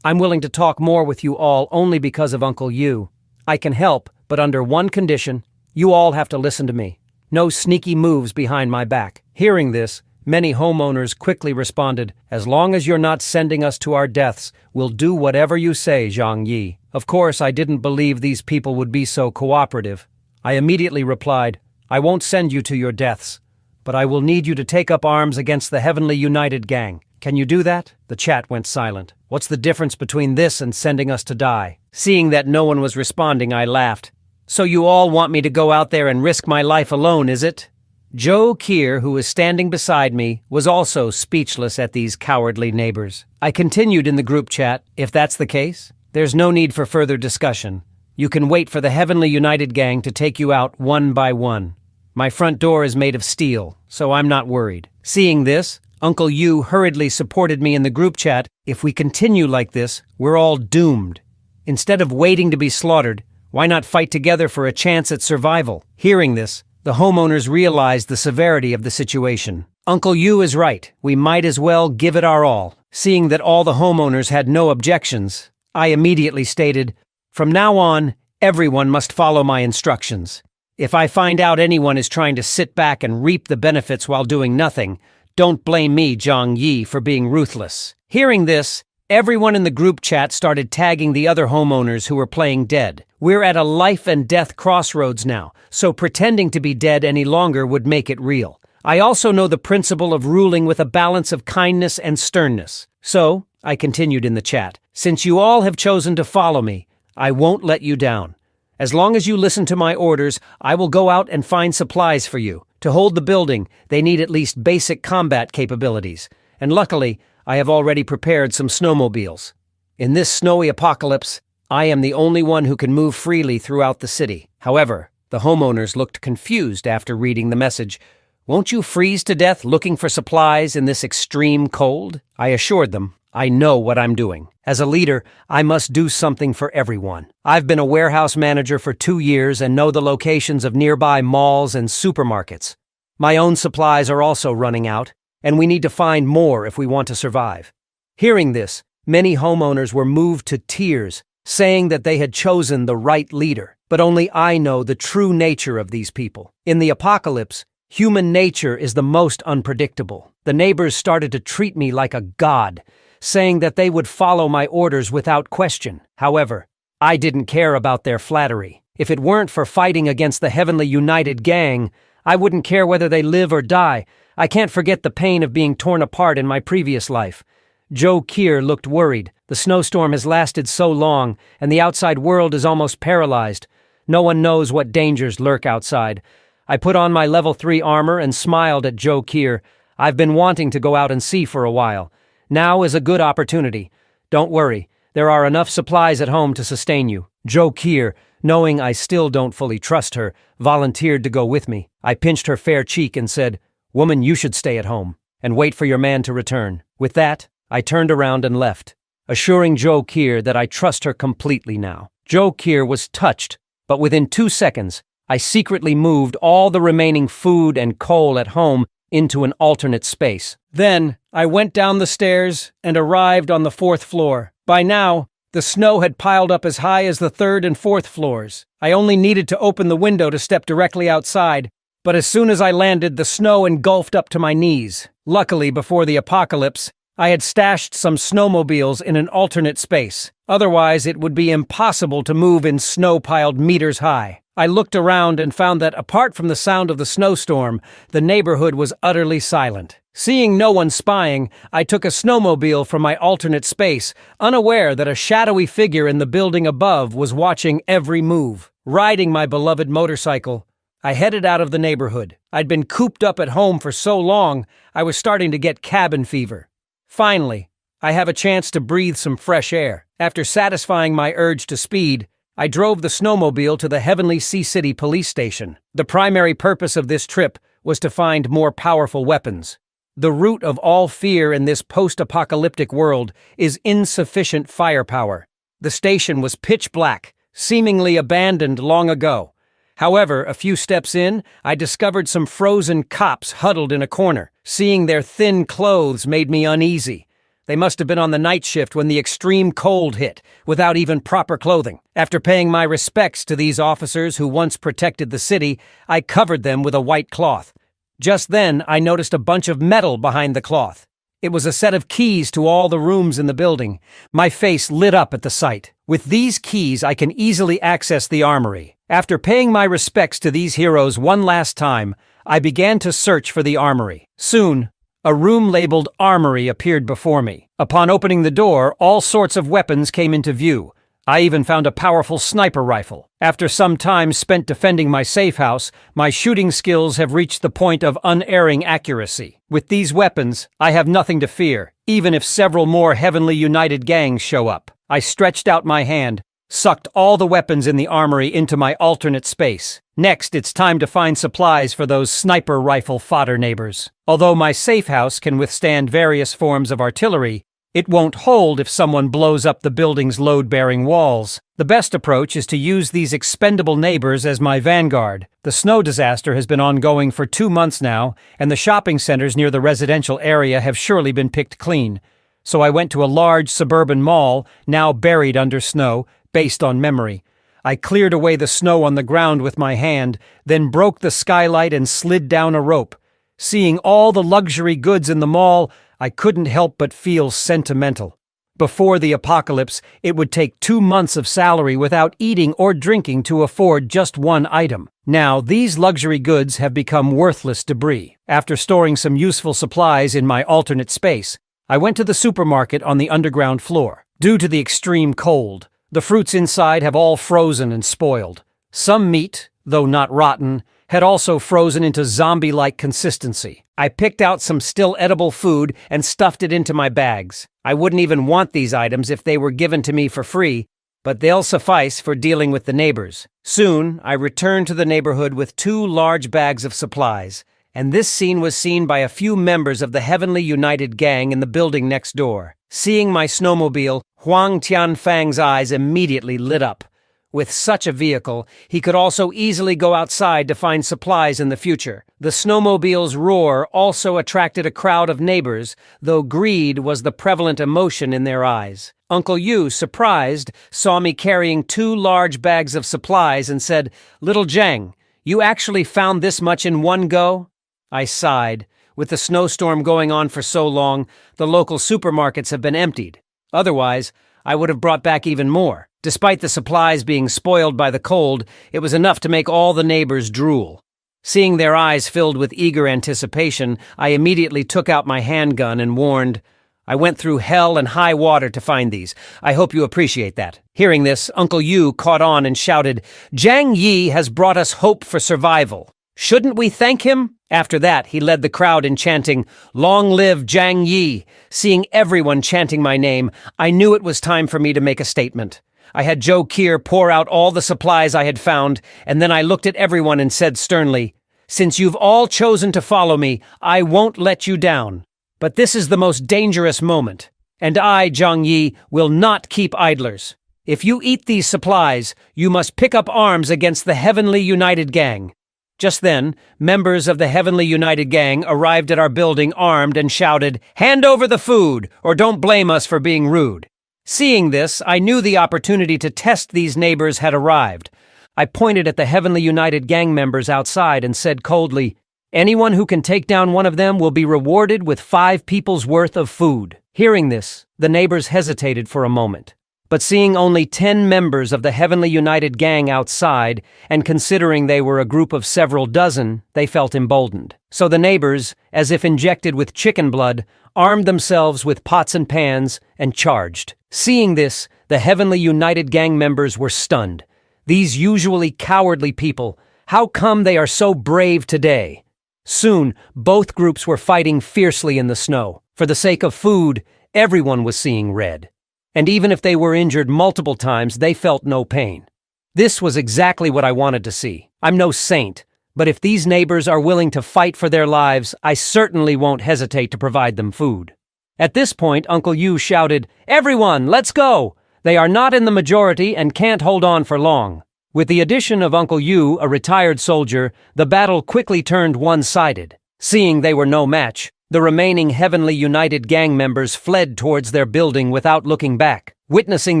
I'm willing to talk more with you all only because of Uncle Yu. I can help, but under one condition. You all have to listen to me. No sneaky moves behind my back. Hearing this, many homeowners quickly responded, as long as you're not sending us to our deaths, we'll do whatever you say, Zhang Yi. Of course, I didn't believe these people would be so cooperative. I immediately replied, I won't send you to your deaths, but I will need you to take up arms against the Heavenly United gang. Can you do that? The chat went silent. What's the difference between this and sending us to die? Seeing that no one was responding, I laughed. So you all want me to go out there and risk my life alone, is it? Joe Kier, who was standing beside me, was also speechless at these cowardly neighbors. I continued in the group chat, if that's the case, there's no need for further discussion. You can wait for the Heavenly United gang to take you out one by one. My front door is made of steel, so I'm not worried. Seeing this, Uncle Yu hurriedly supported me in the group chat. If we continue like this, we're all doomed. Instead of waiting to be slaughtered, why not fight together for a chance at survival? Hearing this, the homeowners realized the severity of the situation. Uncle Yu is right. We might as well give it our all. Seeing that all the homeowners had no objections, I immediately stated, from now on, everyone must follow my instructions. If I find out anyone is trying to sit back and reap the benefits while doing nothing, don't blame me, Zhang Yi, for being ruthless. Hearing this, everyone in the group chat started tagging the other homeowners who were playing dead. We're at a life and death crossroads now, so pretending to be dead any longer would make it real. I also know the principle of ruling with a balance of kindness and sternness. So, I continued in the chat, since you all have chosen to follow me, I won't let you down. As long as you listen to my orders, I will go out and find supplies for you. To hold the building, they need at least basic combat capabilities. And luckily, I have already prepared some snowmobiles. In this snowy apocalypse, I am the only one who can move freely throughout the city. However, the homeowners looked confused after reading the message. Won't you freeze to death looking for supplies in this extreme cold? I assured them, I know what I'm doing. As a leader, I must do something for everyone. I've been a warehouse manager for 2 years and know the locations of nearby malls and supermarkets. My own supplies are also running out, and we need to find more if we want to survive. Hearing this, many homeowners were moved to tears, saying that they had chosen the right leader. But only I know the true nature of these people. In the apocalypse, human nature is the most unpredictable. The neighbors started to treat me like a god, saying that they would follow my orders without question. However, I didn't care about their flattery. If it weren't for fighting against the Heavenly United gang, I wouldn't care whether they live or die. I can't forget the pain of being torn apart in my previous life. Joe Kier looked worried. The snowstorm has lasted so long, and the outside world is almost paralyzed. No one knows what dangers lurk outside. I put on my level 3 armor and smiled at Joe Keir. I've been wanting to go out and see for a while. Now is a good opportunity. Don't worry, there are enough supplies at home to sustain you. Joe Keir, knowing I still don't fully trust her, volunteered to go with me. I pinched her fair cheek and said, "Woman, you should stay at home and wait for your man to return." With that, I turned around and left, assuring Joe Keir that I trust her completely now. Joe Keir was touched, but within 2 seconds, I secretly moved all the remaining food and coal at home into an alternate space. Then, I went down the stairs and arrived on the 4th floor. By now, the snow had piled up as high as the 3rd and 4th floors. I only needed to open the window to step directly outside, but as soon as I landed, the snow engulfed up to my knees. Luckily, before the apocalypse, I had stashed some snowmobiles in an alternate space. Otherwise, it would be impossible to move in snow piled meters high. I looked around and found that, apart from the sound of the snowstorm, the neighborhood was utterly silent. Seeing no one spying, I took a snowmobile from my alternate space, unaware that a shadowy figure in the building above was watching every move. Riding my beloved motorcycle, I headed out of the neighborhood. I'd been cooped up at home for so long, I was starting to get cabin fever. Finally, I have a chance to breathe some fresh air. After satisfying my urge to speed, I drove the snowmobile to the Heavenly Sea City police station. The primary purpose of this trip was to find more powerful weapons. The root of all fear in this post-apocalyptic world is insufficient firepower. The station was pitch black, seemingly abandoned long ago. However, a few steps in, I discovered some frozen cops huddled in a corner. Seeing their thin clothes made me uneasy. They must have been on the night shift when the extreme cold hit, without even proper clothing. After paying my respects to these officers who once protected the city, I covered them with a white cloth. Just then, I noticed a bunch of metal behind the cloth. It was a set of keys to all the rooms in the building. My face lit up at the sight. With these keys, I can easily access the armory. After paying my respects to these heroes one last time, I began to search for the armory. Soon, a room labeled Armory appeared before me. Upon opening the door, all sorts of weapons came into view. I even found a powerful sniper rifle. After some time spent defending my safe house, my shooting skills have reached the point of unerring accuracy. With these weapons, I have nothing to fear, even if several more Heavenly United gangs show up. I stretched out my hand, sucked all the weapons in the armory into my alternate space. Next, it's time to find supplies for those sniper rifle fodder neighbors. Although my safe house can withstand various forms of artillery, it won't hold if someone blows up the building's load-bearing walls. The best approach is to use these expendable neighbors as my vanguard. The snow disaster has been ongoing for 2 months now, and the shopping centers near the residential area have surely been picked clean. So I went to a large suburban mall, now buried under snow, based on memory. I cleared away the snow on the ground with my hand, then broke the skylight and slid down a rope. Seeing all the luxury goods in the mall, I couldn't help but feel sentimental. Before the apocalypse, it would take 2 months of salary without eating or drinking to afford just one item. Now, these luxury goods have become worthless debris. After storing some useful supplies in my alternate space, I went to the supermarket on the underground floor. Due to the extreme cold, the fruits inside have all frozen and spoiled. Some meat, though not rotten, had also frozen into zombie-like consistency. I picked out some still edible food and stuffed it into my bags. I wouldn't even want these items if they were given to me for free, but they'll suffice for dealing with the neighbors. Soon, I returned to the neighborhood with 2 large bags of supplies, and this scene was seen by a few members of the Heavenly United gang in the building next door. Seeing my snowmobile, Huang Tianfang's eyes immediately lit up. With such a vehicle, he could also easily go outside to find supplies in the future. The snowmobile's roar also attracted a crowd of neighbors, though greed was the prevalent emotion in their eyes. Uncle Yu, surprised, saw me carrying 2 large bags of supplies and said, "Little Zhang, you actually found this much in one go?" I sighed. With the snowstorm going on for so long, the local supermarkets have been emptied. Otherwise, I would have brought back even more. Despite the supplies being spoiled by the cold, it was enough to make all the neighbors drool. Seeing their eyes filled with eager anticipation, I immediately took out my handgun and warned, I went through hell and high water to find these. I hope you appreciate that." Hearing this, Uncle Yu caught on and shouted, "Zhang Yi has brought us hope for survival. Shouldn't we thank him?" After that, he led the crowd in chanting, "Long live Zhang Yi." Seeing everyone chanting my name, I knew it was time for me to make a statement. I had Joe Keir pour out all the supplies I had found, and then I looked at everyone and said sternly, "Since you've all chosen to follow me, I won't let you down. But this is the most dangerous moment, and I, Zhang Yi, will not keep idlers. If you eat these supplies, you must pick up arms against the Heavenly United Gang." Just then, members of the Heavenly United Gang arrived at our building armed and shouted, "Hand over the food, or don't blame us for being rude." Seeing this, I knew the opportunity to test these neighbors had arrived. I pointed at the Heavenly United Gang members outside and said coldly, "Anyone who can take down one of them will be rewarded with 5 people's worth of food." Hearing this, the neighbors hesitated for a moment. But seeing only 10 members of the Heavenly United Gang outside, and considering they were a group of several dozen, they felt emboldened. So the neighbors, as if injected with chicken blood, armed themselves with pots and pans and charged. Seeing this, the Heavenly United Gang members were stunned. These usually cowardly people, how come they are so brave today? Soon, both groups were fighting fiercely in the snow. For the sake of food, everyone was seeing red. And even if they were injured multiple times, they felt no pain. This was exactly what I wanted to see. I'm no saint, but if these neighbors are willing to fight for their lives, I certainly won't hesitate to provide them food. At this point, Uncle Yu shouted, "Everyone, let's go! They are not in the majority and can't hold on for long." With the addition of Uncle Yu, a retired soldier, the battle quickly turned one-sided. Seeing they were no match, the remaining Heavenly United Gang members fled towards their building without looking back. Witnessing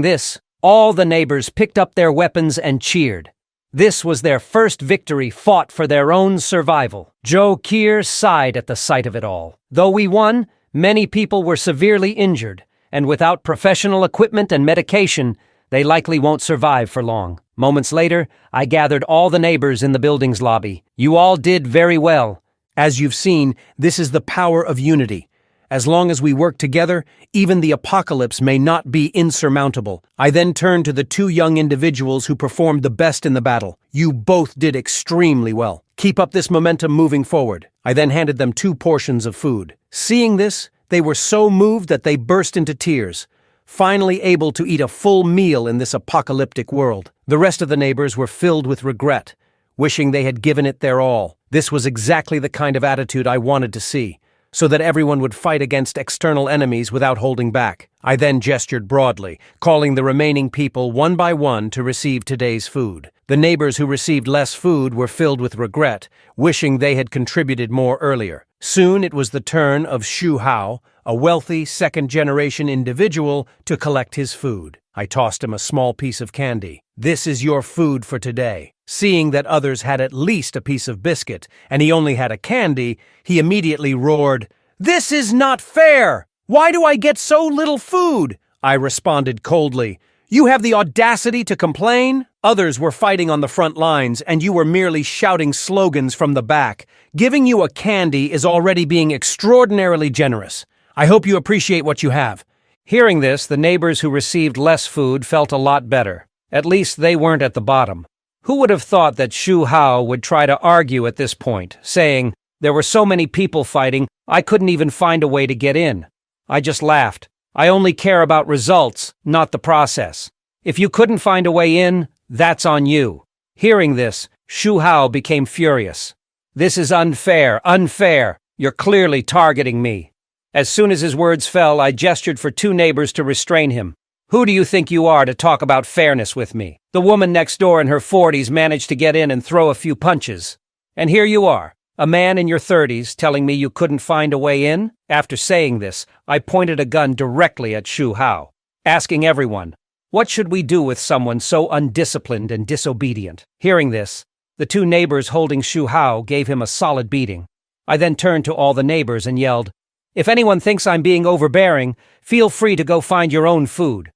this, all the neighbors picked up their weapons and cheered. This was their first victory fought for their own survival. Joe Keir sighed at the sight of it all. Though we won, many people were severely injured, and without professional equipment and medication, they likely won't survive for long. Moments later, I gathered all the neighbors in the building's lobby. "You all did very well. As you've seen, this is the power of unity. As long as we work together, even the apocalypse may not be insurmountable." I then turned to the 2 young individuals who performed the best in the battle. "You both did extremely well. Keep up this momentum moving forward." I then handed them 2 portions of food. Seeing this, they were so moved that they burst into tears, finally able to eat a full meal in this apocalyptic world. The rest of the neighbors were filled with regret, wishing they had given it their all. This was exactly the kind of attitude I wanted to see, so that everyone would fight against external enemies without holding back. I then gestured broadly, calling the remaining people one by one to receive today's food. The neighbors who received less food were filled with regret, wishing they had contributed more earlier. Soon it was the turn of Shu Hao, a wealthy second-generation individual, to collect his food. I tossed him a small piece of candy. "This is your food for today." Seeing that others had at least a piece of biscuit, and he only had a candy, he immediately roared, "This is not fair! Why do I get so little food?" I responded coldly, "You have the audacity to complain?" Others were fighting on the front lines, and you were merely shouting slogans from the back. Giving you a candy is already being extraordinarily generous. I hope you appreciate what you have. Hearing this, the neighbors who received less food felt a lot better. At least they weren't at the bottom. Who would have thought that Shu Hao would try to argue at this point, saying, "There were so many people fighting, I couldn't even find a way to get in." I just laughed. I only care about results, not the process. If you couldn't find a way in, that's on you. Hearing this, Shu Hao became furious. "This is unfair, unfair. You're clearly targeting me." As soon as his words fell, I gestured for 2 neighbors to restrain him. "Who do you think you are to talk about fairness with me?" The woman next door in her 40s managed to get in and throw a few punches. And here you are, a man in your 30s telling me you couldn't find a way in? After saying this, I pointed a gun directly at Shu Hao, asking everyone, what should we do with someone so undisciplined and disobedient? Hearing this, the 2 neighbors holding Shu Hao gave him a solid beating. I then turned to all the neighbors and yelled, "If anyone thinks I'm being overbearing, feel free to go find your own food.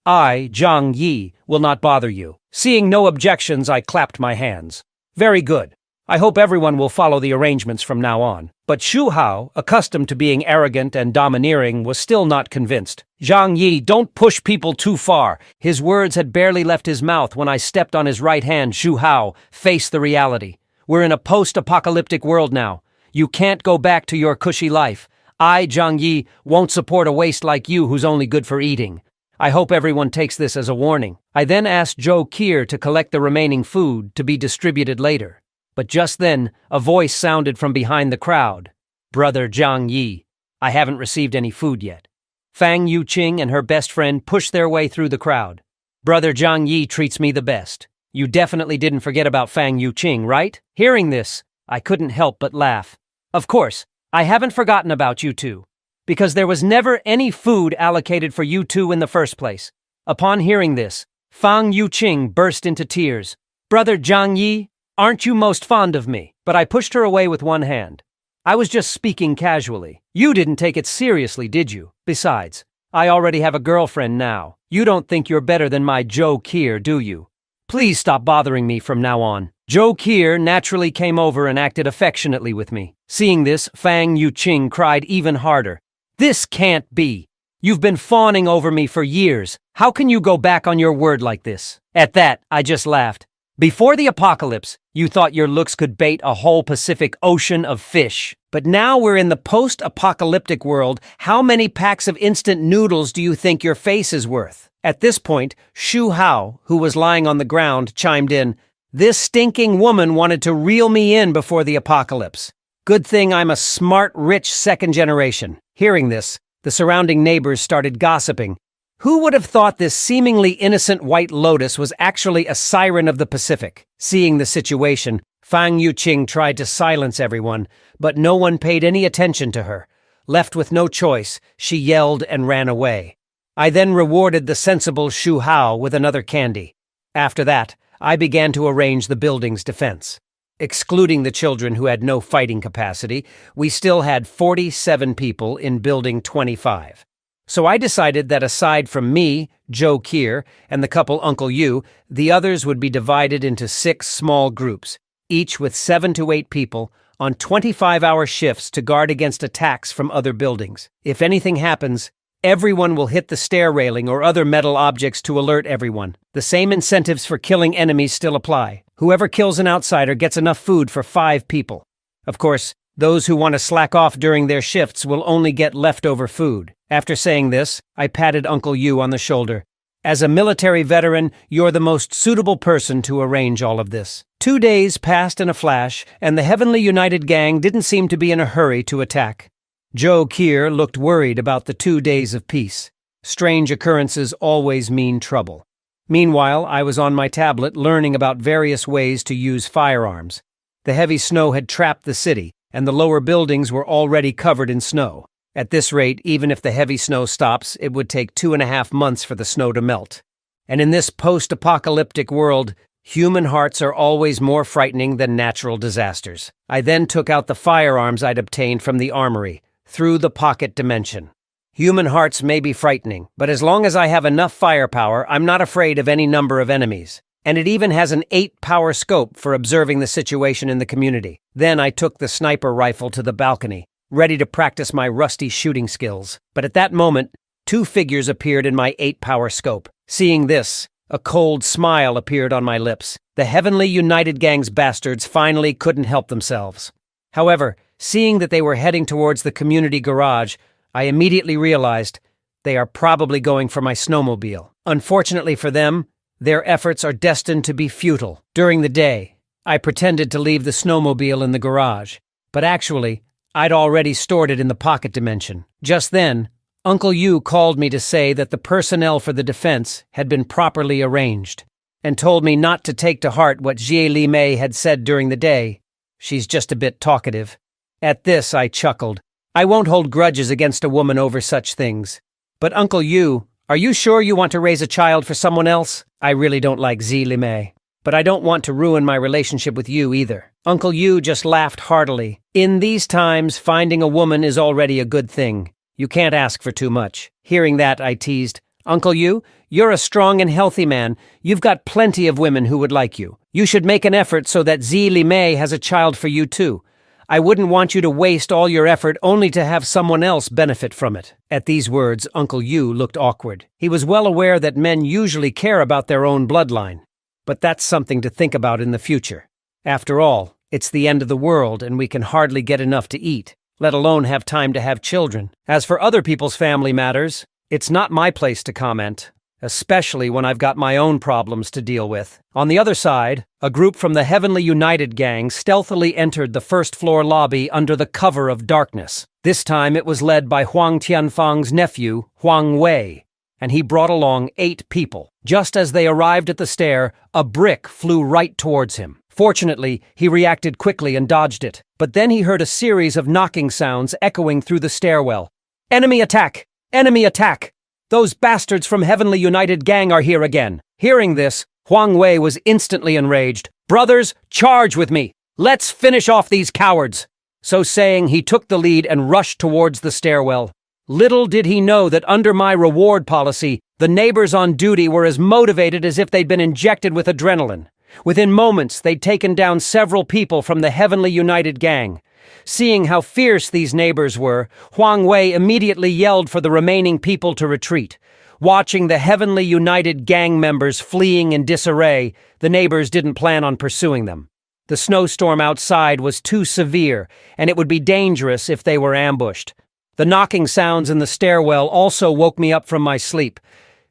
I, Zhang Yi, will not bother you." Seeing no objections, I clapped my hands. "Very good. I hope everyone will follow the arrangements from now on. But Shu Hao, accustomed to being arrogant and domineering, was still not convinced. Zhang Yi, don't push people too far. His words had barely left his mouth when I stepped on his right hand. Shu Hao, face the reality. We're in a post-apocalyptic world now. You can't go back to your cushy life. I, Zhang Yi, won't support a waste like you who's only good for eating. I hope everyone takes this as a warning. I then asked Zhou Qier to collect the remaining food to be distributed later. But just then, a voice sounded from behind the crowd. Brother Zhang Yi, I haven't received any food yet. Fang Yuqing and her best friend pushed their way through the crowd. Brother Zhang Yi treats me the best. You definitely didn't forget about Fang Yuqing, right? Hearing this, I couldn't help but laugh. Of course, I haven't forgotten about you two, because there was never any food allocated for you two in the first place. Upon hearing this, Fang Yuqing burst into tears. Brother Zhang Yi, aren't you most fond of me? But I pushed her away with one hand. I was just speaking casually. You didn't take it seriously, did you? Besides, I already have a girlfriend now. You don't think you're better than my Zhou Qier, do you? Please stop bothering me from now on. Zhou Qier naturally came over and acted affectionately with me. Seeing this, Fang Yuqing cried even harder. This can't be. You've been fawning over me for years. How can you go back on your word like this? At that, I just laughed. Before the apocalypse, you thought your looks could bait a whole Pacific Ocean of fish. But now we're in the post-apocalyptic world. How many packs of instant noodles do you think your face is worth? At this point, Shu Hao, who was lying on the ground, chimed in. This stinking woman wanted to reel me in before the apocalypse. Good thing I'm a smart, rich second generation. Hearing this, the surrounding neighbors started gossiping. Who would have thought this seemingly innocent white lotus was actually a siren of the Pacific? Seeing the situation, Fang Yuqing tried to silence everyone, but no one paid any attention to her. Left with no choice, she yelled and ran away. I then rewarded the sensible Shu Hao with another candy. After that, I began to arrange the building's defense. Excluding the children who had no fighting capacity, we still had 47 people in Building 25. So I decided that aside from me, Zhou Qier, and the couple Uncle Yu, the others would be divided into 6 small groups, each with 7 to 8 people, on 25-hour shifts to guard against attacks from other buildings. If anything happens, everyone will hit the stair railing or other metal objects to alert everyone. The same incentives for killing enemies still apply. Whoever kills an outsider gets enough food for 5 people. Of course, those who want to slack off during their shifts will only get leftover food. After saying this, I patted Uncle Yu on the shoulder. As a military veteran, you're the most suitable person to arrange all of this. 2 days passed in a flash, and the Heavenly United Gang didn't seem to be in a hurry to attack. Zhou Qier looked worried about the 2 days of peace. Strange occurrences always mean trouble. Meanwhile, I was on my tablet learning about various ways to use firearms. The heavy snow had trapped the city, and the lower buildings were already covered in snow. At this rate, even if the heavy snow stops, it would take 2.5 months for the snow to melt. And in this post-apocalyptic world, human hearts are always more frightening than natural disasters. I then took out the firearms I'd obtained from the armory, through the pocket dimension. Human hearts may be frightening, but as long as I have enough firepower, I'm not afraid of any number of enemies. And it even has an 8-power scope for observing the situation in the community. Then I took the sniper rifle to the balcony, ready to practice my rusty shooting skills. But at that moment, 2 figures appeared in my 8-power scope. Seeing this, a cold smile appeared on my lips. The Heavenly United Gang's bastards finally couldn't help themselves. However, seeing that they were heading towards the community garage, I immediately realized they are probably going for my snowmobile. Unfortunately for them, their efforts are destined to be futile. During the day, I pretended to leave the snowmobile in the garage, but actually, I'd already stored it in the pocket dimension. Just then, Uncle Yu called me to say that the personnel for the defense had been properly arranged, and told me not to take to heart what Jie Li Mei had said during the day. She's just a bit talkative. At this, I chuckled. I won't hold grudges against a woman over such things. But Uncle Yu, are you sure you want to raise a child for someone else? I really don't like Jie Li Mei, but I don't want to ruin my relationship with you either. Uncle Yu just laughed heartily. In these times, finding a woman is already a good thing. You can't ask for too much. Hearing that, I teased. Uncle Yu, you're a strong and healthy man. You've got plenty of women who would like you. You should make an effort so that Li Mei has a child for you too. I wouldn't want you to waste all your effort only to have someone else benefit from it." At these words, Uncle Yu looked awkward. He was well aware that men usually care about their own bloodline. But that's something to think about in the future. After all, it's the end of the world and we can hardly get enough to eat, let alone have time to have children. As for other people's family matters, it's not my place to comment, especially when I've got my own problems to deal with. On the other side, a group from the Heavenly United gang stealthily entered the first-floor lobby under the cover of darkness. This time it was led by Huang Tianfang's nephew, Huang Wei, and he brought along 8 people. Just as they arrived at the stair, a brick flew right towards him. Fortunately, he reacted quickly and dodged it, but then he heard a series of knocking sounds echoing through the stairwell. "Enemy attack! Enemy attack! Those bastards from Heavenly United Gang are here again." Hearing this, Huang Wei was instantly enraged. "Brothers, charge with me! Let's finish off these cowards!" So saying, he took the lead and rushed towards the stairwell. Little did he know that under my reward policy, the neighbors on duty were as motivated as if they'd been injected with adrenaline. Within moments, they'd taken down several people from the Heavenly United Gang. Seeing how fierce these neighbors were, Huang Wei immediately yelled for the remaining people to retreat. Watching the Heavenly United Gang members fleeing in disarray, the neighbors didn't plan on pursuing them. The snowstorm outside was too severe, and it would be dangerous if they were ambushed. The knocking sounds in the stairwell also woke me up from my sleep.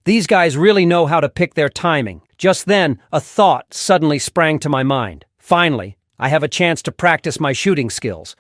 These guys really know how to pick their timing. Just then, a thought suddenly sprang to my mind. Finally, I have a chance to practice my shooting skills.